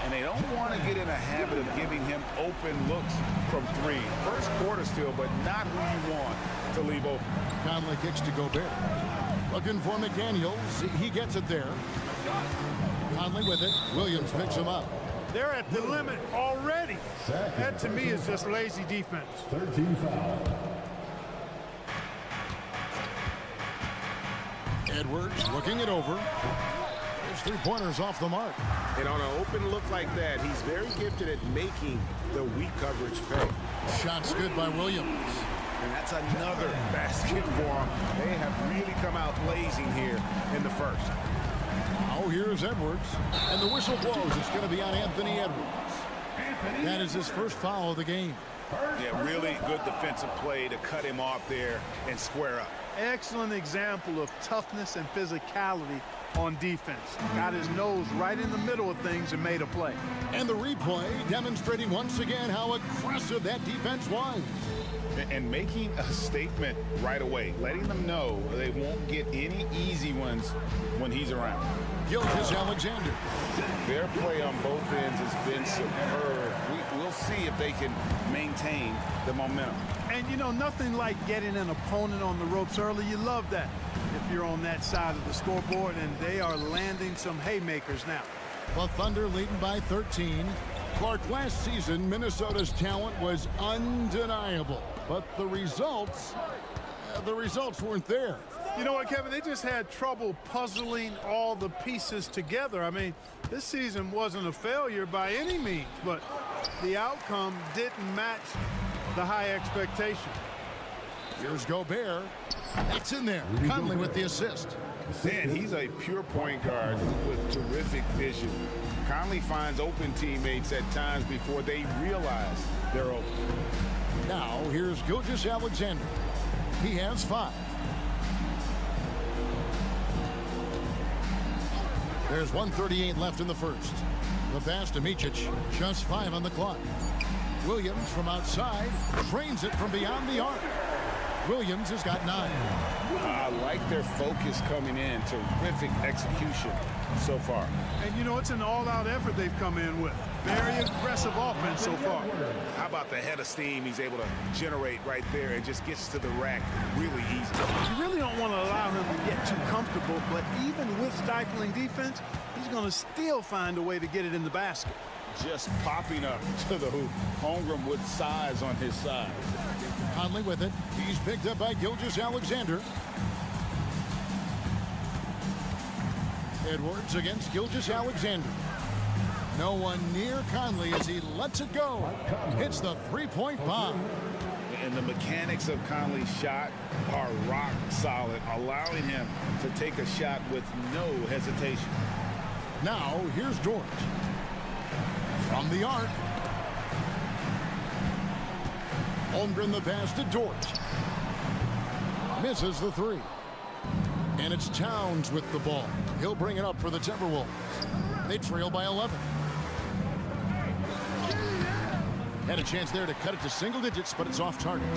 And they don't want to get in a habit of giving him open looks from 3. First quarter still, but not who you want to leave open. Conley kicks to Gobert. Looking for McDaniels. He gets it there. Conley with it. Williams picks him up. They're at the limit already. That, to me, is just lazy defense. 13 foul. Edwards looking it over. His 3-pointers off the mark. And on an open look like that, he's very gifted at making the weak coverage pay. Shots good by Williams. And that's another basket for him. They have really come out blazing here in the first. Now here's Edwards. And the whistle blows. It's going to be on Anthony Edwards. That is his first foul of the game. Yeah, really good defensive play to cut him off there and square up. Excellent example of toughness and physicality on defense. Got his nose right in the middle of things and made a play. And the replay demonstrating once again how aggressive that defense was. And making a statement right away, letting them know they won't get any easy ones when he's around. Gilgeous-Alexander. Their play on both ends has been superb. We'll see if they can maintain the momentum. And, you know, nothing like getting an opponent on the ropes early. You love that if you're on that side of the scoreboard, and they are landing some haymakers now. The Thunder leading by 13. Clark, last season, Minnesota's talent was undeniable, but the results weren't there. You know what, Kevin? They just had trouble puzzling all the pieces together. I mean, this season wasn't a failure by any means, but the outcome didn't match the high expectation. Here's Gobert. That's in there. Conley with the assist. Man, he's a pure point guard with terrific vision. Conley finds open teammates at times before they realize they're open. Now, here's Gilgeous-Alexander. He has 5. There's 1:38 left in the first. The pass to Micic, just 5 on the clock. Williams from outside drains it from beyond the arc. Williams has got 9. I like their focus coming in. Terrific execution so far. And, you know, it's an all-out effort they've come in with. Very aggressive offense so far. How about the head of steam he's able to generate right there and just gets to the rack really easy. You really don't want to allow him to get too comfortable, but even with stifling defense, he's going to still find a way to get it in the basket. Just popping up to the hoop. Holmgren with size on his side. Conley with it. He's picked up by Gilgeous-Alexander. Edwards against Gilgeous-Alexander. No one near Conley as he lets it go. Hits the three-point bomb. And the mechanics of Conley's shot are rock solid, allowing him to take a shot with no hesitation. Now, here's George. From the arc. Holmgren the pass to George. Misses the three. And it's Towns with the ball. He'll bring it up for the Timberwolves. They trail by 11. Had a chance there to cut it to single digits, but it's off target.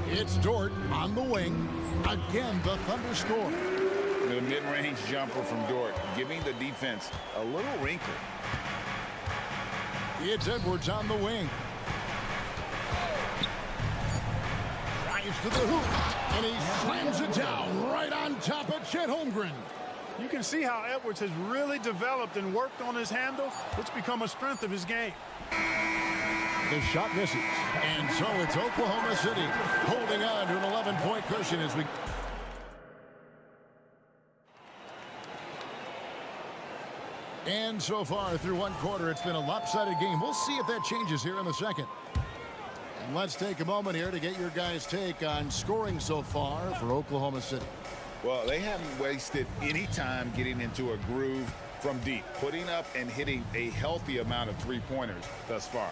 It's Dort on the wing. Again, the Thunder score. The mid-range jumper from Dort, giving the defense a little wrinkle. It's Edwards on the wing. Drives to the hoop, and he slams it down right on top of Chet Holmgren. You can see how Edwards has really developed and worked on his handle. It's become a strength of his game. The shot misses. And so it's Oklahoma City holding on to an 11-point cushion as we... And so far through one quarter, it's been a lopsided game. We'll see if that changes here in the second. And let's take a moment here to get your guys' take on scoring so far for Oklahoma City. Well, they haven't wasted any time getting into a groove from deep, putting up and hitting a healthy amount of three-pointers thus far.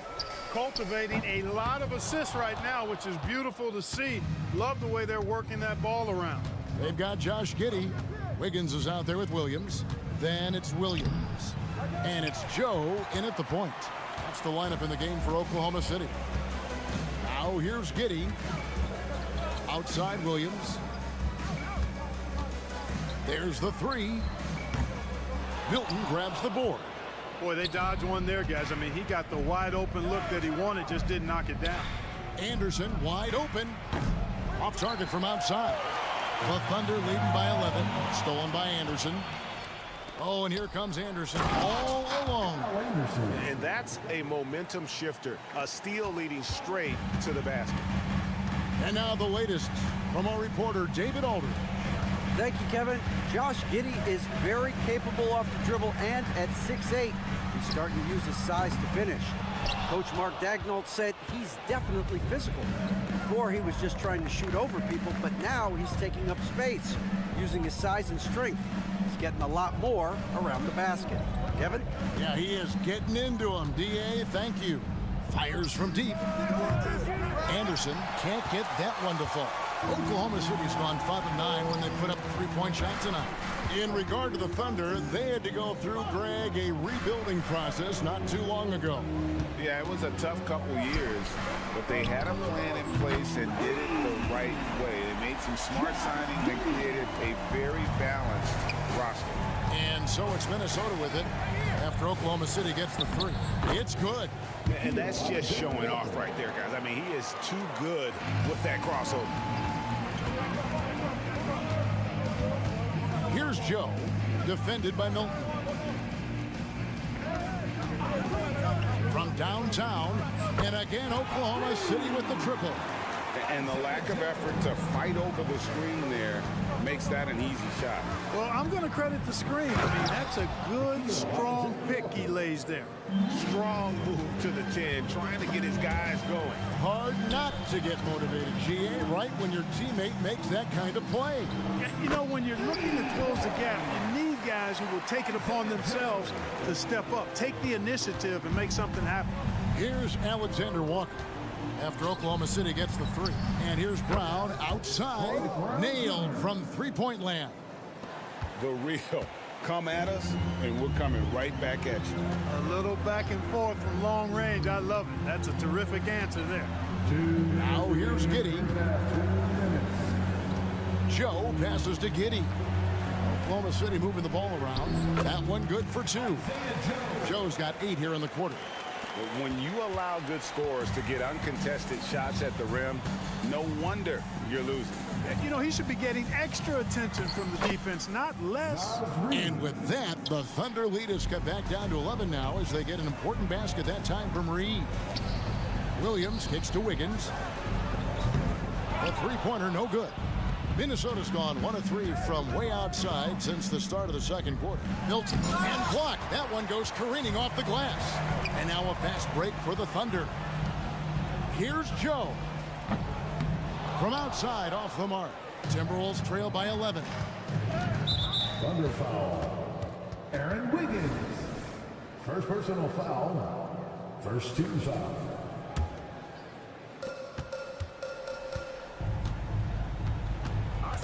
Cultivating a lot of assists right now, which is beautiful to see. Love the way they're working that ball around. They've got Josh Giddey. Wiggins is out there with Williams. Then it's Williams. And it's Joe in at the point. That's the lineup in the game for Oklahoma City. Now here's Giddey. Outside Williams. There's the three. Milton grabs the board. Boy, they dodged one there, guys. I mean, he got the wide open look that he wanted, just didn't knock it down. Anderson wide open. Off target from outside. The Thunder leading by 11. Stolen by Anderson. Oh, and here comes Anderson all alone. And that's a momentum shifter. A steal leading straight to the basket. And now the latest from our reporter, David Aldridge. Thank you, Kevin. Josh Giddey is very capable off the dribble, and at 6'8", he's starting to use his size to finish. Coach Mark Daigneault said he's definitely physical. Before, he was just trying to shoot over people, but now he's taking up space, using his size and strength. He's getting a lot more around the basket. Kevin? Yeah, he is getting into him. D.A., thank you. Fires from deep. Anderson can't get that one to fall. Oklahoma City's gone 5-9 when they put up a three-point shot tonight. In regard to the Thunder, they had to go through, Greg, a rebuilding process not too long ago. Yeah, it was a tough couple years, but they had a plan in place and did it the right way. They made some smart signings and created a very balanced roster. And so it's Minnesota with it after Oklahoma City gets the three. It's good. And that's just showing off right there, guys. I mean, he is too good with that crossover. Here's Joe, defended by Milton. From downtown, and again, Oklahoma City with the triple. And the lack of effort to fight over the screen there makes that an easy shot. Well, I'm going to credit the screen. I mean, that's a good, strong pick he lays there. Strong move to the 10, trying to get his guys going. Hard not to get motivated, GA, right when your teammate makes that kind of play. You know, when you're looking to close the gap, you need guys who will take it upon themselves to step up, take the initiative, and make something happen. Here's Alexander Walker after Oklahoma City gets the three. And here's Brown outside, nailed from three-point land. The real come at us, and we're coming right back at you. A little back and forth from long range. I love it. That's a terrific answer there. Now here's Giddey. Joe passes to Giddey. Oklahoma City moving the ball around. That one good for two. Joe's got 8 here in the quarter. When you allow good scorers to get uncontested shots at the rim, no wonder you're losing. You know, he should be getting extra attention from the defense, not less. And with that, the Thunder lead is cut back down to 11 now as they get an important basket that time from Reed. Williams kicks to Wiggins. The three-pointer, no good. Minnesota's gone 1 of 3 from way outside since the start of the second quarter. Milton and blocked. That one goes careening off the glass. And now a fast break for the Thunder. Here's Joe. From outside off the mark. Timberwolves trail by 11. Thunder foul. Aaron Wiggins. First personal foul. First team foul.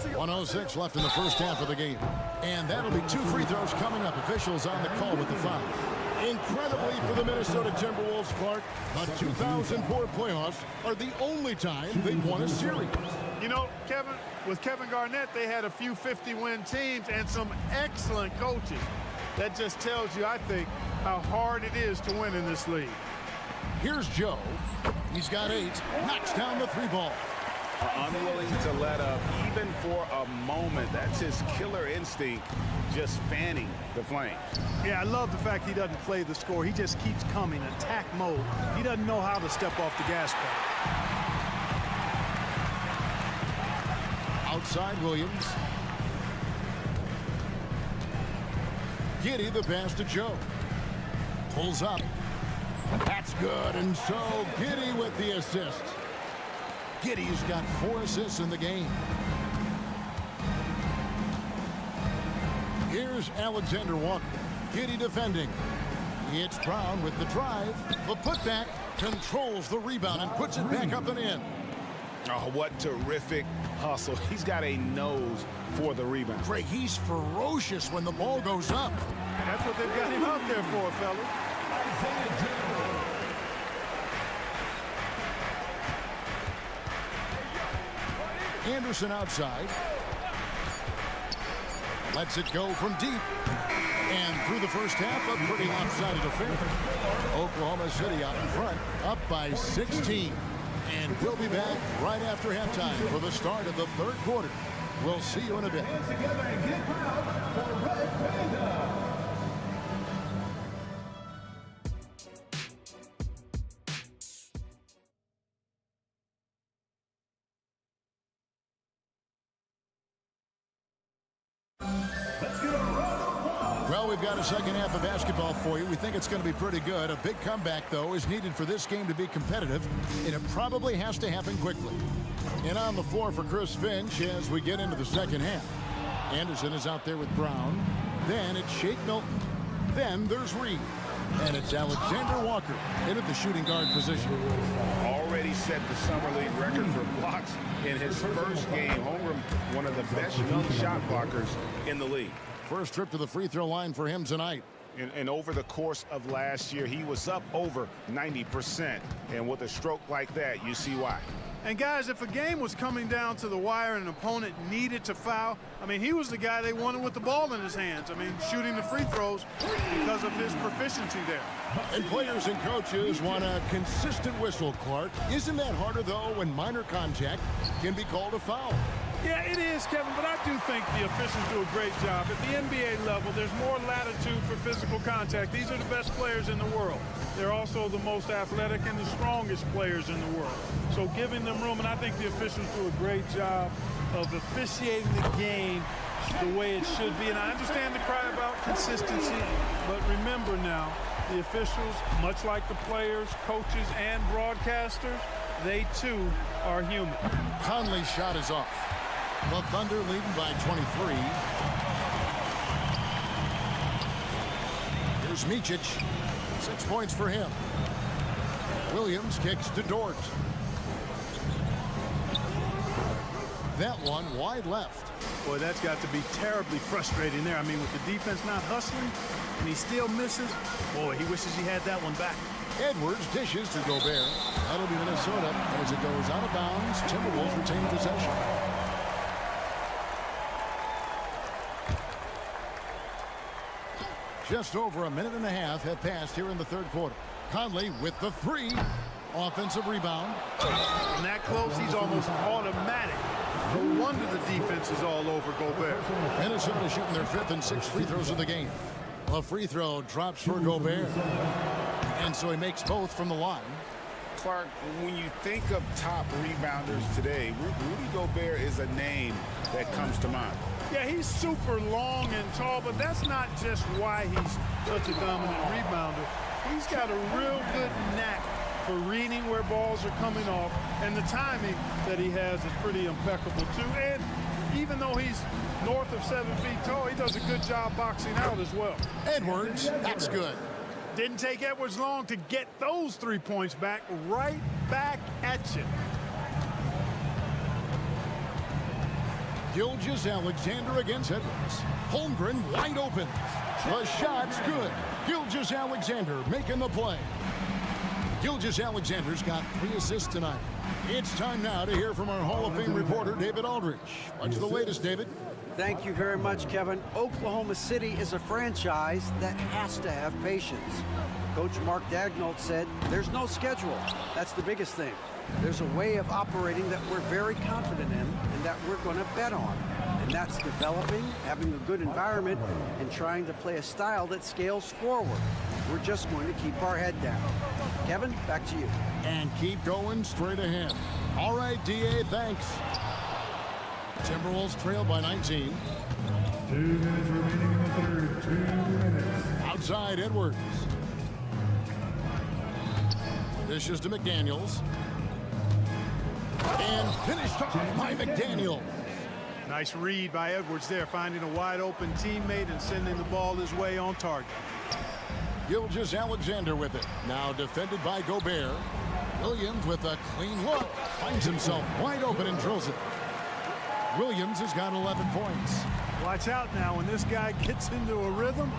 .106 left in the first half of the game. And that'll be 2 free throws coming up. Officials on the call with the foul. Incredibly for the Minnesota Timberwolves, Clark, the 2004 playoffs are the only time they've won a series. You know, Kevin, with Kevin Garnett, they had a few 50-win teams and some excellent coaches. That just tells you, I think, how hard it is to win in this league. Here's Joe. He's got 8. Knocks down the 3 ball. Unwilling to let up even for a moment. That's his killer instinct, just fanning the flames. Yeah, I love the fact he doesn't play the score. He just keeps coming, attack mode. He doesn't know how to step off the gas pedal. Outside Williams. Giddey the pass to Joe. Pulls up. That's good, and so Giddey with the assist. Giddey's got 4 assists in the game. Here's Alexander Walker. Giddey defending. It's Brown with the drive. The putback controls the rebound and puts it back up and in. Oh, what terrific hustle. He's got a nose for the rebound. Greg, he's ferocious when the ball goes up. That's what they've got him out there for, fellas. Anderson outside. Lets it go from deep. And through the first half, a pretty lopsided affair. Oklahoma City out in front, up by 16. And we'll be back right after halftime for the start of the third quarter. We'll see you in a bit. Well, we've got a second half of basketball for you. We think it's going to be pretty good. A big comeback, though, is needed for this game to be competitive, and it probably has to happen quickly. And on the floor for Chris Finch as we get into the second half. Anderson is out there with Brown. Then it's Shake Milton. Then there's Reed. And it's Alexander Walker in at the shooting guard position. Already set the summer league record for blocks in his first game. Holmgren, one of the best young shot blockers in the league. First trip to the free throw line for him tonight. And over the course of last year, he was up over 90%. And with a stroke like that, you see why. And guys, if a game was coming down to the wire and an opponent needed to foul, I mean, he was the guy they wanted with the ball in his hands. I mean, shooting the free throws because of his proficiency there. And players and coaches want a consistent whistle, Clark. Isn't that harder, though, when minor contact can be called a foul? Yeah, it is, Kevin, but I do think the officials do a great job. At the NBA level, there's more latitude for physical contact. These are the best players in the world. They're also the most athletic and the strongest players in the world. So giving them room, and I think the officials do a great job of officiating the game the way it should be. And I understand the cry about consistency, but remember now, the officials, much like the players, coaches, and broadcasters, they too are human. Conley's shot is off. The Thunder leading by 23. Here's Micic. 6 points for him. Williams kicks to Dort. That one wide left. Boy, that's got to be terribly frustrating there. I mean, with the defense not hustling and he still misses, boy, he wishes he had that one back. Edwards dishes to Gobert. That'll be Minnesota as it goes out of bounds. Timberwolves retain possession. Just over a minute and a half have passed here in the third quarter. Conley with the 3. Offensive rebound. And that close, he's almost automatic. No wonder the defense is all over Gobert. Minnesota shooting their 5th and 6th free throws of the game. A free throw drops for Gobert. And so he makes both from the line. Clark, when you think of top rebounders today, Rudy Gobert is a name that comes to mind. Yeah, he's super long and tall, but that's not just why he's such a dominant rebounder. He's got a real good knack for reading where balls are coming off, and the timing that he has is pretty impeccable too. And even though he's north of 7 feet tall, he does a good job boxing out as well. Edwards, that's good. Didn't take Edwards long to get those 3 points back, right back at you. Gilgeous-Alexander against Edwards. Holmgren wide open. The shot's good. Gilgeous-Alexander making the play. Gilgeous-Alexander's got 3 assists tonight. It's time now to hear from our Hall of Fame reporter, David Aldridge. What's the latest, David? Thank you very much, Kevin. Oklahoma City is a franchise that has to have patience. Coach Mark Daigneault said, there's no schedule. That's the biggest thing. There's a way of operating that we're very confident in and that we're going to bet on. And that's developing, having a good environment, and trying to play a style that scales forward. We're just going to keep our head down. Kevin, back to you. And keep going straight ahead. All right, D.A., thanks. Timberwolves trail by 19. 2 minutes remaining in the third. 2 minutes. Outside, Edwards. Dishes to McDaniels. And finished off by McDaniels. Nice read by Edwards there, finding a wide open teammate and sending the ball his way on target. Gilgeous-Alexander with it. Now defended by Gobert. Williams with a clean look. Finds himself wide open and drills it. Williams has got 11 points. Watch out now. When this guy gets into a rhythm,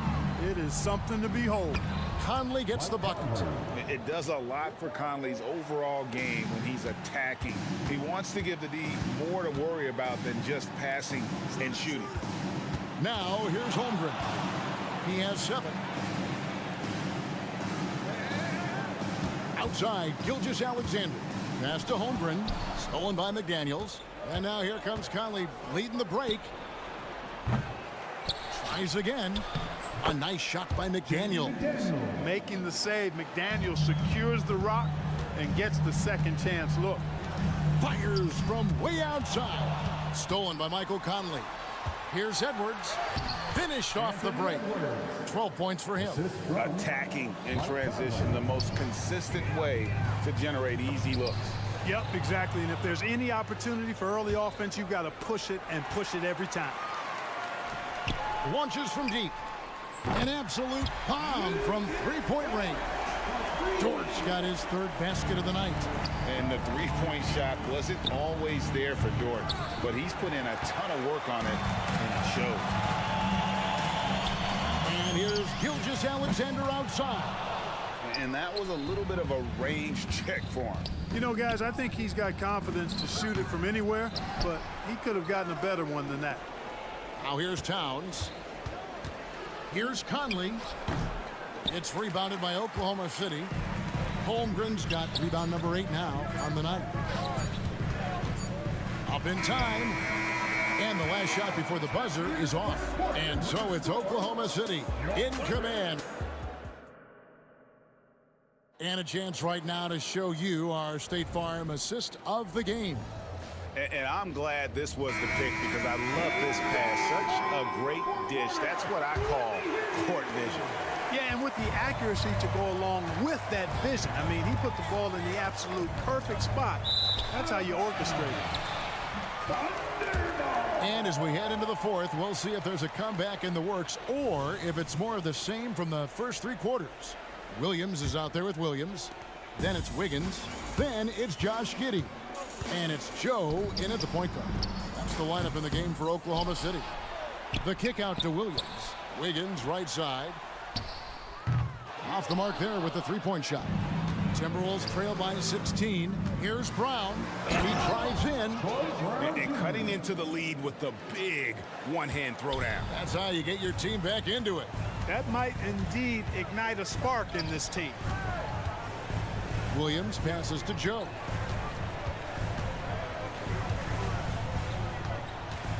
it is something to behold. Conley gets the bucket. It does a lot for Conley's overall game when he's attacking. He wants to give the D more to worry about than just passing and shooting. Now here's Holmgren. He has 7. Outside, Gilgeous-Alexander. Pass to Holmgren. Stolen by McDaniels. And now here comes Conley leading the break. Tries again. A nice shot by McDaniel. Making the save, McDaniel secures the rock and gets the second chance look. Fires from way outside. Stolen by Michael Conley. Here's Edwards. Finished off the break. 12 points for him. Attacking in transition, the most consistent way to generate easy looks. Yep, exactly. And if there's any opportunity for early offense, you've got to push it and push it every time. Launches from deep. An absolute bomb from 3-point range. George got his 3rd basket of the night. And the 3-point shot wasn't always there for Dort, but he's put in a ton of work on it, and it shows. And here's Gilgeous-Alexander outside. And that was a little bit of a range check for him. You know, guys, I think he's got confidence to shoot it from anywhere, but he could have gotten a better one than that. Now here's Towns. Here's Conley. It's rebounded by Oklahoma City. Holmgren's got rebound number 8 now on the night. Up in time. And the last shot before the buzzer is off. And so it's Oklahoma City in command. And a chance right now to show you our State Farm assist of the game. And I'm glad this was the pick because I love this pass. Such a great dish. That's what I call court vision. Yeah, and with the accuracy to go along with that vision. I mean, he put the ball in the absolute perfect spot. That's how you orchestrate it. And as we head into the 4th, we'll see if there's a comeback in the works or if it's more of the same from the first 3 quarters. Williams is out there with Williams. Then it's Wiggins. Then it's Josh Giddey. And it's Joe in at the point guard. That's the lineup in the game for Oklahoma City. The kick out to Williams. Wiggins right side. Off the mark there with the 3-point shot. Timberwolves trail by 16. Here's Brown. And he drives in. And cutting into the lead with the big one-hand throwdown. That's how you get your team back into it. That might indeed ignite a spark in this team. Williams passes to Joe.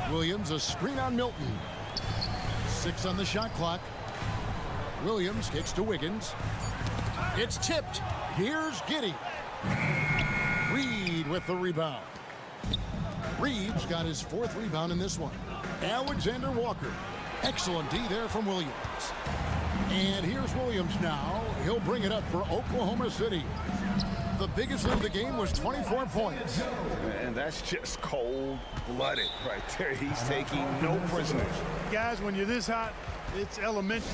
Williams, a screen on Milton. 6 on the shot clock. Williams kicks to Wiggins. It's tipped. Here's Giddey. Reed with the rebound. Reed's got his 4th rebound in this one. Alexander Walker. Excellent D there from Williams. And here's Williams now. He'll bring it up for Oklahoma City. The biggest of the game was 24 points. And that's just cold-blooded right there. He's taking no prisoners. Guys, when you're this hot, it's elementary.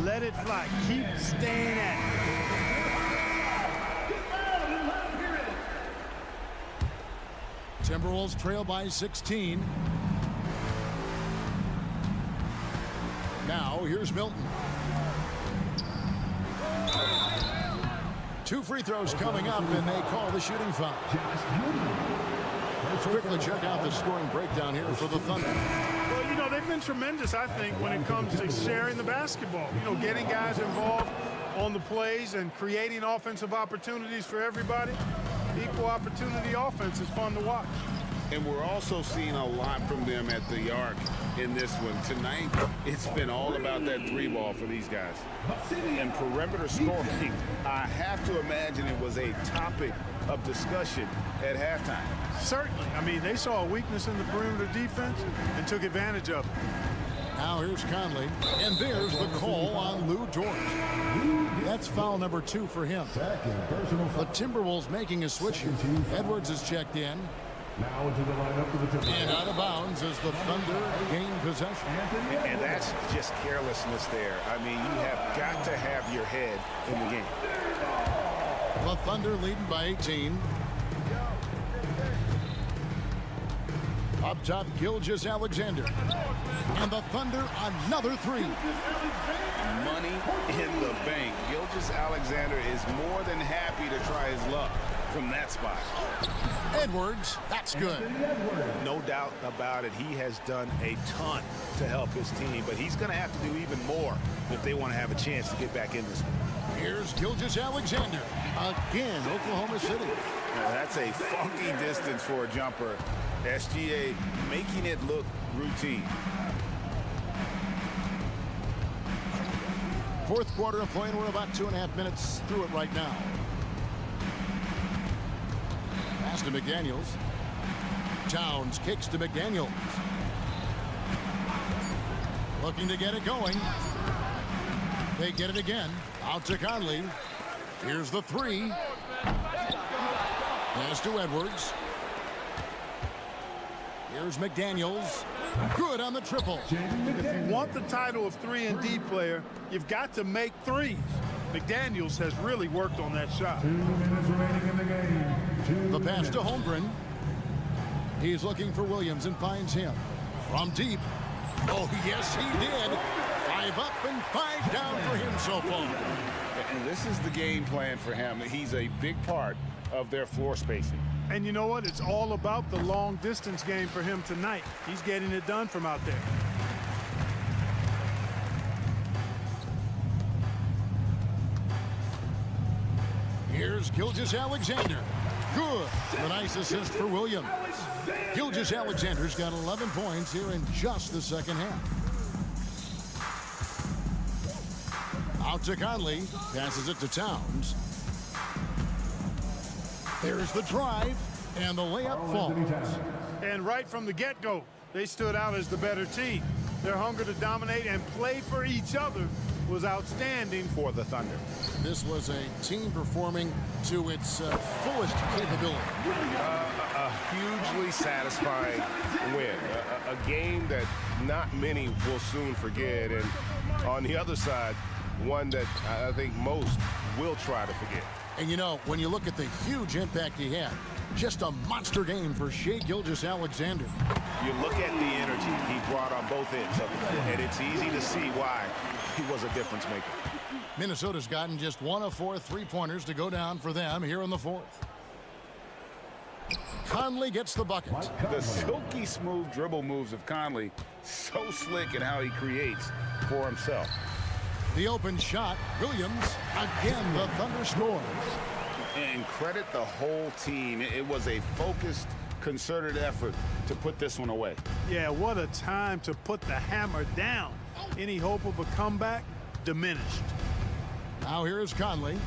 Let it fly. Keep staying at it. Timberwolves trail by 16. Now here's Milton. 2 free throws coming up, and they call the shooting foul. Let's quickly check out the scoring breakdown here for the Thunder. Well, you know, they've been tremendous, I think, when it comes to sharing the basketball. You know, getting guys involved on the plays and creating offensive opportunities for everybody. Equal opportunity offense is fun to watch. And we're also seeing a lot from them at the arc in this one. Tonight, it's been all about that 3-ball for these guys. And perimeter scoring, I have to imagine it was a topic of discussion at halftime. Certainly. I mean, they saw a weakness in the perimeter defense and took advantage of it. Now here's Conley, and there's the call on Lou Dort. That's foul number 2 for him. The Timberwolves making a switch here. Edwards is checked in. Now into the lineup for the Timberwolves. And out of bounds as the Thunder gain possession. And that's just carelessness there. I mean, you have got to have your head in the game. The Thunder leading by 18. Up top, Gilgeous-Alexander. And the Thunder, another 3. Money in the bank. Gilgeous-Alexander is more than happy to try his luck from that spot. Edwards, that's good. No doubt about it. He has done a ton to help his team, but he's going to have to do even more if they want to have a chance to get back in this one. Here's Gilgeous-Alexander. Again, Oklahoma City. Now, that's a funky distance for a jumper. SGA making it look routine. 4th quarter of play, and we're about 2.5 minutes through it right now. Pass to McDaniels. Towns kicks to McDaniels. Looking to get it going. They get it again. Out to Conley. Here's the 3. Pass to Edwards. Here's McDaniels. Good on the triple. If you want the title of 3-and-D player, you've got to make threes. McDaniels has really worked on that shot. 2 minutes remaining in the game. The pass to Holmgren. He's looking for Williams and finds him. From deep. Oh, yes, he did. 5 up and 5 down for him so far. And this is the game plan for him. He's a big part of their floor spacing. And you know what? It's all about the long distance game for him tonight. He's getting it done from out there. Here's Gilgeous-Alexander. Good. A nice assist for Williams. Gilgeous-Alexander's got 11 points here in just the second half. Out to Conley. Passes it to Towns. There's the drive, and the layup falls. And right from the get-go, they stood out as the better team. Their hunger to dominate and play for each other was outstanding for the Thunder. This was a team performing to its fullest capability. A hugely satisfying win. A game that not many will soon forget. And on the other side, one that I think most will try to forget. And you know, when you look at the huge impact he had, just a monster game for Shai Gilgeous-Alexander. You look at the energy he brought on both ends of it, and it's easy to see why he was a difference maker. Minnesota's gotten just 1 of 4 three-pointers to go down for them here in the 4th. Conley gets the bucket. The silky smooth dribble moves of Conley, so slick in how he creates for himself. The open shot, Williams, again the Thunder scores. And credit the whole team. It was a focused, concerted effort to put this one away. Yeah, what a time to put the hammer down. Any hope of a comeback diminished. Now here is Conley.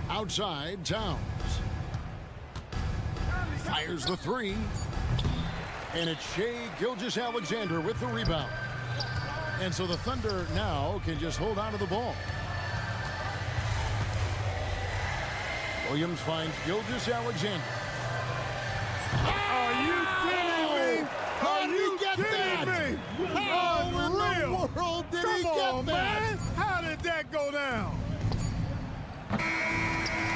Outside, Towns. Fires the three. And it's Shai Gilgeous-Alexander with the rebound. And so the Thunder now can just hold on to the ball. Williams finds Gilgeous-Alexander. Are you kidding me? How did he get that? How in the world did he get that? Man. How did that go down?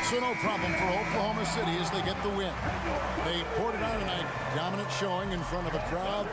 So no problem for Oklahoma City as they get the win. They poured it on tonight. Dominant showing in front of a crowd.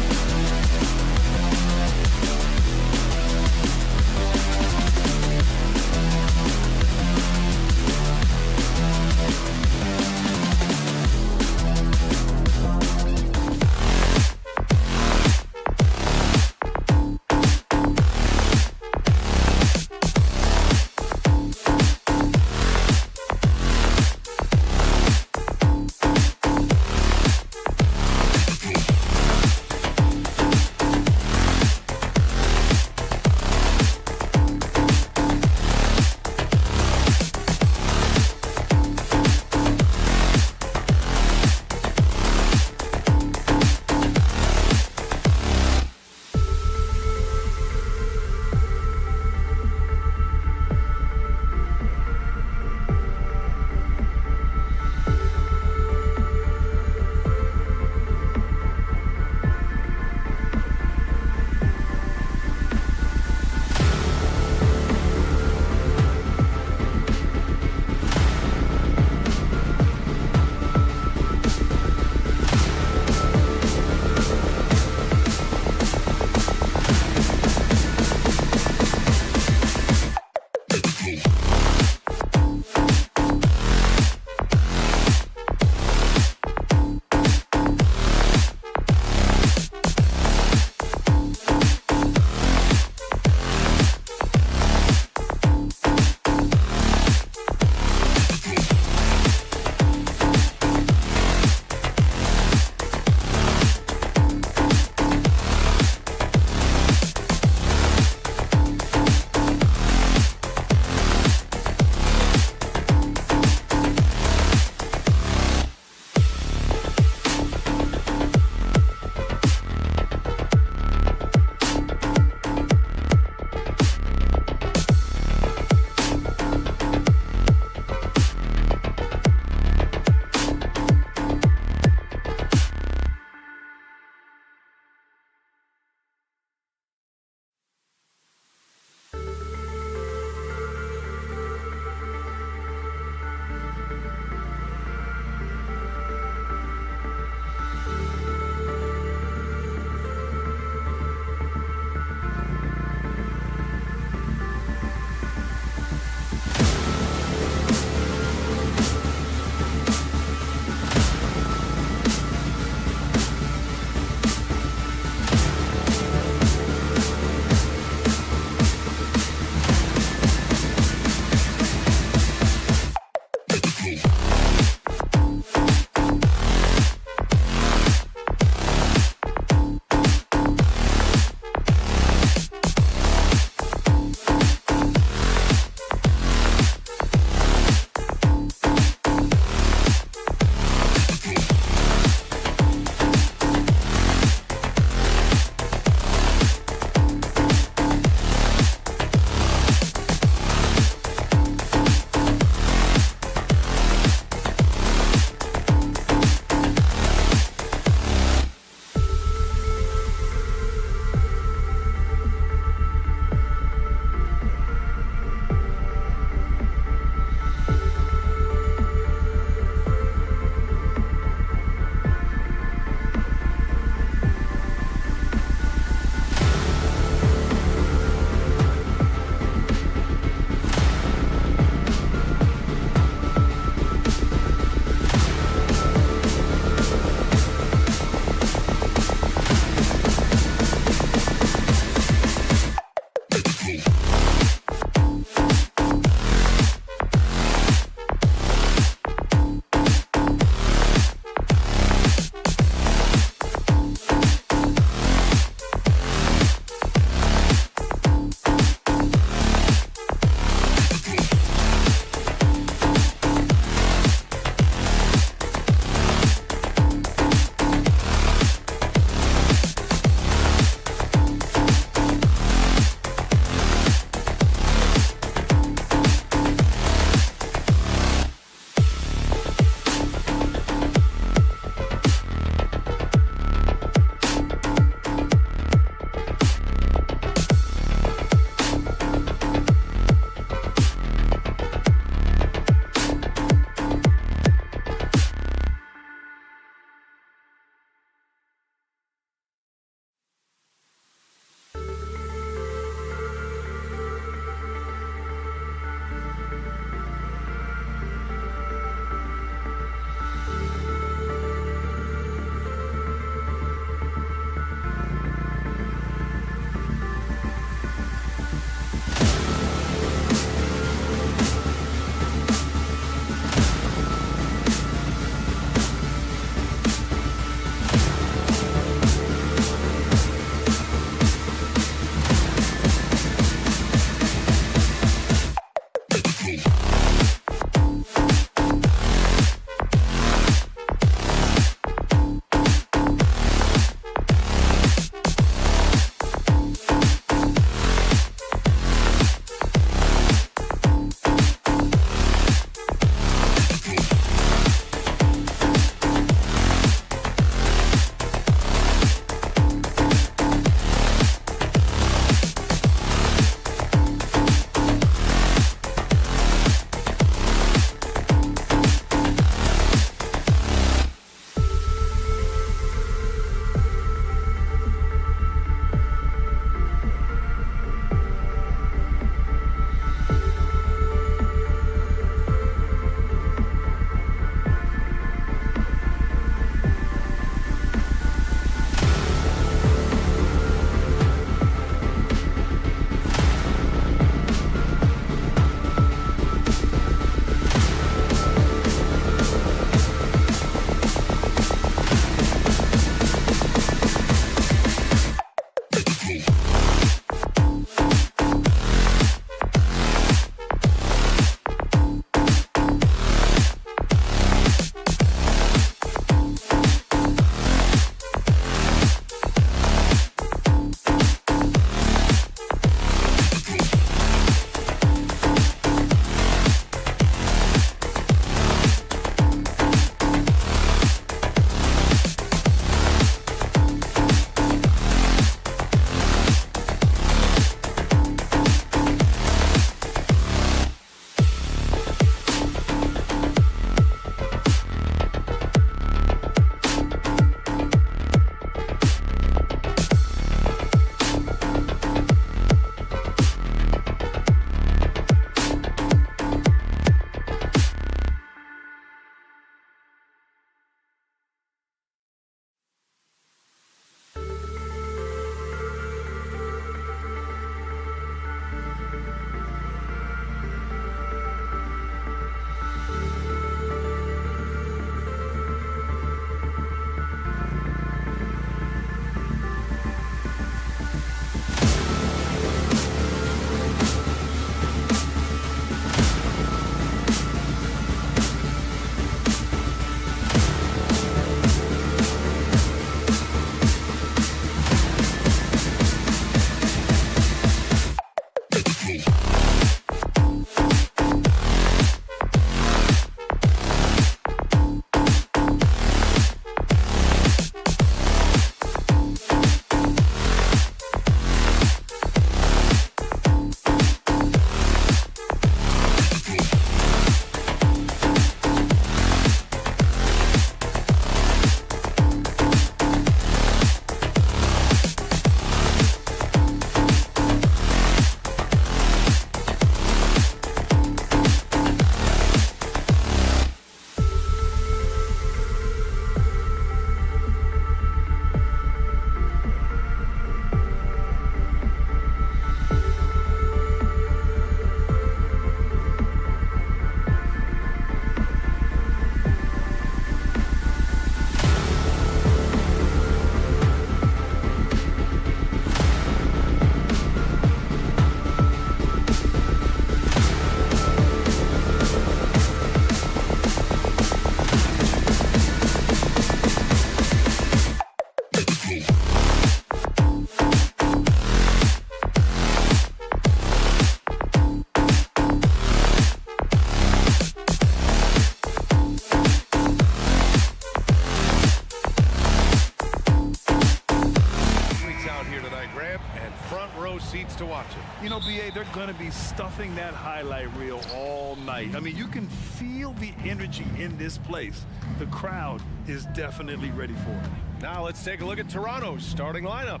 seats to watch it. You know, BA, they're going to be stuffing that highlight reel all night. I mean, you can feel the energy in this place. The crowd is definitely ready for it. Now let's take a look at Toronto's starting lineup.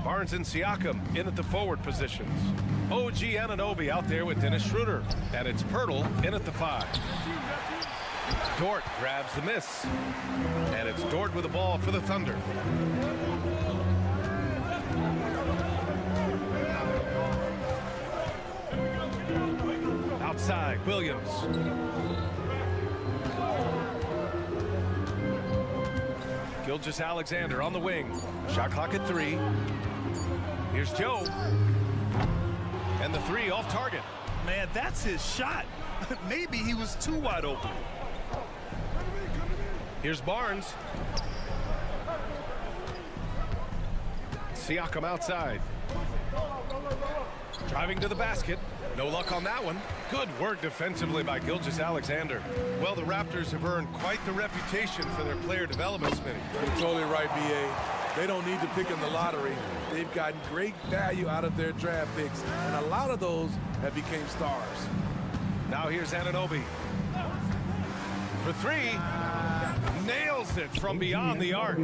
Barnes and Siakam in at the forward positions. OG Anunoby out there with Dennis Schroeder. And it's Pirtle in at the 5. Dort grabs the miss. And it's Dort with the ball for the Thunder. Outside, Williams. Gilgeous-Alexander on the wing. Shot clock at 3. Here's Joe. And the 3 off target. Man, that's his shot. Maybe he was too wide open. Here's Barnes. Siakam outside. Driving to the basket. No luck on that one. Good work defensively by Gilgeous-Alexander. Well, the Raptors have earned quite the reputation for their player development, Smitty. You're totally right, BA. They don't need to pick in the lottery. They've gotten great value out of their draft picks, and a lot of those have become stars. Now here's Anunoby. For 3. Nails it from beyond the arc.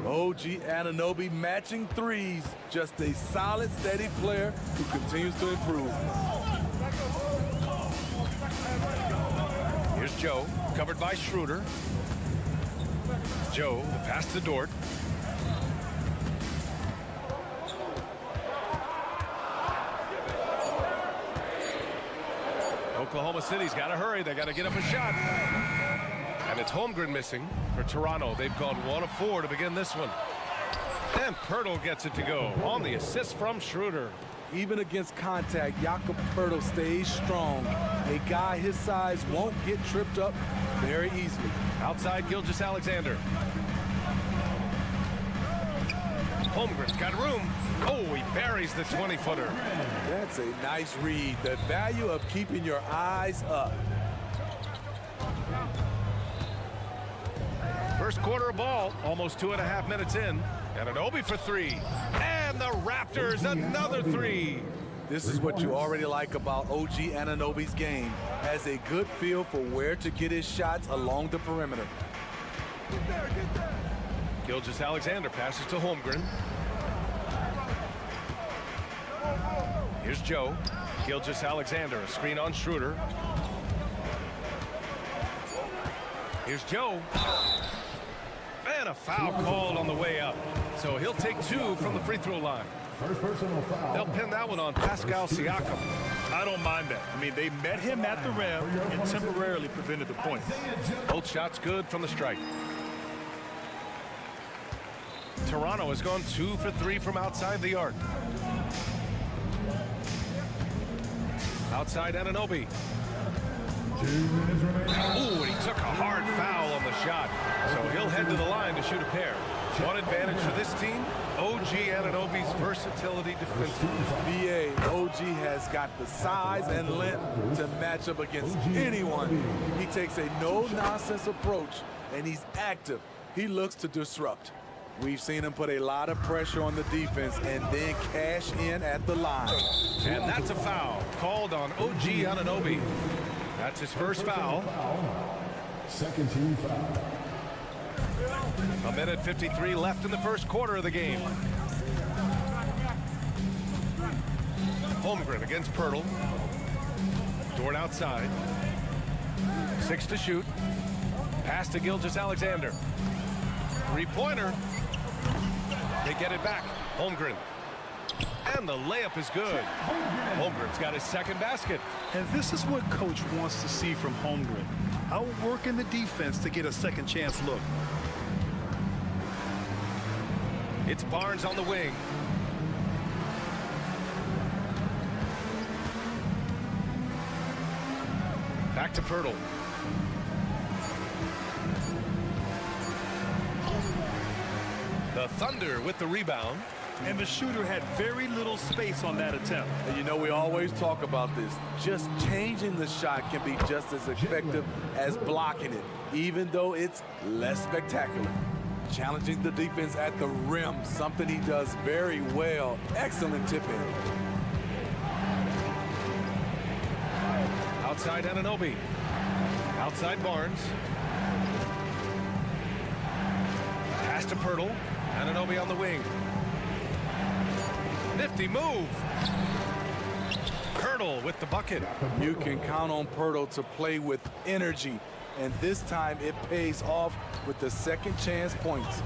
OG Anunoby matching threes. Just a solid, steady player who continues to improve. Here's Joe, covered by Schroeder. Joe, the pass to Dort. Oklahoma City's got to hurry. They got to get up a shot. And it's Holmgren missing for Toronto. They've gone 1 of 4 to begin this one. And Pirtle gets it to go on the assist from Schroeder. Even against contact, Jakob Pirtle stays strong. A guy his size won't get tripped up very easily. Outside Gilgeous-Alexander. Holmgren's got room. Oh, he buries the 20-footer. That's a nice read. The value of keeping your eyes up. First quarter of ball, almost 2.5 minutes in. Anunoby for three. And the Raptors, another three. This is what you already like about OG Anunoby's game. Has a good feel for where to get his shots along the perimeter. Gilgeous-Alexander passes to Holmgren. Here's Joe. Gilgeous-Alexander, a screen on Schroeder. Here's Joe. And a foul called on the way up. So he'll take 2 from the free throw line. First personal foul. They'll pin that one on Pascal Siakam. I don't mind that. I mean, they met him at the rim and temporarily prevented the points. Both shots good from the strike. Toronto has gone 2 for 3 from outside the arc. Outside Anunoby. 2 minutes remaining. Ooh, and he took a hard foul on the shot. So he'll head to the line to shoot a pair. One advantage for this team, OG Anunoby's versatility defensively. BA, OG has got the size and length to match up against anyone. He takes a no-nonsense approach, and he's active. He looks to disrupt. We've seen him put a lot of pressure on the defense and then cash in at the line. And that's a foul called on OG Anunoby. That's his first foul. Second team foul. A minute 53 left in the first quarter of the game. Holmgren against Pirtle. Dort outside. 6 to shoot. Pass to Gilgeous-Alexander. Three-pointer. They get it back. Holmgren. And the layup is good. Holmgren's got his second basket. And this is what coach wants to see from Holmgren. Outworking the defense to get a second chance look. It's Barnes on the wing. Back to Pirtle. The Thunder with the rebound. And the shooter had very little space on that attempt. And you know, we always talk about this. Just changing the shot can be just as effective as blocking it, even though it's less spectacular. Challenging the defense at the rim, something he does very well. Excellent tip-in. Outside Anunoby. Outside Barnes. Pass to Pirtle. Anunoby on the wing. Nifty move. Pirtle with the bucket. You can count on Pirtle to play with energy, and this time it pays off with the second chance points.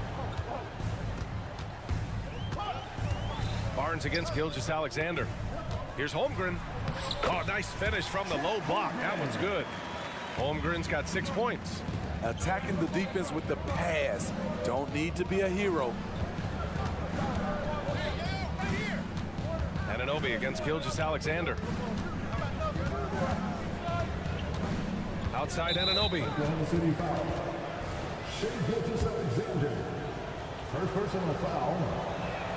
Barnes against Gilgeous-Alexander. Here's Holmgren. Oh, nice finish from the low block. That one's good. Holmgren's got 6 points. Attacking the defense with the pass. Don't need to be a hero. Anunoby against Gilgeous-Alexander. Outside Anunoby. City foul. Gilgeous-Alexander. First personal foul.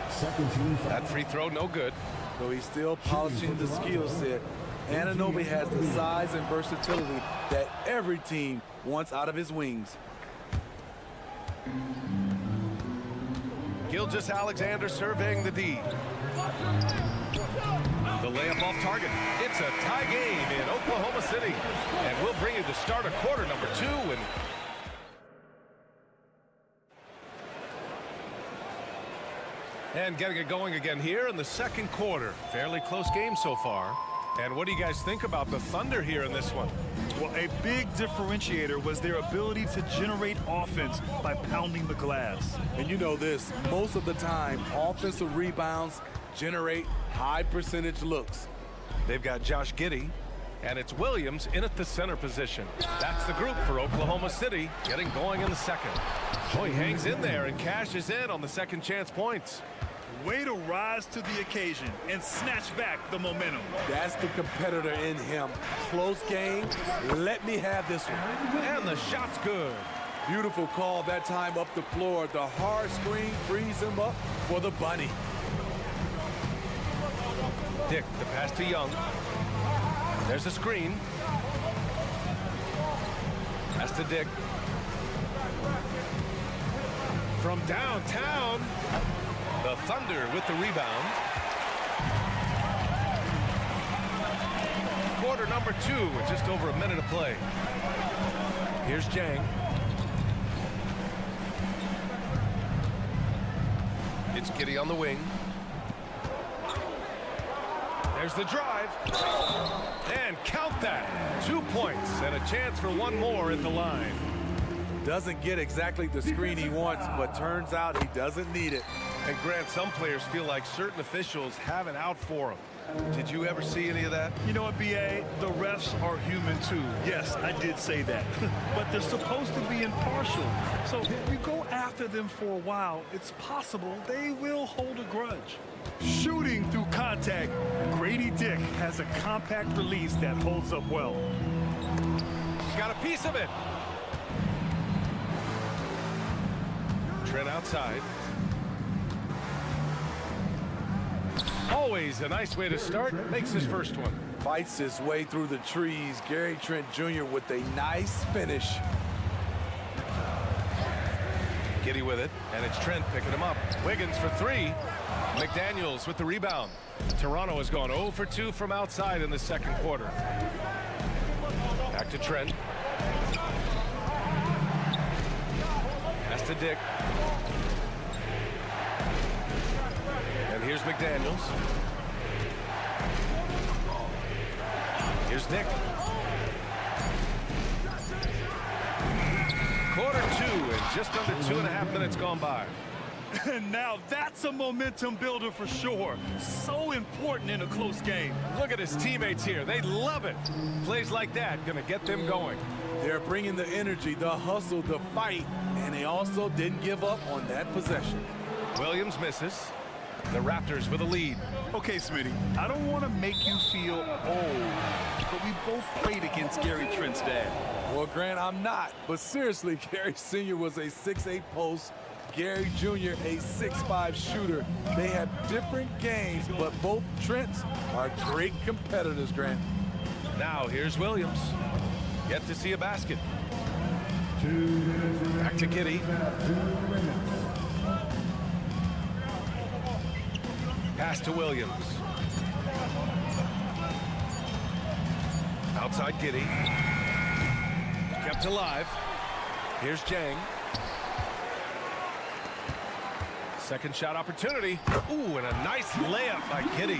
Second team foul. That free throw no good. So he's still polishing the skill set. Anunoby has the size and versatility that every team wants out of his wings. Gilgeous-Alexander surveying the D. The layup off target. It's a tie game in Oklahoma City. And we'll bring you to start of quarter number 2. And getting it going again here in the second quarter. Fairly close game so far. And what do you guys think about the Thunder here in this one? Well, a big differentiator was their ability to generate offense by pounding the glass. And you know this, most of the time, offensive rebounds generate high percentage looks. They've got Josh Giddey. And it's Williams in at the center position. That's the group for Oklahoma City, getting going in the second. Oh, he hangs in there and cashes in on the second chance points. Way to rise to the occasion and snatch back the momentum. That's the competitor in him. Close game. Let me have this one. And the shot's good. Beautiful call that time up the floor. The hard screen frees him up for the bunny. Dick, the pass to Young. There's a screen. Pass to Dick. From downtown, the Thunder with the rebound. Quarter number 2 with just over a minute to play. Here's Jang. It's Giddey on the wing. There's the drive. And count that. 2 points and a chance for one more at the line. Doesn't get exactly the screen he wants, but turns out he doesn't need it. And Grant, some players feel like certain officials have it out for them. Did you ever see any of that? You know what, B.A.? The refs are human too. Yes, I did say that. But they're supposed to be impartial. So if you go after them for a while, it's possible they will hold a grudge. Shooting through contact, Grady Dick has a compact release that holds up well. Got a piece of it. Trent outside. Always a nice way to start. Makes his first one. Fights his way through the trees. Gary Trent Jr. with a nice finish. Giddey with it, and it's Trent picking him up. Wiggins for 3. McDaniels with the rebound. Toronto has gone 0 for 2 from outside in the second quarter. Back to Trent. Pass to Dick. And here's McDaniels. Here's Dick. Quarter 2 and just under 2.5 minutes gone by. And now that's a momentum builder for sure. So important in a close game. Look at his teammates here. They love it. Plays like that gonna get them going. They're bringing the energy, the hustle, the fight, and they also didn't give up on that possession. Williams misses. The Raptors with a lead. Okay, Smitty, I don't want to make you feel old, but we both played against Gary Trent's dad. Well, Grant, I'm not. But seriously, Gary Sr. was a 6'8" post. Gary Jr. a 6'5" shooter. They have different games, but both Trents are great competitors, Grant. Now here's Williams. Yet to see a basket. Back to Giddey. Pass to Williams. Outside Giddey. Kept alive. Here's Jang. Second shot opportunity. Ooh, and a nice layup by Giddey.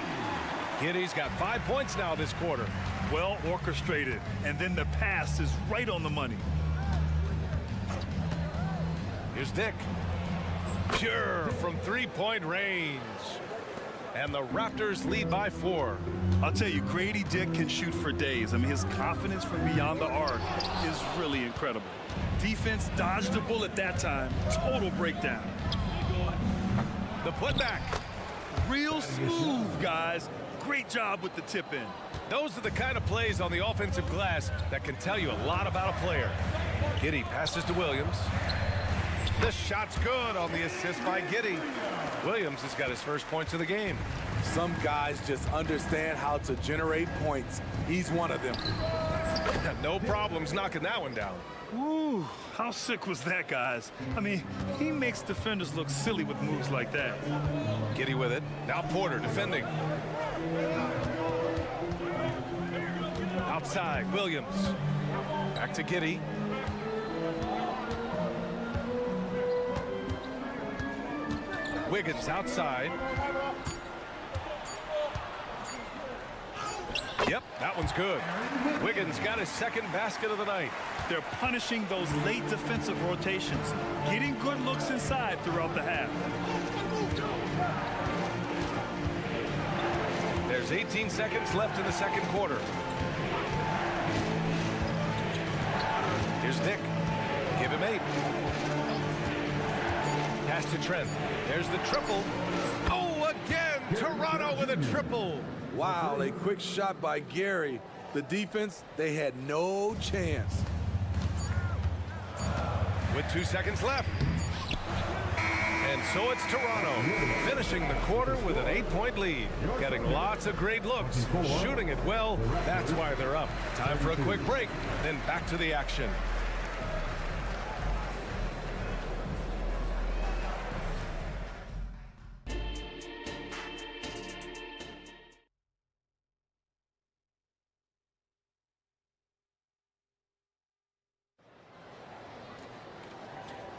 Giddey's got 5 points now this quarter. Well orchestrated, and then the pass is right on the money. Here's Dick. Pure from three-point range. And the Raptors lead by 4. I'll tell you, Grady Dick can shoot for days. I mean, his confidence from beyond the arc is really incredible. Defense dodged the bullet that time. Total breakdown. The putback. Real smooth, guys. Great job with the tip in. Those are the kind of plays on the offensive glass that can tell you a lot about a player. Giddey passes to Williams. The shot's good on the assist by Giddey. Williams has got his first points of the game. Some guys just understand how to generate points. He's one of them. No problems knocking that one down. Ooh, how sick was that, guys? I mean, he makes defenders look silly with moves like that. Giddey with it. Now Porter defending. Outside, Williams. Back to Giddey. Wiggins outside. Yep, that one's good. Wiggins got his second basket of the night. They're punishing those late defensive rotations, getting good looks inside throughout the half. There's 18 seconds left in the second quarter. Here's Dick. Give him 8. Pass to Trent. There's the triple. Oh, again, Toronto with a triple. Wow, a quick shot by Gary. The defense, they had no chance. With 2 seconds left. And so it's Toronto finishing the quarter with an 8-point lead. Getting lots of great looks, shooting it well. That's why they're up. Time for a quick break, then back to the action.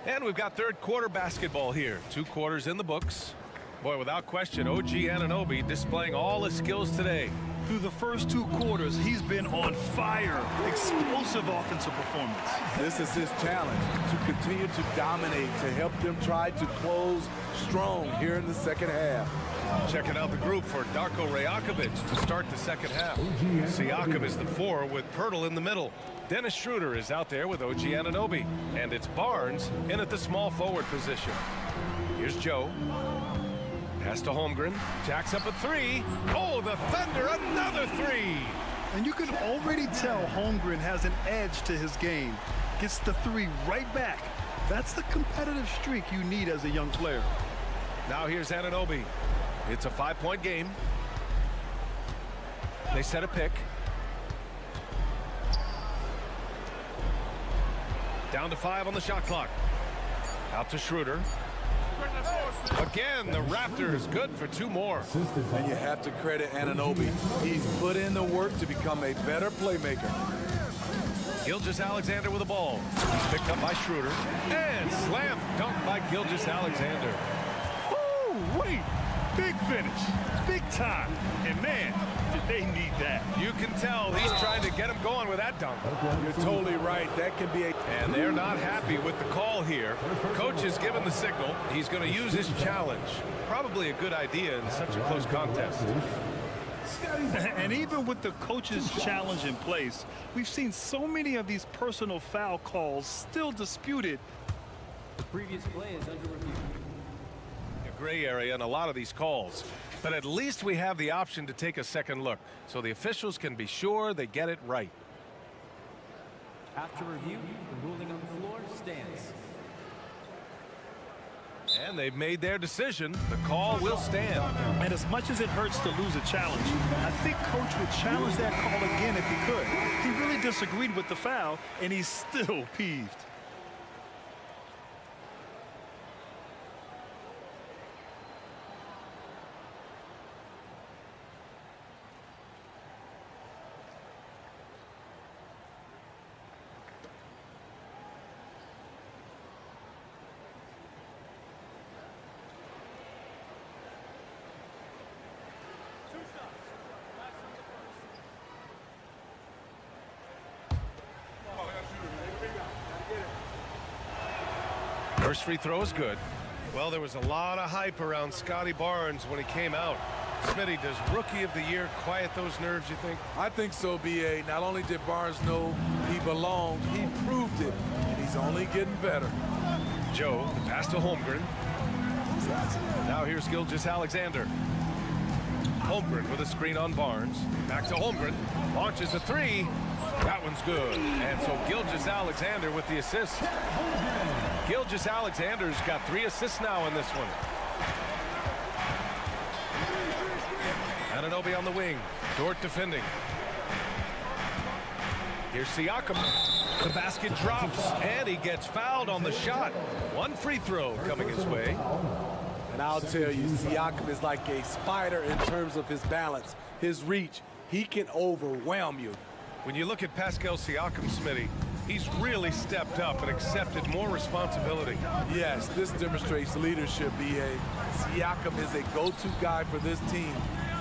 And we've got third quarter basketball here. 2 quarters in the books. Boy, without question, OG Anunoby displaying all his skills today. Through the first 2 quarters, he's been on fire. Explosive offensive performance. This is his challenge, to continue to dominate, to help them try to close strong here in the second half. Checking out the group for Darko Rajakovic to start the second half. Siakam is the 4 with Pirtle in the middle. Dennis Schroeder is out there with OG Anunoby. And it's Barnes in at the small forward position. Here's Joe. Pass to Holmgren. Jacks up a 3. Oh, the Thunder, another 3. And you can already tell Holmgren has an edge to his game. Gets the 3 right back. That's the competitive streak you need as a young player. Now here's Anunoby. It's a 5-point game. They set a pick. Down to 5 on the shot clock. Out to Schroeder. Again, the Raptors good for 2 more. And you have to credit Anunoby. He's put in the work to become a better playmaker. Gilgeous-Alexander with the ball. He's picked up by Schroeder. And slam dunk by Gilgeous-Alexander. Oh, wait. Big finish. Big time. And man, did they need that. You can tell he's trying to get him going with that dunk. You're totally right. That can be a... And they're not happy with the call here. Coach has given the signal. He's going to use his challenge. Probably a good idea in such a close contest. And even with the coach's challenge in place, we've seen so many of these personal foul calls still disputed. The previous play is under review. Gray area in a lot of these calls, but at least we have the option to take a second look so the officials can be sure they get it right. After review, the ruling on the floor stands. And they've made their decision. The call will stand. And as much as it hurts to lose a challenge, I think Coach would challenge that call again if he could. He really disagreed with the foul, and he's still peeved. First free throw is good. Well, there was a lot of hype around Scotty Barnes when he came out. Smitty, does Rookie of the Year quiet those nerves, you think? I think so, B.A. Not only did Barnes know he belonged, he proved it, and he's only getting better. Joe, the pass to Holmgren. Now here's Gilgeous-Alexander. Holmgren with a screen on Barnes. Back to Holmgren. Launches a 3. That one's good. And so Gilgeous-Alexander with the assist. Gilgeous-Alexander's got 3 assists now in this one. Anunoby on the wing. Dort defending. Here's Siakam. The basket drops, and he gets fouled on the shot. 1 free throw coming his way. And I'll tell you, Siakam is like a spider in terms of his balance, his reach. He can overwhelm you. When you look at Pascal Siakam, Smitty, he's really stepped up and accepted more responsibility. Yes, this demonstrates leadership, B.A. Siakam is a go-to guy for this team.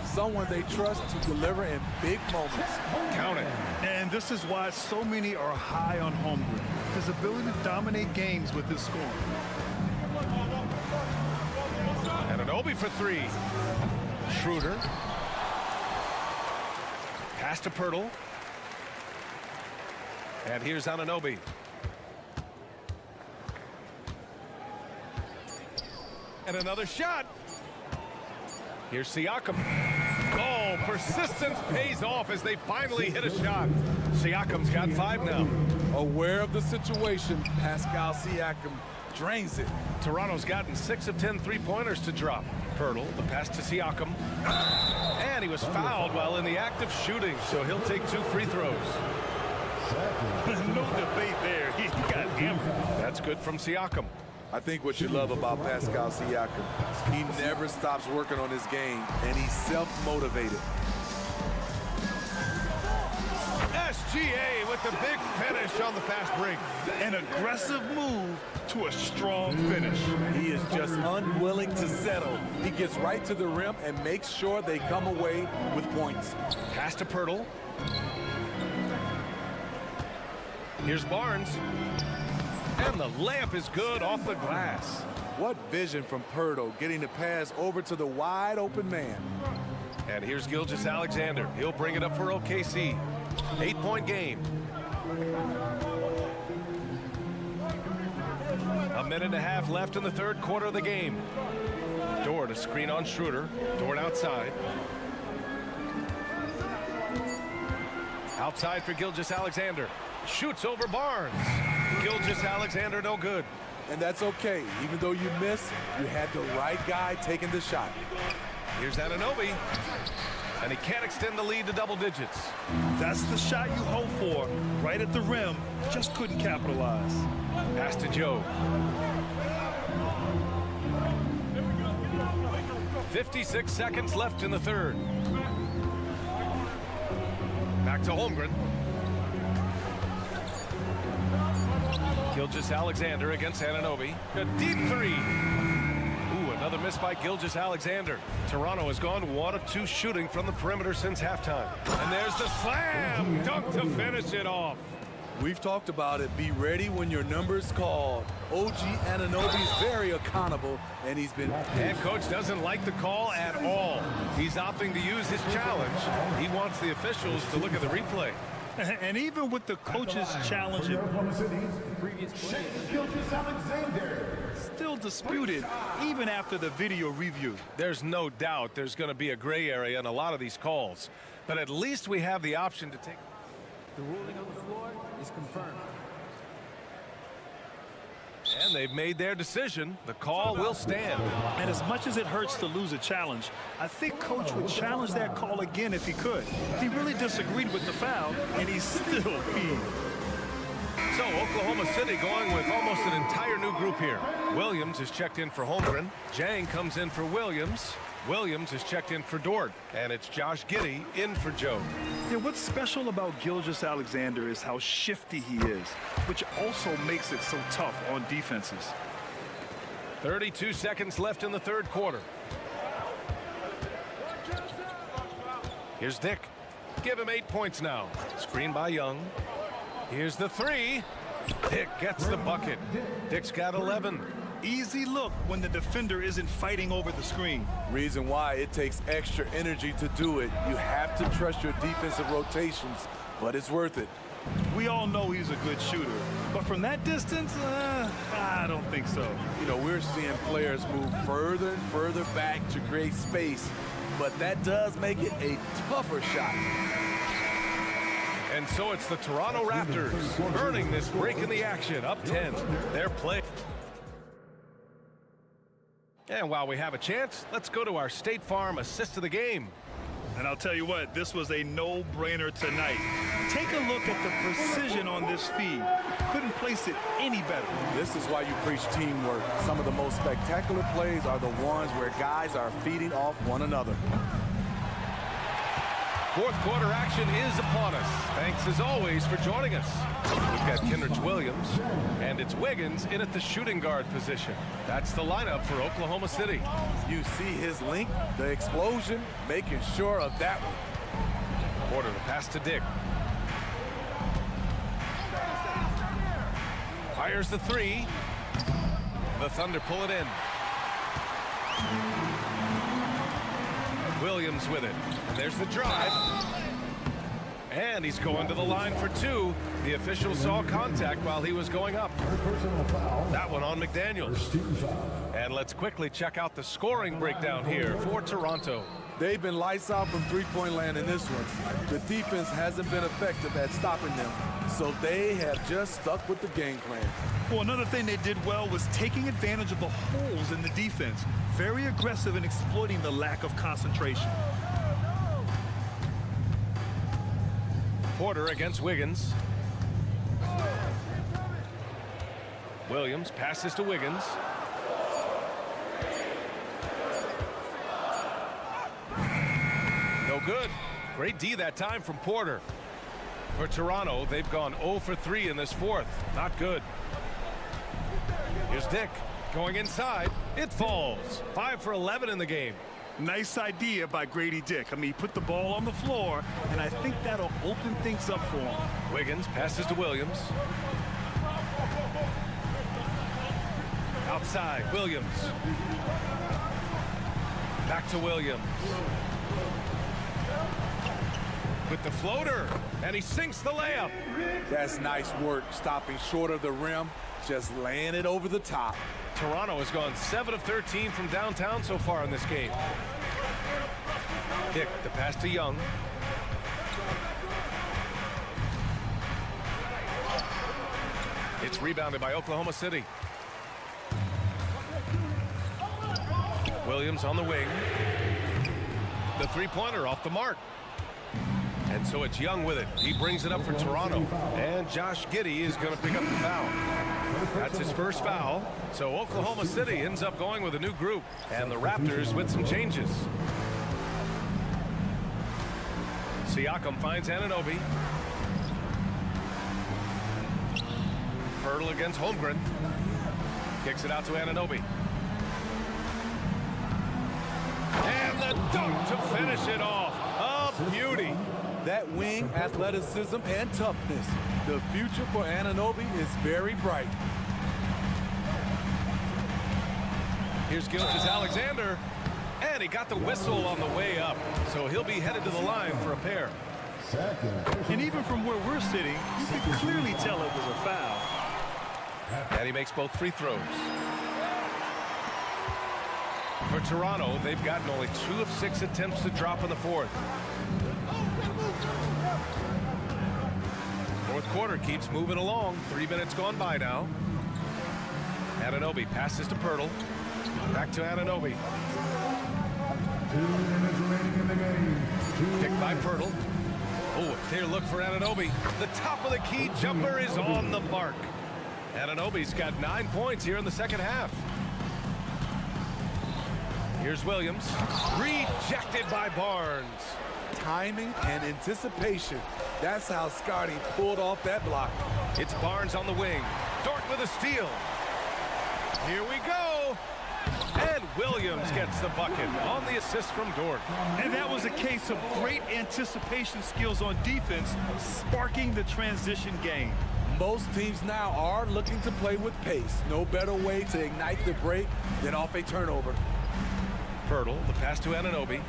Someone they trust to deliver in big moments. Count it. And this is why so many are high on Holmgren. His ability to dominate games with his scoring. Anunoby for 3. Schroeder. Pass to Pirtle. And here's Anunoby. And another shot. Here's Siakam. Oh, persistence pays off as they finally hit a shot. Siakam's got 5 now. Aware of the situation, Pascal Siakam drains it. Toronto's gotten 6 of 10 three-pointers to drop. Pirtle, the pass to Siakam. And he was fouled while in the act of shooting, so he'll take 2 free throws. No debate there. He got hammered. That's good from Siakam. I think what you love about Pascal Siakam, he never stops working on his game, and he's self-motivated. SGA with the big finish on the fast break. An aggressive move to a strong finish. He is just unwilling to settle. He gets right to the rim and makes sure they come away with points. Pass to Pirtle. Here's Barnes. And the layup is good off the glass. What vision from Pirtle, getting the pass over to the wide open man. And here's Gilgeous-Alexander. He'll bring it up for OKC. 8-point game. A minute and a half left in the third quarter of the game. Dort, a screen on Schroeder. Dort outside. Outside for Gilgeous-Alexander. Shoots over Barnes. Gilgeous-Alexander no good. And that's okay. Even though you miss, you had the right guy taking the shot. Here's Anunoby. And he can't extend the lead to double digits. That's the shot you hope for. Right at the rim. Just couldn't capitalize. Pass to Joe. 56 seconds left in the third. Back to Holmgren. Gilgeous-Alexander against Anunoby. A deep 3. Ooh, another miss by Gilgeous-Alexander. Toronto has gone 1 of 2 shooting from the perimeter since halftime. And there's the slam dunk to finish it off. We've talked about it. Be ready when your number's called. OG Anunoby's very accountable, and he's been... And coach doesn't like the call at all. He's opting to use his challenge. He wants the officials to look at the replay. And even with the coach's challenge, still disputed even after the video review. There's no doubt there's going to be a gray area in a lot of these calls, but at least we have the option to take. The ruling on the floor is confirmed. And they've made their decision. The call will stand. And as much as it hurts to lose a challenge, I think coach would challenge that call again if he could. He really disagreed with the foul, and he's still peeved. So Oklahoma City going with almost an entire new group here. Williams is checked in for Holmgren. Jang comes in for Williams. Williams is checked in for Dort. And it's Josh Giddey in for Joe. Yeah, what's special about Gilgeous-Alexander is how shifty he is, which also makes it so tough on defenses. 32 seconds left in the third quarter. Here's Dick. Give him 8 points now. Screen by Young. Here's the 3. Dick gets the bucket. Dick's got 11. Easy look when the defender isn't fighting over the screen. Reason why it takes extra energy to do it. You have to trust your defensive rotations, but it's worth it. We all know he's a good shooter, but from that distance, I don't think so. You know, we're seeing players move further and further back to create space, but that does make it a tougher shot. And so it's the Toronto Raptors earning this break in the action, up 10. They're playing. And while we have a chance, let's go to our State Farm assist of the game. And I'll tell you what, this was a no-brainer tonight. Take a look at the precision on this feed. Couldn't place it any better. This is why you preach teamwork. Some of the most spectacular plays are the ones where guys are feeding off one another. Fourth quarter action is upon us. Thanks as always for joining us. We've got Kenrich Williams, and it's Wiggins in at the shooting guard position. That's the lineup for Oklahoma City. You see his length, the explosion, making sure of that one. Porter the pass to Dick. Fires the 3. The Thunder pull it in. Williams with it. And there's the drive. And he's going to the line for 2. The official saw contact while he was going up. That one on McDaniels. And let's quickly check out the scoring breakdown here for Toronto. They've been lights out from three-point land in this one. The defense hasn't been effective at stopping them, so they have just stuck with the game plan. Well, another thing they did well was taking advantage of the holes in the defense. Very aggressive in exploiting the lack of concentration. Porter against Wiggins. Williams passes to Wiggins. No good. Great D that time from Porter. For Toronto, they've gone 0 for 3 in this fourth. Not good. Here's Dick going inside. It falls. 5 for 11 in the game. Nice idea by Grady Dick. I mean, he put the ball on the floor, and I think that'll open things up for him. Wiggins passes to Williams. Outside, Williams. Back to Williams. With the floater, and he sinks the layup. That's nice work, stopping short of the rim, just laying it over the top. Toronto has gone 7 of 13 from downtown so far in this game. Dick, the pass to Young. It's rebounded by Oklahoma City. Williams on the wing. The three-pointer off the mark. And so it's Young with it. He brings it up for Toronto. And Josh Giddey is going to pick up the foul. That's his first foul. So Oklahoma City ends up going with a new group. And the Raptors with some changes. Siakam finds Anunoby. Hurdle against Holmgren. Kicks it out to Anunoby. And the dunk to finish it off. A beauty. That wing athleticism and toughness. The future for Anunoby is very bright. Here's Gilgeous-Alexander. And he got the whistle on the way up. So he'll be headed to the line for a pair. And even from where we're sitting, you can clearly tell it was a foul. And he makes both free throws. For Toronto, they've gotten only 2 of 6 attempts to drop in the fourth. Fourth quarter keeps moving along. 3 minutes gone by now. Anunoby passes to Pirtle. Back to Anunoby. 2 minutes remaining in the game. Picked by Pirtle. Oh, a clear look for Anunoby. The top of the key jumper is on the mark. Anunoby's got 9 points here in the second half. Here's Williams. Rejected by Barnes. Timing and anticipation. That's how Scotty pulled off that block. It's Barnes on the wing. Dort with a steal. Here we go. And Williams gets the bucket on the assist from Dort. And that was a case of great anticipation skills on defense, sparking the transition game. Most teams now are looking to play with pace. No better way to ignite the break than off a turnover. Pirtle, the pass to Anunoby.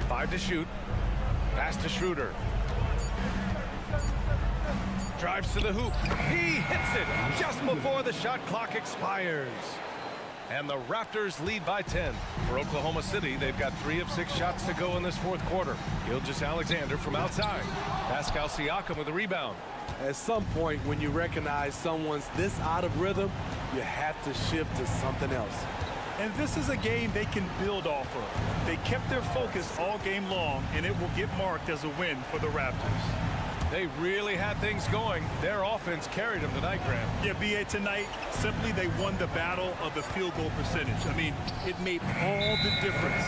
5 to shoot. Pass to Schroeder. Drives to the hoop. He hits it just before the shot clock expires. And the Raptors lead by 10. For Oklahoma City, they've got 3 of 6 shots to go in this fourth quarter. Gilgeous-Alexander from outside. Pascal Siakam with a rebound. At some point, when you recognize someone's this out of rhythm, you have to shift to something else. And this is a game they can build off of. They kept their focus all game long, and it will get marked as a win for the Raptors. They really had things going. Their offense carried them tonight, Grant. Yeah, B.A., tonight, simply they won the battle of the field goal percentage. I mean, it made all the difference.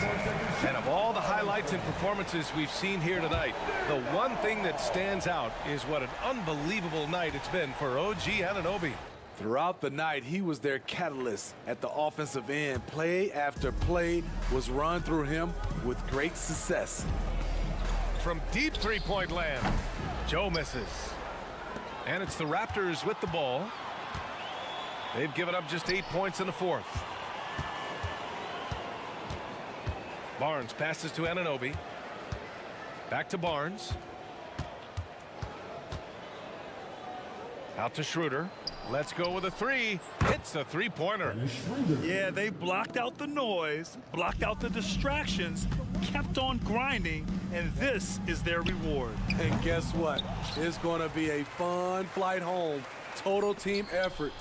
And of all the highlights and performances we've seen here tonight, the one thing that stands out is what an unbelievable night it's been for OG Anunoby. Throughout the night, he was their catalyst at the offensive end. Play after play was run through him with great success. From deep three-point land, Joe misses. And it's the Raptors with the ball. They've given up just 8 points in the fourth. Barnes passes to Anunoby. Back to Barnes. Out to Schroeder. Let's go with a three. Hits a three-pointer. Yeah, they blocked out the noise, blocked out the distractions, kept on grinding, and this is their reward. And guess what? It's going to be a fun flight home. Total team effort.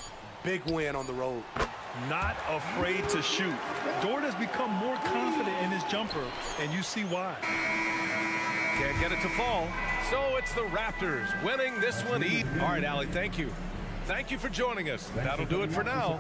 Big win on the road. Not afraid to shoot. Dort has become more confident in his jumper, and you see why. Can't get it to fall. So it's the Raptors winning this one. All right, Allie, thank you. Thank you for joining us. That'll do it for now.